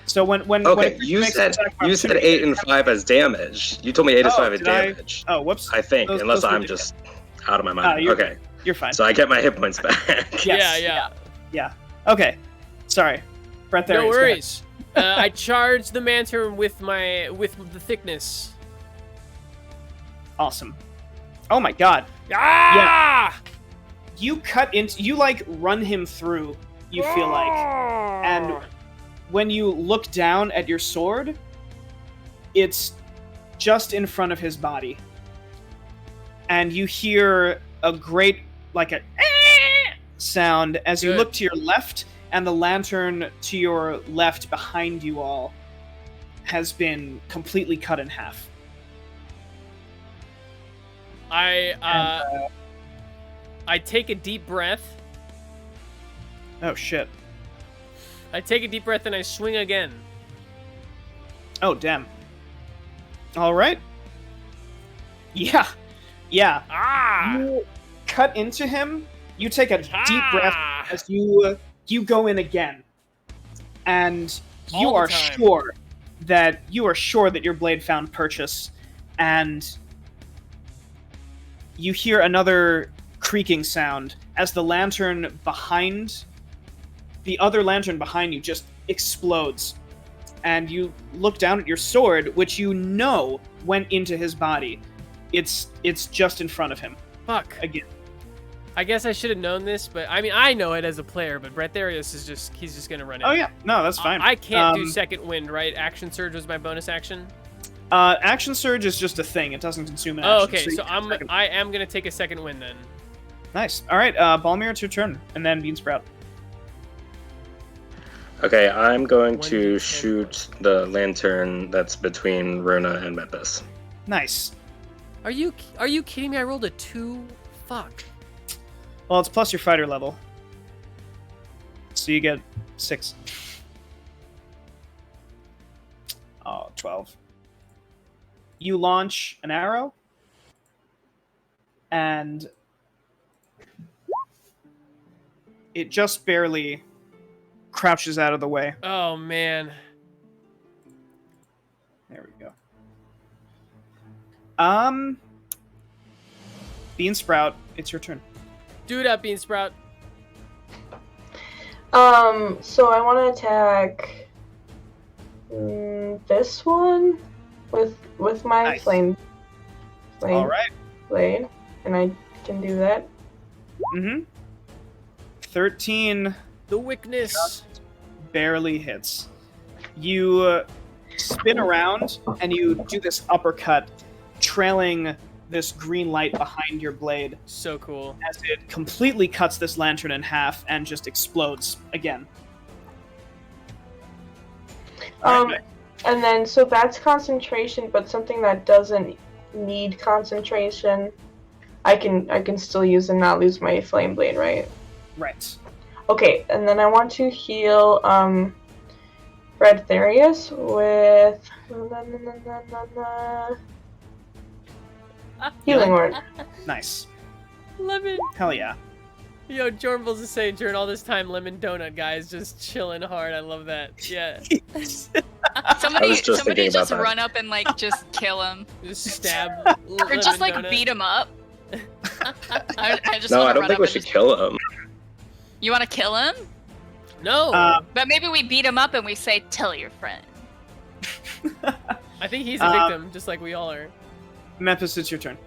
Speaker 2: So when
Speaker 7: Okay,
Speaker 2: a
Speaker 7: you
Speaker 2: makes
Speaker 7: said
Speaker 2: an attack of
Speaker 7: you said
Speaker 2: opportunity,
Speaker 7: 8 and 5 as damage. You told me 8 is
Speaker 2: Oh,
Speaker 7: 5 as
Speaker 2: did I?
Speaker 7: damage.
Speaker 2: Oh, whoops.
Speaker 7: I think,
Speaker 2: Those
Speaker 7: unless
Speaker 2: were
Speaker 7: I'm
Speaker 2: different.
Speaker 7: just out of my mind.
Speaker 2: you're-
Speaker 7: Okay,
Speaker 2: You're fine.
Speaker 7: so I get my hit points back.
Speaker 2: Yes.
Speaker 1: Yeah.
Speaker 2: Okay. Sorry. Bradtherius,
Speaker 1: No
Speaker 2: go ahead.
Speaker 1: worries. I charged the Manter with the thickness.
Speaker 2: Awesome. Oh my god.
Speaker 1: Ah!
Speaker 2: You cut into you like run him through, you feel like. And when you look down at your sword, it's just in front of his body. And you hear a great like a sound as you
Speaker 1: Good.
Speaker 2: look to your left, and the lantern to your left behind you all has been completely cut in half.
Speaker 1: I take a deep breath.
Speaker 2: Oh shit.
Speaker 1: I take a deep breath and I swing again.
Speaker 2: Oh damn. All right. Yeah.
Speaker 1: Ah!
Speaker 2: You cut into him. You take a deep breath
Speaker 1: Ah!
Speaker 2: as you go in again, and you
Speaker 1: All the
Speaker 2: are
Speaker 1: time.
Speaker 2: sure that your blade found purchase, and you hear another creaking sound as the other lantern behind you just explodes, and you look down at your sword, which you know went into his body. It's just in front of him
Speaker 1: Fuck.
Speaker 2: again.
Speaker 1: I guess I should have known this, but I mean, I know it as a player, but Bradtherius he's just gonna run in.
Speaker 2: Oh yeah, no, that's fine.
Speaker 1: I can't do second wind, right? Action surge was my bonus action.
Speaker 2: Action surge is just a thing; it doesn't consume an action.
Speaker 1: Oh, okay.
Speaker 2: you
Speaker 1: So
Speaker 2: can second-
Speaker 1: I am gonna take a second wind then.
Speaker 2: Nice. All right, Balmir, it's your turn, and then Beansprout.
Speaker 7: Okay, I'm going
Speaker 1: 1d10.
Speaker 7: to shoot the lantern that's between Runa and Mepis.
Speaker 2: Nice.
Speaker 1: Are you kidding me? I rolled a 2. Fuck.
Speaker 2: Well, it's plus your fighter level, so you get 6. Oh, 12. You launch an arrow, and it just barely crouches out of the way.
Speaker 1: Oh man.
Speaker 2: There we go. Beansprout, it's your turn.
Speaker 1: Do it up, Beansprout.
Speaker 3: So I want to attack this one with my
Speaker 2: Nice.
Speaker 3: flame
Speaker 2: All right.
Speaker 3: blade, and I can do that.
Speaker 2: Mm-hmm. 13
Speaker 1: The weakness.
Speaker 2: barely hits. You spin around and you do this uppercut, trailing this green light behind your blade
Speaker 1: So cool.
Speaker 2: as it completely cuts this lantern in half and just explodes again. Alright,
Speaker 3: And then so that's concentration, but something that doesn't need concentration, I can still use and not lose my flame blade, right?
Speaker 2: right.
Speaker 3: Okay, and then I want to heal Bradtherius with healing word.
Speaker 2: Nice.
Speaker 1: Lemon.
Speaker 2: Hell yeah.
Speaker 1: Yo, Jornble's is saying during all this time, Lemon Donut guy is just chilling hard. I love that. Yeah.
Speaker 5: Somebody,
Speaker 7: was just
Speaker 5: somebody
Speaker 7: thinking about
Speaker 5: just
Speaker 7: that.
Speaker 5: run up and like just kill him,
Speaker 1: Just stab.
Speaker 5: or just like beat him up. I just
Speaker 7: No,
Speaker 5: wanna
Speaker 7: I don't
Speaker 5: run
Speaker 7: think
Speaker 5: up
Speaker 7: we
Speaker 5: and
Speaker 7: should
Speaker 5: just-
Speaker 7: kill him.
Speaker 5: You want to kill him?
Speaker 1: No.
Speaker 5: But maybe we beat him up and we say, "Tell your friend."
Speaker 1: I think he's a victim, just like we all are.
Speaker 2: Mepis, it's your turn.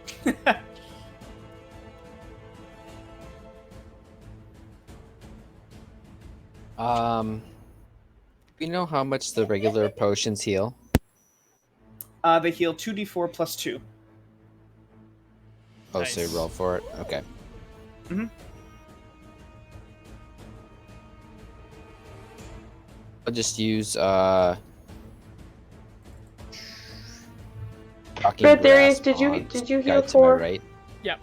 Speaker 4: You know how much the regular potions heal?
Speaker 2: They heal 2d4 plus 2.
Speaker 4: Oh, so you
Speaker 1: Nice.
Speaker 4: roll for it? Okay.
Speaker 2: Mhm.
Speaker 4: I'll just use Shocking
Speaker 3: Bradtherius,
Speaker 4: Grasp
Speaker 3: did you
Speaker 4: on
Speaker 3: heal
Speaker 4: guy to my
Speaker 3: 4?
Speaker 4: right?
Speaker 1: Yep.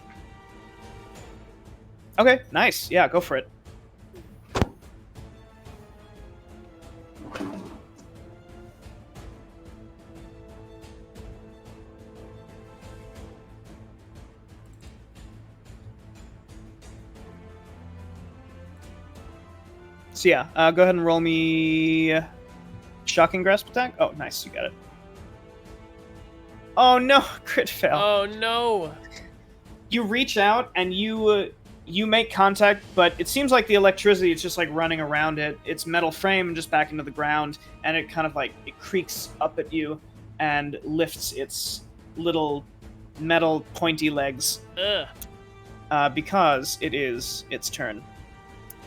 Speaker 2: Okay, nice. Yeah, go for it. So yeah, go ahead and roll me shocking grasp attack. Oh, nice, you got it. Oh no, crit fail.
Speaker 1: Oh no.
Speaker 2: You reach out and you make contact, but it seems like the electricity is just like running around it. Its metal frame just back into the ground, and it kind of like it creaks up at you and lifts its little metal pointy legs.
Speaker 1: Ugh.
Speaker 2: Because it is its turn.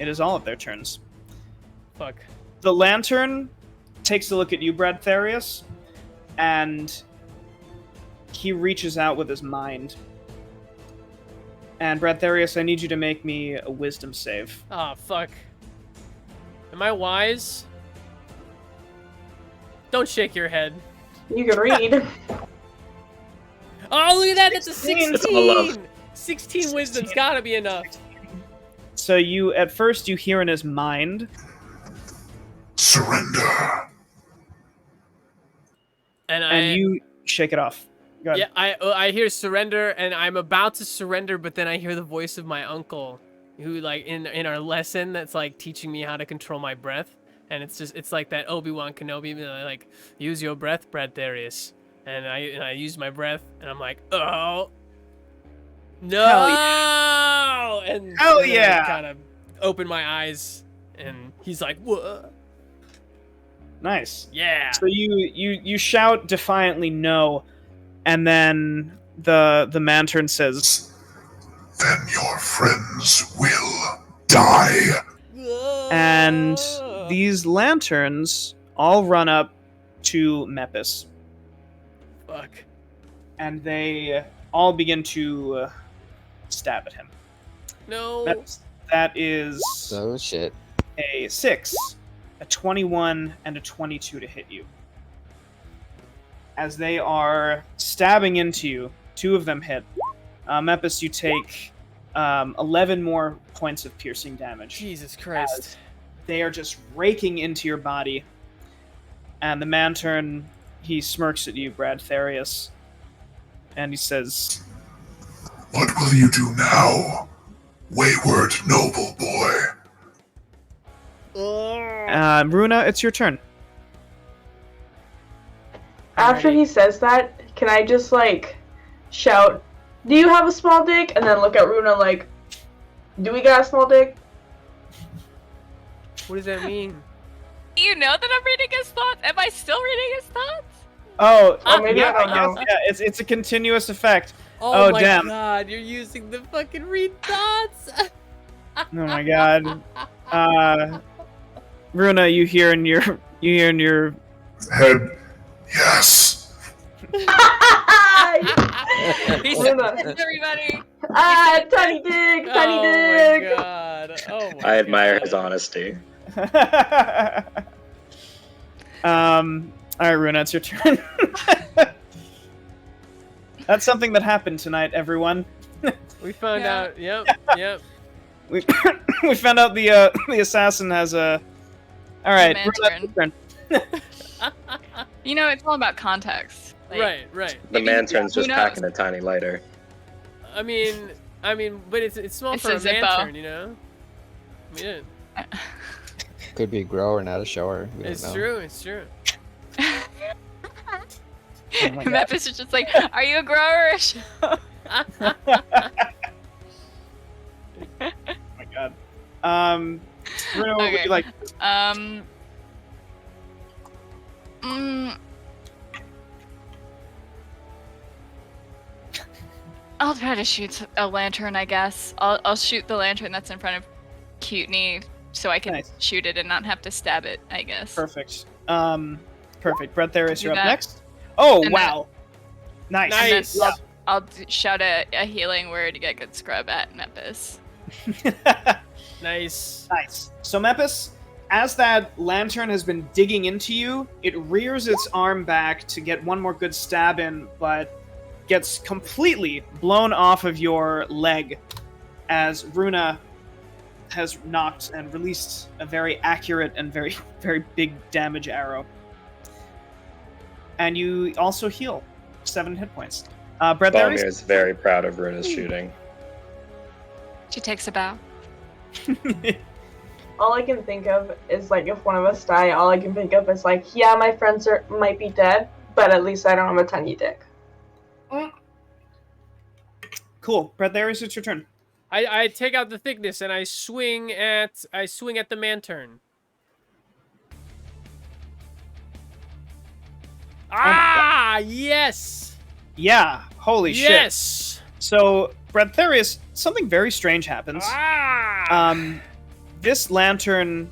Speaker 2: It is all of their turns.
Speaker 1: Fuck.
Speaker 2: The lantern takes a look at you, Bradtherius, and he reaches out with his mind. And Bradtherius, I need you to make me a wisdom save.
Speaker 1: Ah, fuck. Am I wise? Don't shake your head.
Speaker 3: You can read.
Speaker 1: Oh, look at that! That's a 16!
Speaker 7: It's all love.
Speaker 1: 16 wisdom's gotta be enough.
Speaker 2: So you, at first, you hear in his mind,
Speaker 8: Surrender.
Speaker 2: and you shake it off. Go ahead.
Speaker 1: Yeah, I hear surrender, and I'm about to surrender, but then I hear the voice of my uncle, who like in our lesson that's like teaching me how to control my breath, and it's like that Obi-Wan Kenobi, like use your breath, Bradtherius, and I use my breath, and I'm like, oh no, and
Speaker 2: Hell
Speaker 1: then
Speaker 2: yeah!
Speaker 1: I kind of open my eyes, and he's like, what?
Speaker 2: Nice.
Speaker 1: Yeah.
Speaker 2: So you shout defiantly no, and then the lantern says,
Speaker 8: Then your friends will die.
Speaker 2: and these lanterns all run up to Mepis,
Speaker 1: Fuck.
Speaker 2: and they all begin to stab at him.
Speaker 1: No.
Speaker 2: That is
Speaker 4: Oh shit.
Speaker 2: a 6, a 21, and a 22 to hit you. As they are stabbing into you, 2 of them hit. Mepis, you take 11 more points of piercing damage.
Speaker 1: Jesus Christ.
Speaker 2: They are just raking into your body. And the lantern, he smirks at you, Bradtherius. And he says,
Speaker 8: What will you do now, wayward noble boy?
Speaker 2: Runa, it's your turn.
Speaker 3: After he says that, can I just like shout, "Do you have a small dick?" and then look at Runa like, "Do we got a small dick?"
Speaker 1: What does that mean?
Speaker 5: Do you know that I'm reading his thoughts? Am I still reading his thoughts?
Speaker 2: Oh,
Speaker 3: maybe
Speaker 2: yeah,
Speaker 3: I don't know.
Speaker 2: guess, yeah, it's a continuous effect.
Speaker 1: Oh,
Speaker 2: Oh,
Speaker 1: my
Speaker 2: damn.
Speaker 1: god, you're using the fucking read thoughts.
Speaker 2: Oh my god. Runa, you hear in your
Speaker 8: Head, yes.
Speaker 5: He's
Speaker 3: Runa.
Speaker 5: everybody.
Speaker 3: Tiny dick, tiny
Speaker 1: Oh
Speaker 3: dick.
Speaker 1: my god. Oh my
Speaker 7: I admire
Speaker 1: god.
Speaker 7: his honesty.
Speaker 2: Alright, Runa, it's your turn. That's something that happened tonight, everyone.
Speaker 1: We found
Speaker 5: Yeah.
Speaker 1: out. Yep. Yep.
Speaker 2: We we found out the assassin has a. Alright,
Speaker 5: The
Speaker 2: Runa, it's your turn.
Speaker 5: You know, it's all about context. Like,
Speaker 1: Right.
Speaker 7: The
Speaker 5: Maybe-
Speaker 7: lantern's
Speaker 5: who
Speaker 7: just
Speaker 5: knows?
Speaker 7: packing a tiny lighter.
Speaker 1: I mean, but it's small
Speaker 5: It's
Speaker 1: for
Speaker 5: a
Speaker 1: a
Speaker 5: Zippo.
Speaker 1: lantern, you know. I mean,
Speaker 4: Could be a grower, not a shower. We don't
Speaker 1: it's
Speaker 4: know.
Speaker 1: true. It's true.
Speaker 2: Oh my god.
Speaker 5: Mepis is just like, are you a grower?
Speaker 2: Oh my god. Runa, what would
Speaker 5: Okay.
Speaker 2: you like?
Speaker 5: I'll try to shoot a lantern, I guess. I'll shoot the lantern that's in front of Cuteknee so I can
Speaker 2: Nice.
Speaker 5: shoot it and not have to stab it, I guess.
Speaker 2: Perfect. Perfect. Bradtherius,
Speaker 5: Do
Speaker 2: you're up
Speaker 5: that.
Speaker 2: next. Oh,
Speaker 5: And
Speaker 2: wow. Nice.
Speaker 5: And then
Speaker 1: Nice.
Speaker 5: I'll shout a healing word to get good scrub at Mepis.
Speaker 1: Nice.
Speaker 2: Nice. So, Mepis, as that lantern has been digging into you, it rears its arm back to get one more good stab in, but gets completely blown off of your leg as Runa has knocked and released a very accurate and very, very big damage arrow. And you also heal 7 hit points.
Speaker 7: Balmir
Speaker 2: Bradtherius?
Speaker 7: is very proud of Runa's shooting.
Speaker 5: She takes a bow.
Speaker 3: All I can think of is, like, if one of us die, all I can think of is, like, yeah, my friends might be dead, but at least I don't have a tiny dick.
Speaker 2: Cool. Bradtherius, it's your turn.
Speaker 1: I take out the thickness and I swing at the Mantern. Yes!
Speaker 2: Yeah, holy shit.
Speaker 1: Yes!
Speaker 2: So, Bradtherius, something very strange happens. This lantern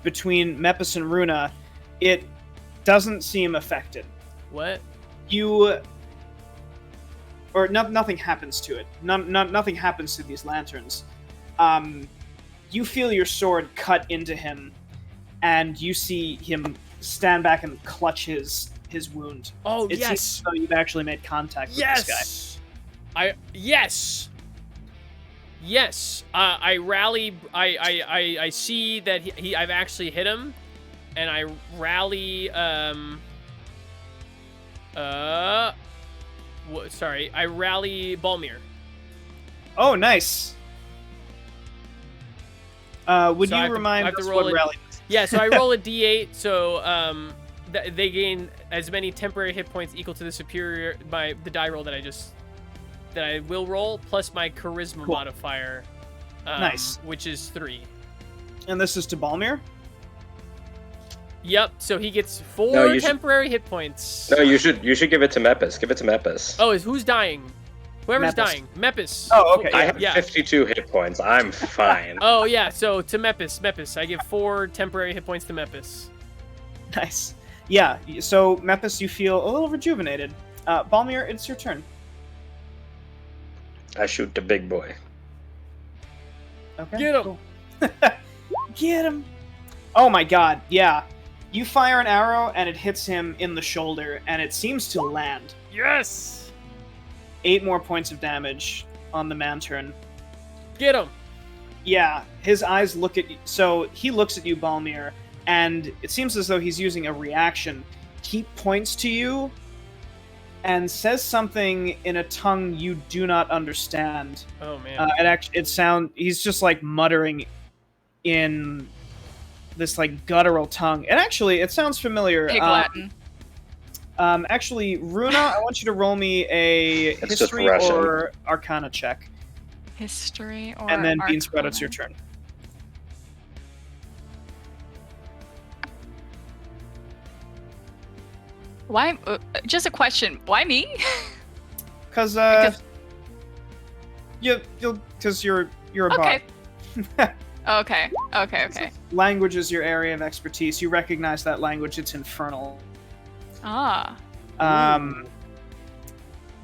Speaker 2: between Mepis and Runa, it doesn't seem affected.
Speaker 1: What?
Speaker 2: Nothing happens to it. Nothing happens to these lanterns. You feel your sword cut into him, and you see him stand back and clutch his wound.
Speaker 1: Oh,
Speaker 2: It
Speaker 1: yes!
Speaker 2: seems as though you've actually made contact with this guy.
Speaker 1: Yes! Yes! I rally. I see that I've actually hit him, and I rally. Sorry, I rally Balmir.
Speaker 2: Oh, nice. Would
Speaker 1: So I
Speaker 2: you
Speaker 1: have to-
Speaker 2: remind
Speaker 1: I have to
Speaker 2: us
Speaker 1: roll
Speaker 2: what
Speaker 1: it.
Speaker 2: rally is?
Speaker 1: Yeah, so I roll a d8, so they gain as many temporary hit points equal to the superior the die roll that I will roll plus my charisma
Speaker 2: Cool.
Speaker 1: modifier.
Speaker 2: Nice.
Speaker 1: Which is 3.
Speaker 2: And this is to Balmir?
Speaker 1: Yep. So he gets 4
Speaker 7: No, you should-
Speaker 1: temporary hit points.
Speaker 7: No, you should give it to Mepis. Give it to Mepis.
Speaker 1: Oh, who's dying? Whoever's
Speaker 2: Mepis.
Speaker 1: dying. Mepis.
Speaker 2: Oh, okay.
Speaker 7: I have
Speaker 1: yeah.
Speaker 7: 52 hit points. I'm fine.
Speaker 1: Oh yeah. So to Mepis, I give 4 temporary hit points to Mepis.
Speaker 2: Nice. Yeah, so Mepis, you feel a little rejuvenated. Balmir, it's your turn.
Speaker 7: I shoot the big boy.
Speaker 2: Okay.
Speaker 1: Get him.
Speaker 2: cool. Get him. Oh my god, yeah. You fire an arrow and it hits him in the shoulder and it seems to land.
Speaker 1: Yes.
Speaker 2: 8 more points of damage on the Mantern.
Speaker 1: Get him.
Speaker 2: Yeah, his eyes look at you. So he looks at you, Balmir, and it seems as though he's using a reaction. He points to you and says something in a tongue you do not understand.
Speaker 1: Oh man.
Speaker 2: He's just like muttering in this like guttural tongue. And actually, it sounds familiar.
Speaker 5: Pig Latin.
Speaker 2: Actually, Runa, I want you to roll me a
Speaker 7: It's just
Speaker 2: history
Speaker 7: Russian.
Speaker 2: or arcana check.
Speaker 5: History or
Speaker 2: And then Beansprout,
Speaker 5: Arcana?
Speaker 2: it's your turn.
Speaker 5: Why? Just a question. Why me?
Speaker 2: Because
Speaker 5: Because-
Speaker 2: you're a
Speaker 5: Okay.
Speaker 2: bard.
Speaker 5: Okay.
Speaker 2: Language is your area of expertise. You recognize that language. It's infernal.
Speaker 5: Ah.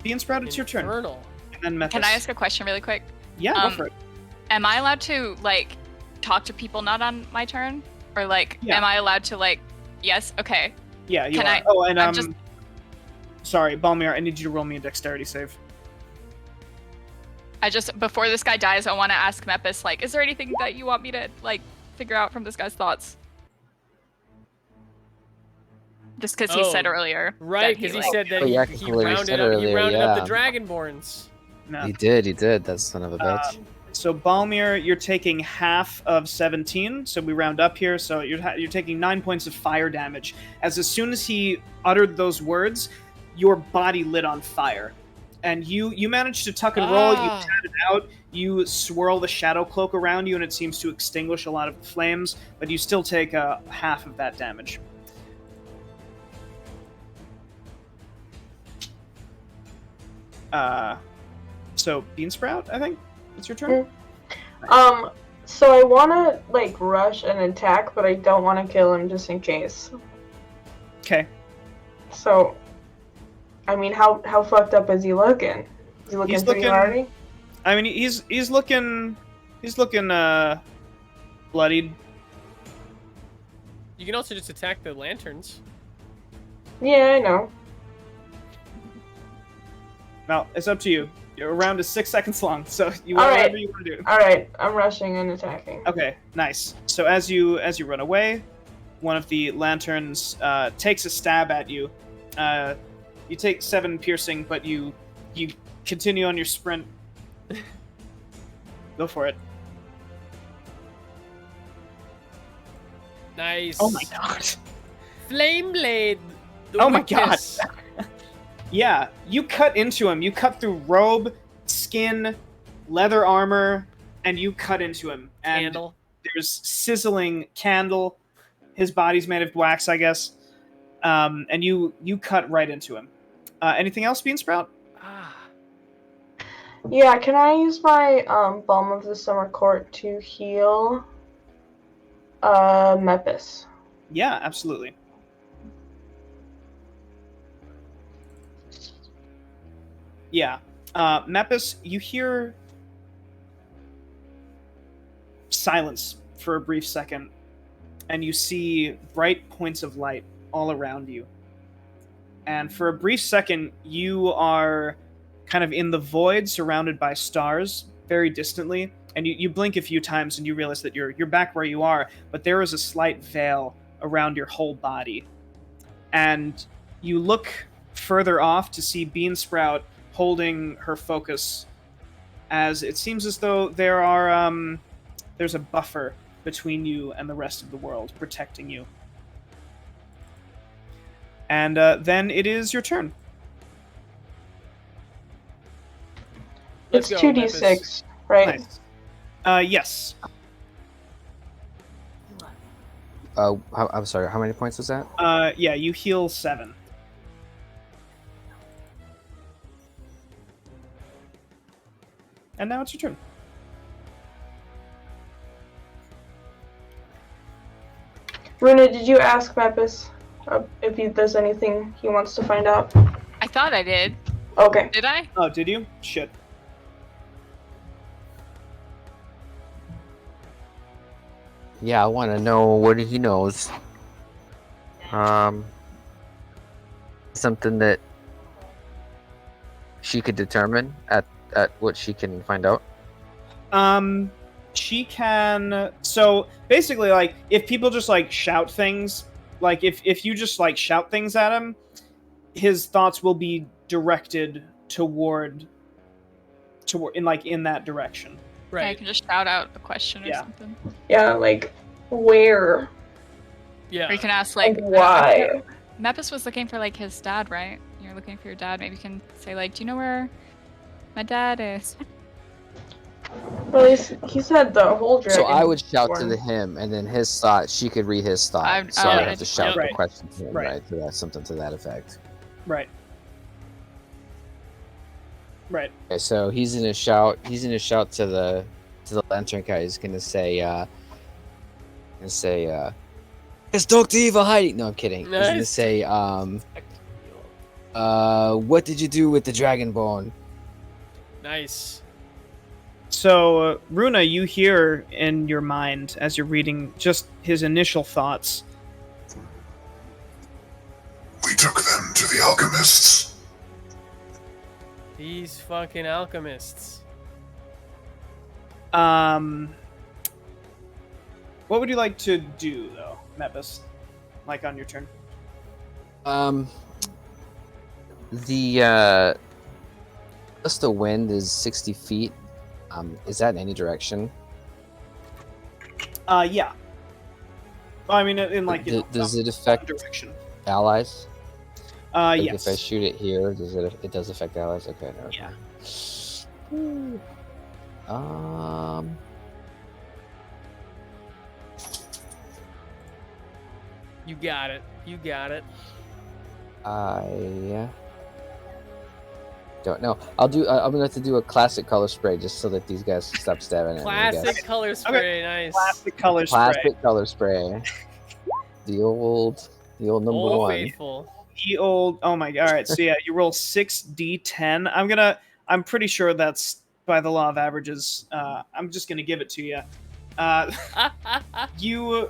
Speaker 2: Beansprout, it's your turn.
Speaker 1: Infernal.
Speaker 2: And then Mepis.
Speaker 5: Can I ask a question really quick?
Speaker 2: Yeah, go for it.
Speaker 5: Am I allowed to like talk to people not on my turn, or like
Speaker 2: Yeah.
Speaker 5: am I allowed to like? Yes. Okay.
Speaker 2: Yeah, you
Speaker 5: can
Speaker 2: are.
Speaker 5: I-
Speaker 2: Oh, and
Speaker 5: I'm just-
Speaker 2: sorry, Balmir, I need you to roll me a dexterity save.
Speaker 5: I just before this guy dies, I want to ask Mepis like, is there anything that you want me to like figure out from this guy's thoughts? Just because he said
Speaker 1: Oh,
Speaker 5: earlier.
Speaker 1: Right,
Speaker 5: that
Speaker 1: because he
Speaker 5: like-
Speaker 1: said that
Speaker 4: Oh, yeah,
Speaker 1: he
Speaker 4: completely
Speaker 1: rounded
Speaker 4: said
Speaker 1: up. He
Speaker 4: earlier,
Speaker 1: rounded up the
Speaker 4: yeah.
Speaker 1: Dragonborns.
Speaker 2: No.
Speaker 4: He did, that son of a bitch.
Speaker 2: So Balmir, you're taking half of 17. So we round up here. So you're taking 9 points of fire damage. As soon as he uttered those words, your body lit on fire, and you managed to tuck and roll. You tat it out. You swirl the shadow cloak around you, and it seems to extinguish a lot of the flames. But you still take half of that damage. So Beansprout, I think it's your turn.
Speaker 3: So I wanna like rush and attack, but I don't wanna kill him just in case.
Speaker 2: Okay.
Speaker 3: So, I mean, how fucked up is he looking? Is he looking
Speaker 2: He's
Speaker 3: pretty
Speaker 2: looking-
Speaker 3: hardy?
Speaker 2: I mean, he's looking bloodied.
Speaker 1: You can also just attack the lanterns.
Speaker 3: Yeah, I know.
Speaker 2: Well, it's up to you. Your round is 6 seconds long, so you
Speaker 3: All
Speaker 2: want
Speaker 3: right.
Speaker 2: whatever you want to do.
Speaker 3: All right, I'm rushing and attacking.
Speaker 2: Okay, nice. So as you run away, one of the lanterns takes a stab at you. You take 7 piercing, but you continue on your sprint. Go for it.
Speaker 1: Nice.
Speaker 2: Oh my god.
Speaker 1: Flame blade.
Speaker 2: Oh my god. Yeah, you cut into him. You cut through robe, skin, leather armor, and you cut into him. And
Speaker 1: Candle.
Speaker 2: there's sizzling candle. His body's made of wax, I guess. And you cut right into him. Anything else, Beansprout?
Speaker 1: Ah.
Speaker 3: Yeah, can I use my Balm of the Summer Court to heal Mepis?
Speaker 2: Yeah, absolutely. Yeah. Mepis, you hear silence for a brief second, and you see bright points of light all around you. And for a brief second, you are kind of in the void, surrounded by stars, very distantly. And you blink a few times, and you realize that you're back where you are, but there is a slight veil around your whole body. And you look further off to see Beansprout holding her focus, as it seems as though there's a buffer between you and the rest of the world, protecting you. And then it is your turn.
Speaker 1: Let's
Speaker 3: It's
Speaker 1: go,
Speaker 3: 2d6,
Speaker 1: Mepis.
Speaker 3: right?
Speaker 2: Nice. Yes.
Speaker 4: I'm sorry. How many points was that?
Speaker 2: Yeah, you heal 7. And now it's your turn.
Speaker 3: Runa, did you ask Mepis if there's anything he wants to find out?
Speaker 5: I thought I did.
Speaker 3: Okay.
Speaker 5: Did I?
Speaker 2: Oh, did you? Shit.
Speaker 4: Yeah, I want to know what he knows. Something that she could determine at what she can find out.
Speaker 2: She can. So basically, like, if people just like shout things, like if you just like shout things at him, his thoughts will be directed toward in that direction.
Speaker 5: I
Speaker 1: Right.
Speaker 5: can just shout out a question or
Speaker 2: Yeah.
Speaker 5: something.
Speaker 3: Yeah, like, where
Speaker 1: Yeah.
Speaker 5: Or you can ask like
Speaker 3: and why?
Speaker 5: Mepis was looking for like his dad, right? You're looking for your dad. Maybe you can say like, "Do you know where my dad is?"
Speaker 3: Well, he said the whole dragon.
Speaker 4: So I would shout
Speaker 3: born.
Speaker 4: to him, and then his thought. She could read his thought. So I would have to shout
Speaker 2: Right.
Speaker 4: the question to him,
Speaker 2: Right.
Speaker 4: right? So that's something to that effect.
Speaker 2: Right. Right.
Speaker 4: Okay, so he's gonna shout. He's gonna shout to the lantern guy. He's gonna say, "It's Dr. Eva hiding." No, I'm kidding. He's gonna
Speaker 1: Nice.
Speaker 4: say, "What did you do with the dragonborn?"
Speaker 1: Nice.
Speaker 2: So, Runa, you hear in your mind as you're reading just his initial thoughts.
Speaker 8: We took them to the alchemists.
Speaker 1: These fucking alchemists.
Speaker 2: What would you like to do, though, Mepis? Like on your turn?
Speaker 4: The gust of wind is 60 feet. Is that in any direction?
Speaker 2: Yeah. I mean, in like
Speaker 4: Does it
Speaker 2: some
Speaker 4: affect
Speaker 2: direction?
Speaker 4: allies? Like
Speaker 2: Yes.
Speaker 4: If I shoot it here, it does affect allies? Okay, no.
Speaker 2: Yeah.
Speaker 1: You got it. You got it.
Speaker 4: I don't know. I'm gonna have to do a classic color spray just so that these guys stop stabbing at me. I guess.
Speaker 1: Classic color spray. Nice.
Speaker 2: Plastic color spray.
Speaker 4: Classic color spray. The old number
Speaker 1: Old
Speaker 4: one.
Speaker 1: faithful.
Speaker 2: The old. Oh my god! All right. So yeah, you roll 6d10. I'm pretty sure that's by the law of averages. I'm just gonna give it to you. You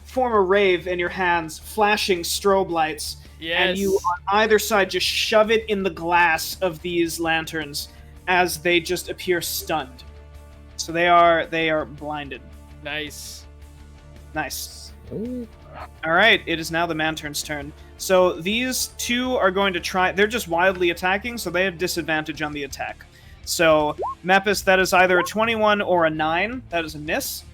Speaker 2: form a rave in your hands, flashing strobe lights,
Speaker 1: Yes.
Speaker 2: And you on either side just shove it in the glass of these lanterns as they just appear stunned. So they are blinded.
Speaker 1: Nice.
Speaker 2: Nice. All right, it is now the Mantern's turn. So these two are going to try. They're just wildly attacking, so they have disadvantage on the attack. So Mepis, that is either a 21 or a 9. That is a miss.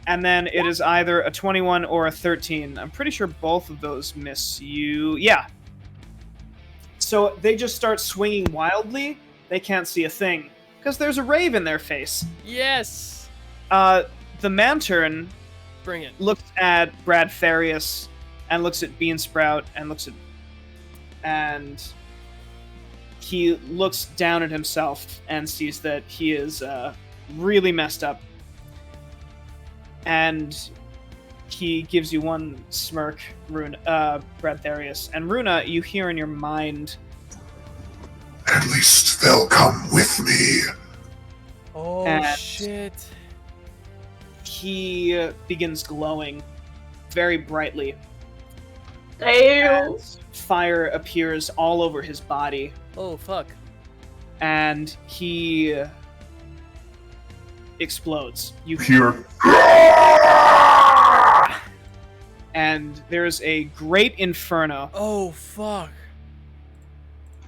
Speaker 2: And then it is either a 21 or a 13. I'm pretty sure both of those miss you. Yeah. So they just start swinging wildly. They can't see a thing because there's a rave in their face.
Speaker 1: Yes.
Speaker 2: The Mantern
Speaker 1: Bring it.
Speaker 2: looks at Bradtherius and looks at Beansprout and he looks down at himself and sees that he is really messed up. And he gives you one smirk, Bradtherius. And Runa, you hear in your mind,
Speaker 8: At least they'll come with me.
Speaker 1: Oh,
Speaker 2: And-
Speaker 1: shit.
Speaker 2: he begins glowing very brightly.
Speaker 3: Ew.
Speaker 2: As fire appears all over his body,
Speaker 1: Oh, fuck.
Speaker 2: and he explodes. You
Speaker 8: Here.
Speaker 2: and there's a great inferno.
Speaker 1: Oh, fuck.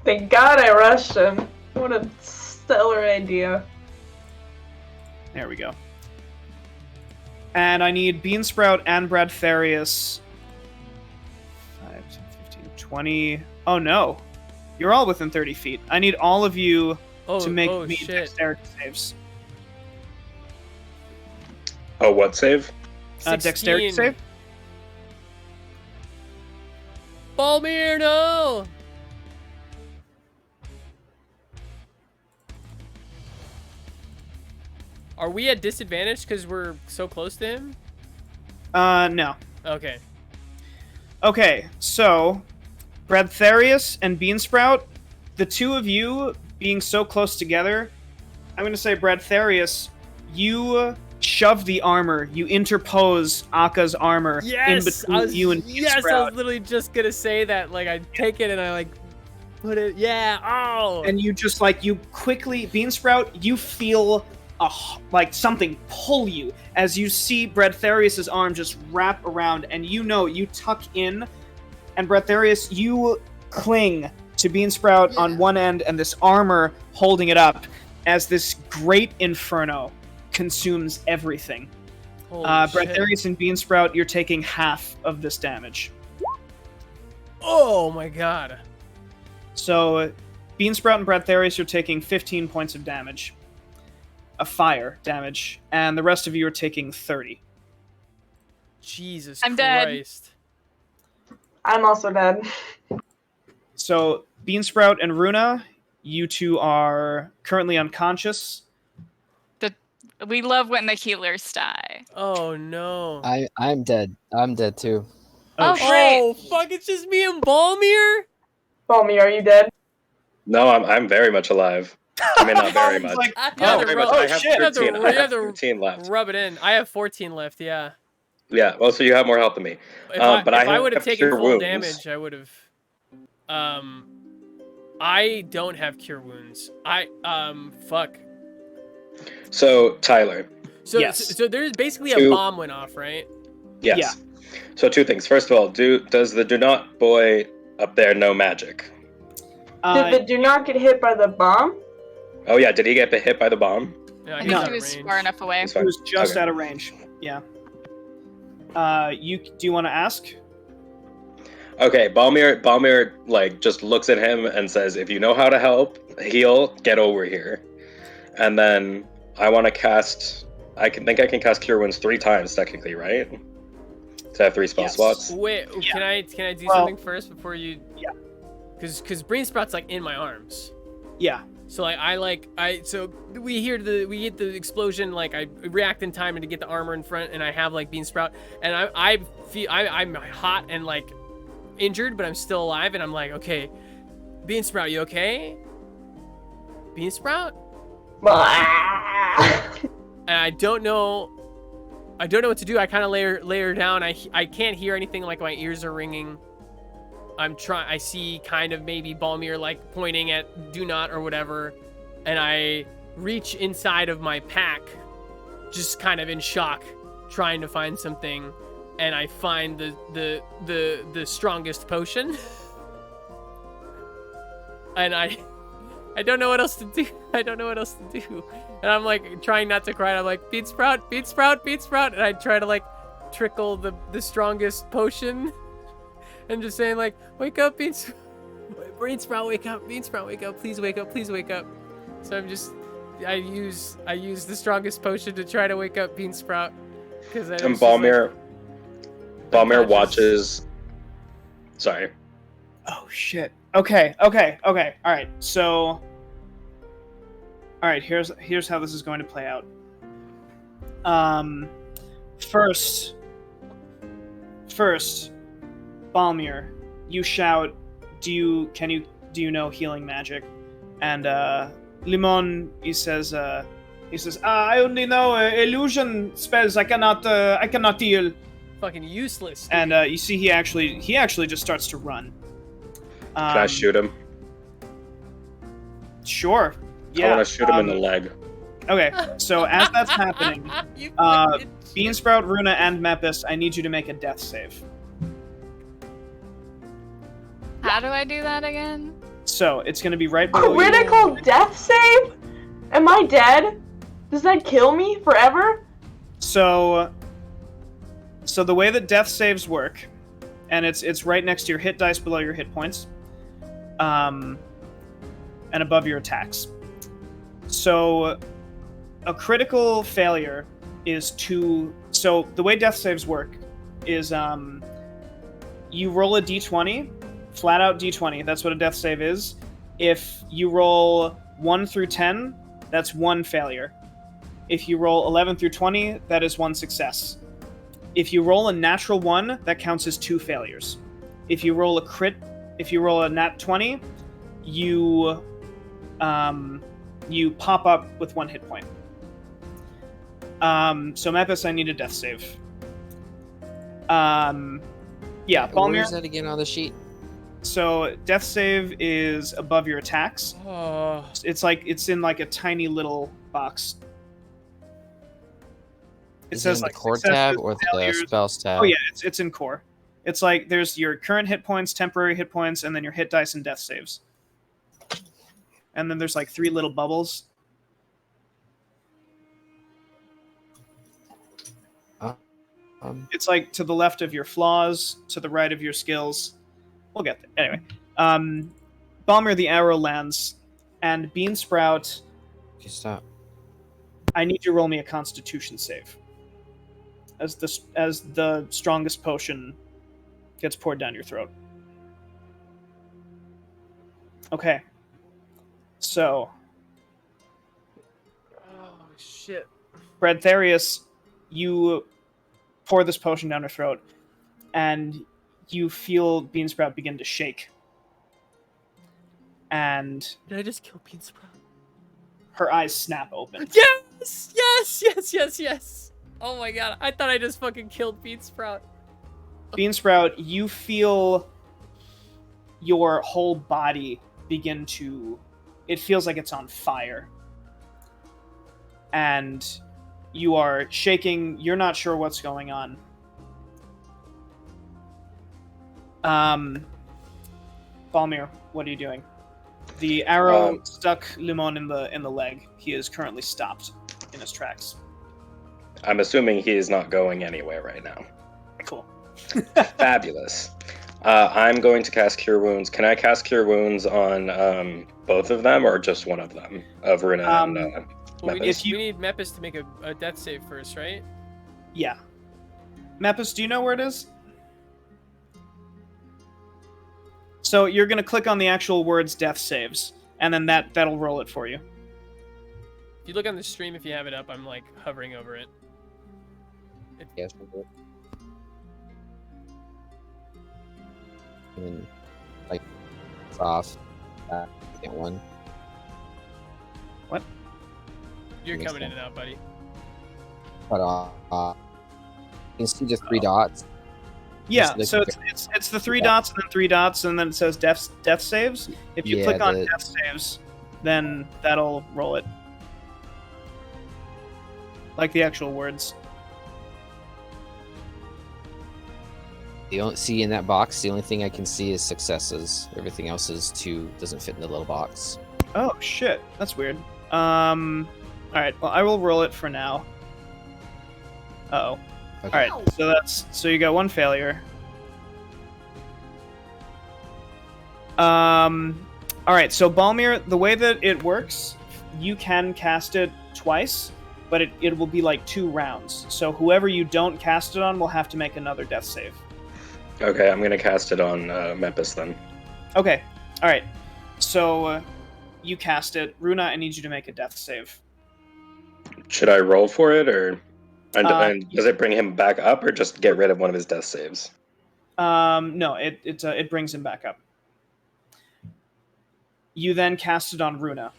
Speaker 3: Thank God I rushed him. What a stellar idea.
Speaker 2: There we go. And I need Beansprout and Bradtherius. 5, 10, 15, 20. Oh no. You're all within 30 feet. I need all of you
Speaker 1: Oh,
Speaker 2: to make me
Speaker 1: shit.
Speaker 2: dexterity saves.
Speaker 7: Oh, what save?
Speaker 2: Dexterity
Speaker 1: 16.
Speaker 2: save?
Speaker 1: Balmir, no! Are we at disadvantage because we're so close to him?
Speaker 2: No.
Speaker 1: Okay.
Speaker 2: Okay, so Bradtherius and Beansprout, the two of you being so close together, I'm going to say, Bradtherius, you shove the armor, you interpose Akka's armor in between you and Beansprout.
Speaker 1: Yes, I was literally just gonna say that. Like, I take it and I like put it. Yeah. Oh.
Speaker 2: And you just you quickly, Beansprout, you feel like something pull you as you see Bradtherius's arm just wrap around, and you tuck in, and Bradtherius, you cling to Beansprout on one end and this armor holding it up as this great inferno consumes everything.
Speaker 1: Holy shit.
Speaker 2: Bradtherius and Beansprout, you're taking half of this damage.
Speaker 1: Oh my god.
Speaker 2: So Beansprout and Bradtherius, you're taking 15 points of damage. Of fire damage, and the rest of you are taking 30.
Speaker 1: Jesus
Speaker 5: I'm dead.
Speaker 1: Christ.
Speaker 3: I'm also dead.
Speaker 2: So Beansprout and Runa, you two are currently unconscious.
Speaker 5: We love when the healers die.
Speaker 1: Oh no.
Speaker 4: I'm dead. I'm dead too.
Speaker 5: Oh,
Speaker 2: shit.
Speaker 5: great.
Speaker 1: Oh fuck! It's just me and Balmir.
Speaker 3: Balmy, are you dead?
Speaker 7: No, I'm very much alive. I mean, not very much.
Speaker 2: Like,
Speaker 1: You have
Speaker 7: Not
Speaker 1: to
Speaker 7: very
Speaker 1: rub-
Speaker 7: much. I have
Speaker 2: shit.
Speaker 7: 13.
Speaker 1: You
Speaker 7: I
Speaker 1: have
Speaker 7: have
Speaker 1: to
Speaker 7: 13 left.
Speaker 1: Rub it in. I have 14 left. Yeah.
Speaker 7: Yeah, well, so you have more health than me.
Speaker 1: If
Speaker 7: But
Speaker 1: I
Speaker 7: have
Speaker 1: would have taken
Speaker 7: cure
Speaker 1: full
Speaker 7: wounds.
Speaker 1: damage, I would have. I don't have cure wounds. Fuck.
Speaker 7: So, Tyler.
Speaker 1: So,
Speaker 2: Yes.
Speaker 1: so there's basically a
Speaker 7: Two-
Speaker 1: bomb went off, right?
Speaker 7: Yes.
Speaker 2: Yeah.
Speaker 7: So, two things. First of all, does the do not boy up there know magic?
Speaker 3: Did the do not get hit by the bomb?
Speaker 7: Oh, yeah. Did he get hit by the bomb?
Speaker 1: Yeah,
Speaker 5: I
Speaker 1: he's
Speaker 5: think
Speaker 1: out
Speaker 5: he
Speaker 1: of
Speaker 5: was
Speaker 1: range.
Speaker 5: far enough away.
Speaker 7: That's
Speaker 2: He
Speaker 7: fine.
Speaker 2: was just
Speaker 7: Okay.
Speaker 2: out of range. Yeah. Do you want to ask?
Speaker 7: Okay, Balmir like just looks at him and says, "If you know how to help heal, get over here." And then I want to cast. I can cast Cure Wounds 3 times technically, right? To have 3 spell
Speaker 2: Yes.
Speaker 7: slots.
Speaker 1: Wait,
Speaker 2: Yeah.
Speaker 1: can I do
Speaker 2: Well-
Speaker 1: something first before you?
Speaker 2: Yeah.
Speaker 1: Because Brainsprout's like in my arms.
Speaker 2: Yeah.
Speaker 1: So so we get the explosion, like I react in time to get the armor in front, and I have like Beansprout, and I feel I'm hot and like injured, but I'm still alive, and I'm like, okay, Beansprout, you okay? Beansprout? And I don't know what to do. I kind of lay her down. I can't hear anything, like my ears are ringing. I see kind of maybe Balmir like pointing at do not or whatever, and I reach inside of my pack, just kind of in shock, trying to find something, and I find the strongest potion. And I don't know what else to do. I don't know what else to do. And I'm like trying not to cry. And I'm like, bean sprout, bean sprout, bean sprout. And I try to like trickle the strongest potion. And just saying like, wake up, bean sprout, wake up, bean sprout, wake up, please wake up, please wake up. So I use the strongest potion to try to wake up bean sprout.
Speaker 7: And Balmir watches. Sorry.
Speaker 2: Oh shit. Okay. All right. So, all right. Here's how this is going to play out. First, Balmir, you shout, "Do you know healing magic?" And Limon, he says, "I only know illusion spells. I cannot heal."
Speaker 1: Fucking useless. Dude.
Speaker 2: And you see, he actually just starts to run.
Speaker 7: Can I shoot him?
Speaker 2: Sure. Yeah.
Speaker 7: I want to shoot him in the leg.
Speaker 2: Okay, so as that's happening, Beansprout, Runa, and Mepis, I need you to make a death save.
Speaker 5: How do I do that again?
Speaker 2: So it's going to be right below
Speaker 3: Critical death save? Am I dead? Does that kill me forever?
Speaker 2: So the way that death saves work, and it's right next to your hit dice below your hit points, and above your attacks. So a critical failure is so the way death saves work is you roll a d20, flat out d20, that's what a death save is. If you roll 1 through 10, that's 1 failure. If you roll 11 through 20, that is 1 success. If you roll a natural 1, that counts as 2 failures. If you roll a nat 20, you pop up with 1 hit point. So Mepis, I need a death save. Yeah, Balmir.
Speaker 4: Where is that again on the sheet?
Speaker 2: So death save is above your attacks.
Speaker 1: Oh.
Speaker 2: It's in like a tiny little box.
Speaker 4: Is it in the core tab or the spells tab?
Speaker 2: Oh yeah, it's in core. It's like there's your current hit points, temporary hit points, and then your hit dice and death saves. And then there's like 3 little bubbles. It's like to the left of your flaws, to the right of your skills. We'll get there. Anyway, Balmir, the arrow lands, and Beansprout.
Speaker 4: Okay, stop.
Speaker 2: I need you to roll me a Constitution save. As the strongest potion gets poured down your throat. Okay. So.
Speaker 1: Oh shit.
Speaker 2: Bradtherius, you pour this potion down her throat, and you feel Beansprout begin to shake. And
Speaker 1: did I just kill Beansprout?
Speaker 2: Her eyes snap open.
Speaker 1: Yes! Oh my god, I thought I just fucking killed Beansprout.
Speaker 2: Beansprout, you feel your whole body begin to... It feels like it's on fire. And you are shaking. You're not sure what's going on. Balmir, what are you doing? The arrow stuck Limon in the leg. He is currently stopped in his tracks.
Speaker 7: I'm assuming he is not going anywhere right now.
Speaker 2: Cool.
Speaker 7: Fabulous. I'm going to cast Cure Wounds. Can I cast Cure Wounds on both of them or just one of them? Of Runa and
Speaker 1: well,
Speaker 7: Mepis?
Speaker 1: we need Mepis to make a death save first, right?
Speaker 2: Yeah. Mepis, do you know where it is? So you're going to click on the actual words death saves, and then that'll roll it for you.
Speaker 1: If you look on the stream, if you have it up, I'm like hovering over it.
Speaker 4: Yes, and then, like, it's off. Get one.
Speaker 2: What?
Speaker 1: You're coming in and out, buddy.
Speaker 4: But you can see just 3 dots.
Speaker 2: Yeah,
Speaker 4: Just
Speaker 2: so
Speaker 4: like-
Speaker 2: it's the 3
Speaker 4: Yeah.
Speaker 2: dots and then 3 dots, and then it says death saves. If you
Speaker 4: Yeah,
Speaker 2: click on
Speaker 4: the-
Speaker 2: death saves, then that'll roll it. Like the actual words.
Speaker 4: See in that box, the only thing I can see is successes. Everything else doesn't fit in the little box.
Speaker 2: Oh shit, that's weird. Alright, well I will roll it for now. Uh-oh.
Speaker 4: Okay.
Speaker 2: Alright, so you got 1 failure. Alright, so Balmir, the way that it works, you can cast it twice, but it will be like 2 rounds. So whoever you don't cast it on will have to make another death save.
Speaker 7: Okay, I'm gonna cast it on Mepis then.
Speaker 2: Okay, alright. So you cast it. Runa, I need you to make a death save.
Speaker 7: Should I roll for it, or and
Speaker 2: you-
Speaker 7: does it bring him back up, or just get rid of one of his death saves?
Speaker 2: No, it brings him back up. You then cast it on Runa,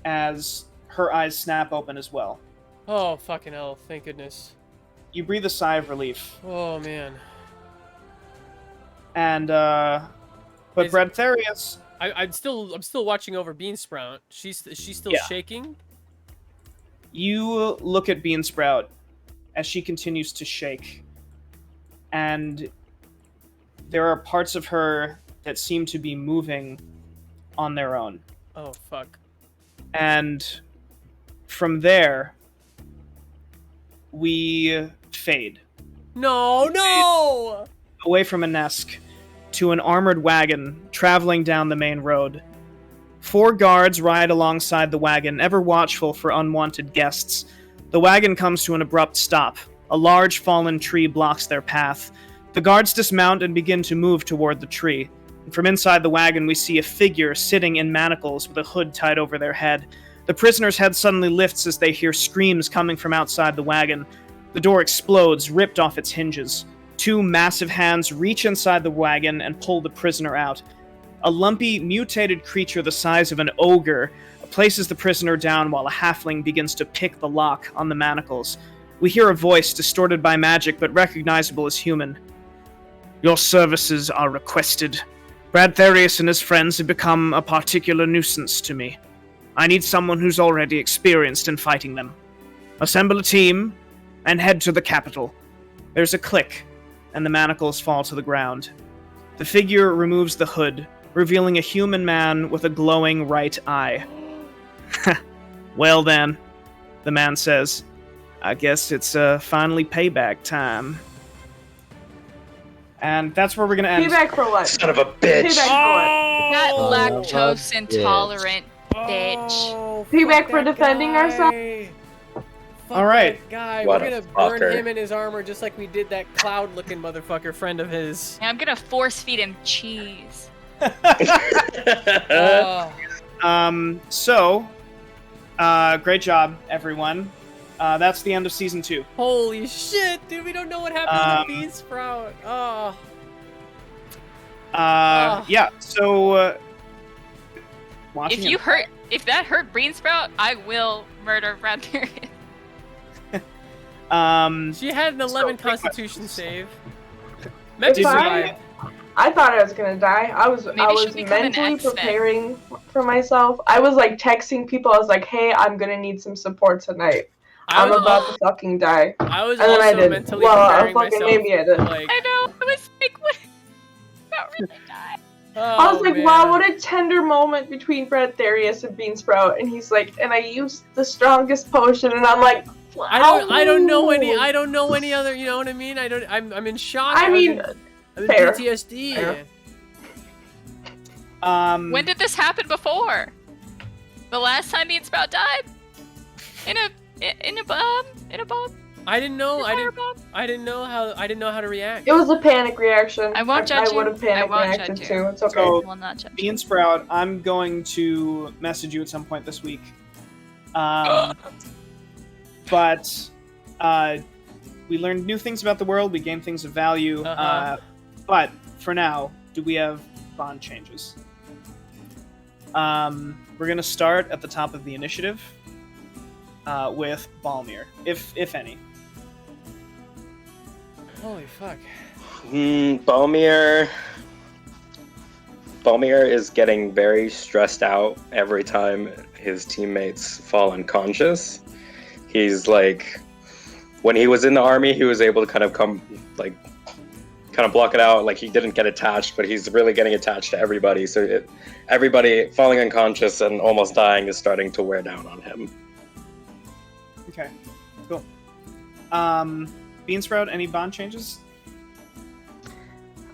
Speaker 2: as her eyes snap open as well.
Speaker 1: Oh, fucking hell. Thank goodness.
Speaker 2: You breathe a sigh of relief,
Speaker 1: Oh, man.
Speaker 2: and but
Speaker 1: Is-
Speaker 2: Bradtherius,
Speaker 1: I'm still watching over Beansprout. Is she still
Speaker 2: Yeah.
Speaker 1: shaking?
Speaker 2: you look at Beansprout as she continues to shake, and there are parts of her that seem to be moving on their own.
Speaker 1: Oh, fuck.
Speaker 2: And from there, we fade
Speaker 1: No!
Speaker 2: away from Anesk to an armored wagon traveling down the main road. 4 guards ride alongside the wagon, ever watchful for unwanted guests. The wagon comes to an abrupt stop. A large fallen tree blocks their path. The guards dismount and begin to move toward the tree. And from inside the wagon, we see a figure sitting in manacles with a hood tied over their head. The prisoner's head suddenly lifts as they hear screams coming from outside the wagon. The door explodes, ripped off its hinges. 2 massive hands reach inside the wagon and pull the prisoner out. A lumpy, mutated creature the size of an ogre places the prisoner down while a halfling begins to pick the lock on the manacles. We hear a voice distorted by magic but recognizable as human. Your services are requested. Bradtherius and his friends have become a particular nuisance to me. I need someone who's already experienced in fighting them. Assemble a team and head to the capital. There's a click, and the manacles fall to the ground. The figure removes the hood, revealing a human man with a glowing right eye. Well then, the man says, I guess it's finally payback time. And that's where we're gonna end.
Speaker 3: Payback for what?
Speaker 7: Son of a bitch!
Speaker 3: Payback for
Speaker 5: That
Speaker 4: Oh,
Speaker 5: lactose
Speaker 4: bitch.
Speaker 5: intolerant bitch.
Speaker 1: Oh,
Speaker 3: Payback
Speaker 1: fuck
Speaker 3: for
Speaker 1: that
Speaker 3: defending
Speaker 1: guy.
Speaker 3: ourselves?
Speaker 1: Fuck
Speaker 2: All right.
Speaker 1: that guy.
Speaker 7: What
Speaker 1: We're
Speaker 7: a
Speaker 1: gonna burn
Speaker 7: fucker.
Speaker 1: him in his armor just like we did that cloud-looking motherfucker friend of his.
Speaker 5: And I'm gonna force feed him cheese.
Speaker 1: Oh.
Speaker 2: Great job, everyone. That's the end of season 2.
Speaker 1: Holy shit, dude! We don't know what happened to Beansprout. Oh.
Speaker 2: Yeah, so, watching
Speaker 5: If that hurt Beansprout, I will murder Bradtherius.
Speaker 1: She had an 11
Speaker 2: So,
Speaker 1: Constitution save.
Speaker 3: If
Speaker 1: Mepis
Speaker 3: I,
Speaker 1: survived.
Speaker 3: I thought I was gonna die. I was
Speaker 5: she'll become an
Speaker 3: mentally
Speaker 5: X-Men.
Speaker 3: preparing for myself. I was like texting people. I was like, "Hey, I'm gonna need some support tonight. I'm about to fucking die."
Speaker 1: I was
Speaker 3: And then I
Speaker 1: also
Speaker 3: did.
Speaker 1: mentally
Speaker 3: Well,
Speaker 1: preparing
Speaker 3: fucking
Speaker 1: myself.
Speaker 3: maybe I did.
Speaker 1: Like,
Speaker 5: I know. I was like, what? About really die.
Speaker 3: I was
Speaker 1: oh,
Speaker 3: like,
Speaker 1: man.
Speaker 3: wow, what a tender moment between Bradtherius and Beansprout. And he's like, and I used the strongest potion, and I'm like,
Speaker 1: I don't know any.
Speaker 3: "Ow."
Speaker 1: I don't know any other. You know what I mean? I'm in shock.
Speaker 3: I mean,
Speaker 1: I'm in
Speaker 3: fair.
Speaker 1: PTSD.
Speaker 3: Fair.
Speaker 5: When did this happen before? The last time Beansprout died? In a bomb?
Speaker 1: I didn't know. I didn't.
Speaker 5: Firebomb?
Speaker 1: I didn't know how. I didn't know how to react.
Speaker 3: It was a panic reaction.
Speaker 5: I won't judge
Speaker 3: I would
Speaker 5: you.
Speaker 3: have panic
Speaker 5: I won't
Speaker 3: reacted
Speaker 5: judge you.
Speaker 3: too. It's okay.
Speaker 2: So-
Speaker 5: I will not judge.
Speaker 2: Bean Sprout, I'm going to message you at some point this week. But we learned new things about the world. We gained things of value.
Speaker 1: Uh-huh.
Speaker 2: But for now, do we have bond changes? We're going to start at the top of the initiative with Balmir, if any.
Speaker 1: Holy fuck.
Speaker 7: Balmir is getting very stressed out every time his teammates fall unconscious. He's like, when he was in the army, he was able to kind of block it out. Like, he didn't get attached, but he's really getting attached to everybody. So everybody falling unconscious and almost dying is starting to wear down on him.
Speaker 2: Okay, cool. Beansprout, any bond changes?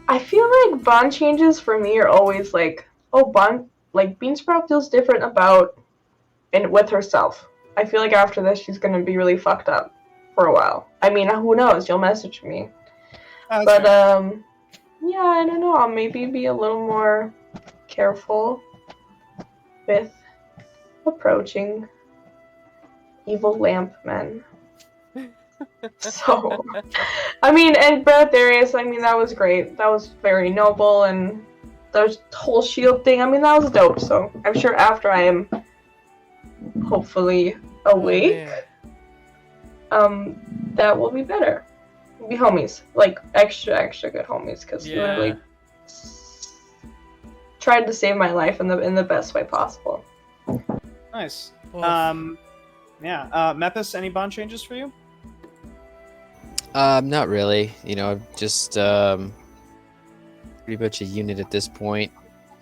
Speaker 3: I feel like bond changes for me are always like, Beansprout feels different about and with herself. I feel like after this she's gonna be really fucked up for a while. I mean, who knows? You'll message me. But yeah, I don't know. I'll maybe be a little more careful with approaching evil lamp men. So, I mean, and Bradtherius, I mean, that was great. That was very noble, and the whole shield thing, I mean, that was dope. So, I'm sure after I am hopefully awake, that will be better. We'll be homies. Like, extra good homies, because he literally tried to save my life in the best way possible.
Speaker 2: Nice. Mepis, any bond changes for you?
Speaker 4: Not really. You know, just pretty much a unit at this point,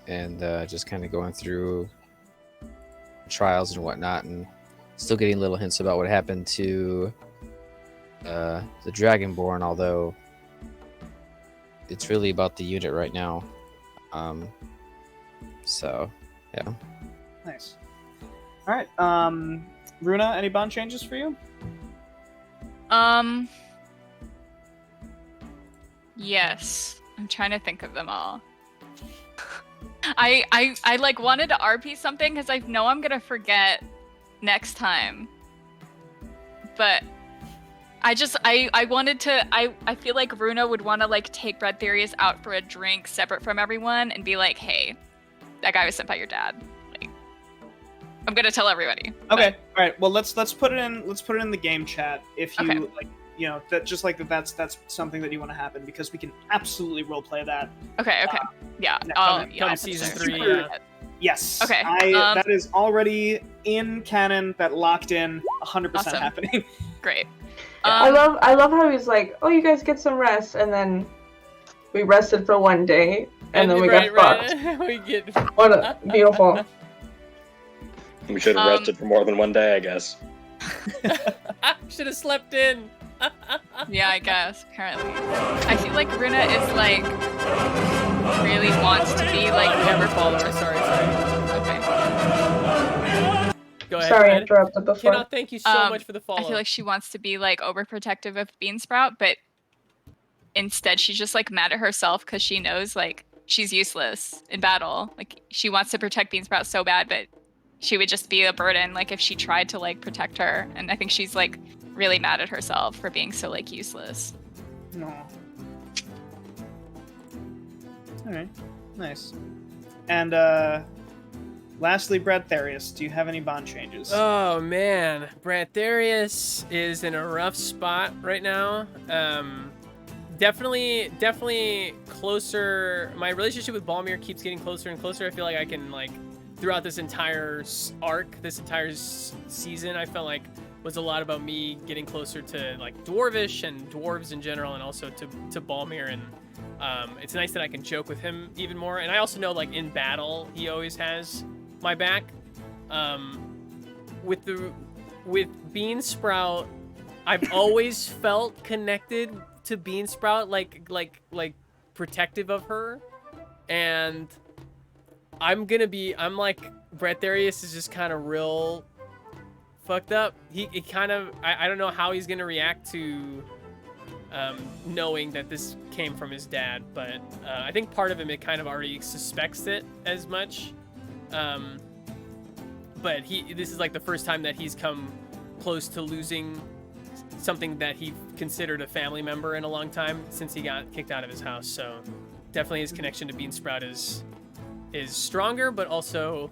Speaker 4: and just kind of going through trials and whatnot, and still getting little hints about what happened to the Dragonborn, although it's really about the unit right now. So, yeah.
Speaker 2: Nice. All right. Runa, any bond changes for you?
Speaker 5: Yes. I'm trying to think of them all. I like wanted to RP something because I know I'm gonna forget next time. But I wanted to I feel like Runa would want to like take Bradtherius out for a drink separate from everyone and be like, hey, that guy was sent by your dad. Like, I'm gonna tell everybody.
Speaker 2: Okay. All right. Well, let's put it in the game chat if you like. You know, that just like that's something that you want to happen, because we can absolutely roleplay that.
Speaker 5: Okay. Yeah.
Speaker 1: Come season 3.
Speaker 2: Yes.
Speaker 5: Okay.
Speaker 2: That is already in canon. That locked in, 100%
Speaker 5: Awesome.
Speaker 2: happening.
Speaker 5: Great.
Speaker 3: I love how he's like, oh, you guys get some rest, and then we rested for one day, and then we got fucked.
Speaker 1: We get
Speaker 3: What a beautiful.
Speaker 7: We should have rested for more than one day, I guess.
Speaker 1: should have slept in.
Speaker 5: Yeah, I guess, apparently. I feel like Runa is like really wants to be like
Speaker 1: Never follow her. Sorry.
Speaker 5: Okay.
Speaker 1: Go ahead.
Speaker 3: Sorry, I
Speaker 1: Fred.
Speaker 3: interrupted before.
Speaker 1: Cannot thank you so much for the follow.
Speaker 5: I feel like she wants to be like overprotective of Beansprout, but instead she's just like mad at herself because she knows like she's useless in battle. Like she wants to protect Beansprout so bad, but she would just be a burden like if she tried to like protect her. And I think she's like really mad at herself for being so like useless.
Speaker 2: No. All right. Nice. And lastly, Bradtherius, do you have any bond changes?
Speaker 1: Oh man, Bradtherius is in a rough spot right now. Definitely closer. My relationship with Balmir keeps getting closer and closer. I feel like I can like throughout this entire arc, this entire season, I felt like was a lot about me getting closer to like Dwarvish and dwarves in general, and also to Balmir, and it's nice that I can joke with him even more. And I also know like in battle he always has my back. With Beansprout, I've always felt connected to Beansprout, like protective of her, and I'm like Bradtherius is just kind of real fucked up. He kind of I don't know how he's gonna react to knowing that this came from his dad, but I think part of him it kind of already suspects it as much. But this is like the first time that he's come close to losing something that he considered a family member in a long time since he got kicked out of his house. So definitely his connection to Beansprout is stronger, but also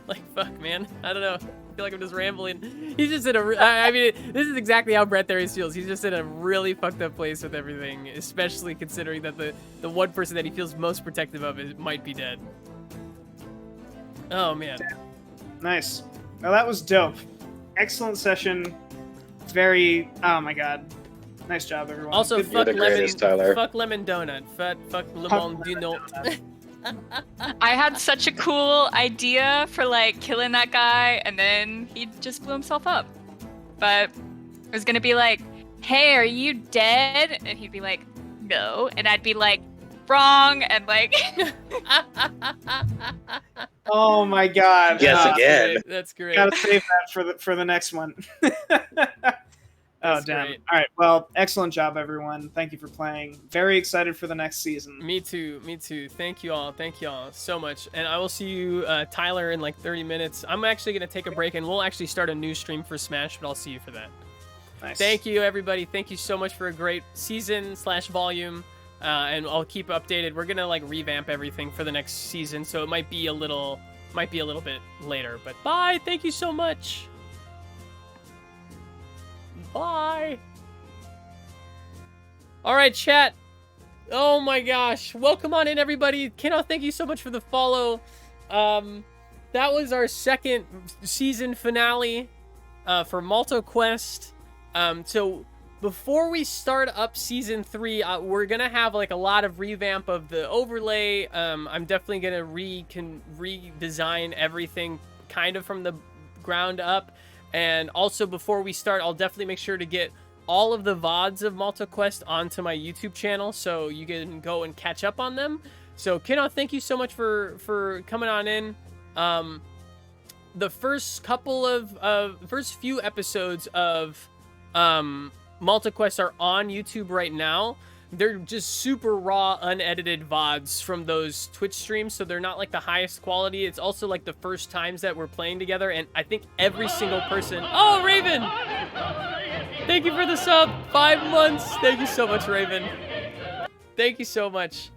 Speaker 1: like fuck man, I don't know. feel like I'm just rambling. He's just in a. I mean, this is exactly how Bradtherius feels. He's just in a really fucked up place with everything, especially considering that the one person that he feels most protective of might be dead. Oh man.
Speaker 2: Nice. Well, that was dope. Excellent session. Very. Oh my god. Nice job, everyone.
Speaker 1: Also,
Speaker 2: Good-
Speaker 1: fuck
Speaker 7: the
Speaker 1: lemon.
Speaker 7: greatest, Tyler.
Speaker 1: Fuck lemon donut. Fuck lemon
Speaker 2: lemon
Speaker 1: donut.
Speaker 2: donut.
Speaker 5: I had such a cool idea for like killing that guy, and then he just blew himself up. But it was gonna be like, "Hey, are you dead?" And he'd be like, "No," and I'd be like, "Wrong," and like,
Speaker 2: Oh my god.
Speaker 7: Yes,
Speaker 2: Uh,
Speaker 7: again.
Speaker 1: That's great.
Speaker 2: Gotta save that for the next one. Oh
Speaker 1: That's
Speaker 2: damn.
Speaker 1: great.
Speaker 2: All right. Well, excellent job, everyone. Thank you for playing. Very excited for the next season.
Speaker 1: Me too. Me too. Thank you all. Thank you all so much. And I will see you, Tyler, in like 30 minutes. I'm actually gonna take a break, and we'll actually start a new stream for Smash, but I'll see you for that.
Speaker 2: Nice.
Speaker 1: Thank you, everybody. Thank you so much for a great season/volume. And I'll keep updated. We're gonna like revamp everything for the next season, so it might be a little bit later. But bye. Thank you so much. Bye. All right, chat. Oh my gosh. Welcome on in, everybody. Kino, thank you so much for the follow. That was our second season finale for Malt-O-Quest. So before we start up season 3, we're gonna have like a lot of revamp of the overlay. I'm definitely gonna redesign everything kind of from the ground up. And also, before we start, I'll definitely make sure to get all of the VODs of Malt-O-Quest onto my YouTube channel, so you can go and catch up on them. So, Kino, thank you so much for coming on in. The first few episodes of Malt-O-Quest are on YouTube right now. They're just super raw, unedited VODs from those Twitch streams, so they're not like the highest quality. It's also like the first times that we're playing together, and I think every single person... Oh, Raven! Thank you for the sub. 5 months. Thank you so much, Raven. Thank you so much.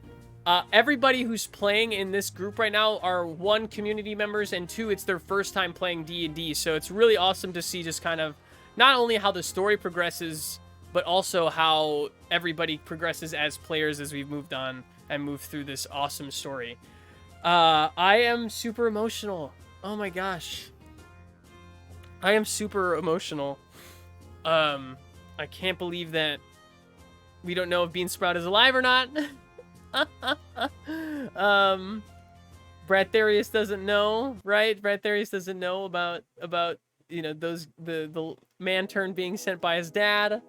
Speaker 1: Everybody who's playing in this group right now are 1, community members, and 2, it's their first time playing D&D, so it's really awesome to see just kind of not only how the story progresses, but also how everybody progresses as players as we've moved on and moved through this awesome story. I am super emotional. Oh my gosh. I am super emotional. I can't believe that we don't know if Beansprout is alive or not. Bradtherius doesn't know, right? Bradtherius doesn't know about you know, the man turn being sent by his dad.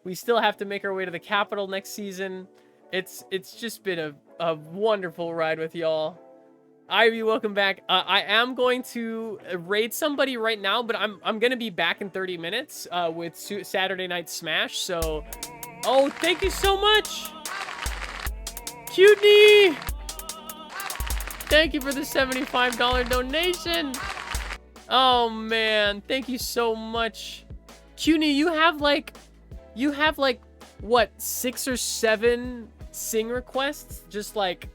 Speaker 1: We still have to make our way to the capital next season. It's just been a wonderful ride with y'all. Ivy, welcome back. I am going to raid somebody right now, but I'm gonna be back in 30 minutes with Saturday Night Smash. So, oh, thank you so much, Cuteknee. Thank you for the $75 donation. Oh man, thank you so much, Cuteknee. You have like what, 6 or 7 sing requests? Just like,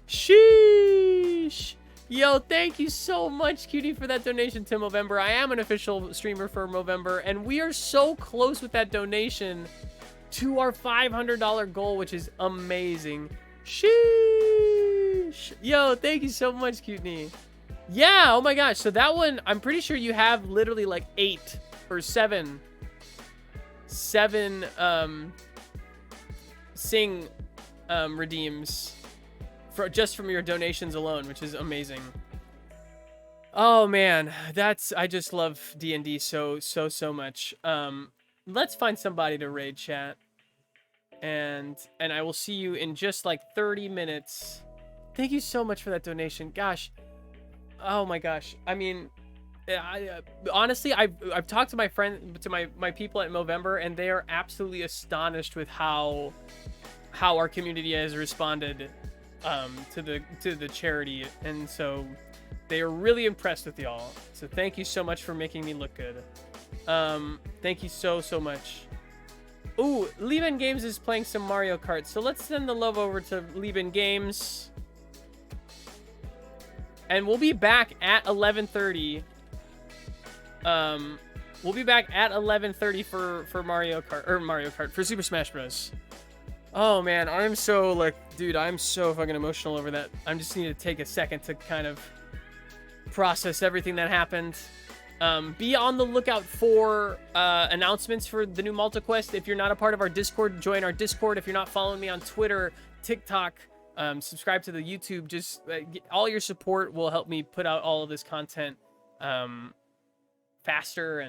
Speaker 1: sheesh. Yo, thank you so much, Cuteknee, for that donation to Movember. I am an official streamer for Movember, and we are so close with that donation to our $500 goal, which is amazing. Sheesh. Yo, thank you so much, Cuteknee. Yeah, oh my gosh. So that one, I'm pretty sure you have literally like 8 or 7 sing redeems for just from your donations alone, which is amazing. Oh man, I just love D&D so much. Let's find somebody to raid, chat, and I will see you in just like 30 minutes. Thank you so much for that donation. Gosh, oh my gosh. I mean, honestly, I've talked to my people at Movember, and they are absolutely astonished with how our community has responded to the charity, and so they are really impressed with y'all. So thank you so much for making me look good. Thank you so much. Ooh, Lieben Games is playing some Mario Kart, so let's send the love over to Lieben Games, and we'll be back at 11:30 We'll be back at 11:30 for Mario Kart for Super Smash Bros. Oh man, I'm so like, dude, I'm so fucking emotional over that. I just need to take a second to kind of process everything that happened. Be on the lookout for announcements for the new Malt-O-Quest. If you're not a part of our Discord, join our Discord. If you're not following me on Twitter, TikTok, subscribe to the YouTube. Just all your support will help me put out all of this content faster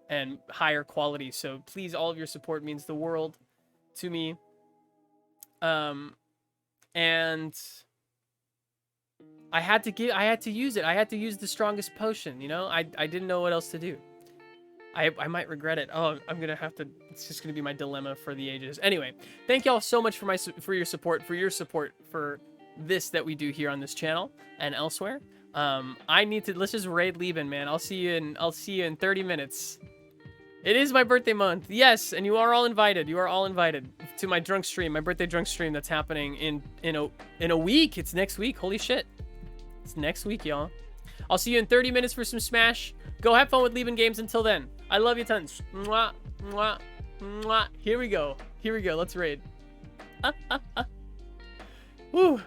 Speaker 1: and higher quality. So please, all of your support means the world to me. And I had to use it. I had to use the strongest potion, you know? I didn't know what else to do. I might regret it. Oh, I'm gonna have to, it's just gonna be my dilemma for the ages. Anyway, thank y'all so much for your support for this that we do here on this channel and elsewhere. Let's just raid Lieben, man. I'll see you in 30 minutes. It is my birthday month. Yes, and you are all invited. You are all invited to my drunk stream, my birthday drunk stream that's happening in a week. It's next week. Holy shit. It's next week, y'all. I'll see you in 30 minutes for some Smash. Go have fun with Lieben Games until then. I love you tons. Mwah, mwah, mwah. Here we go. Let's raid. Woo.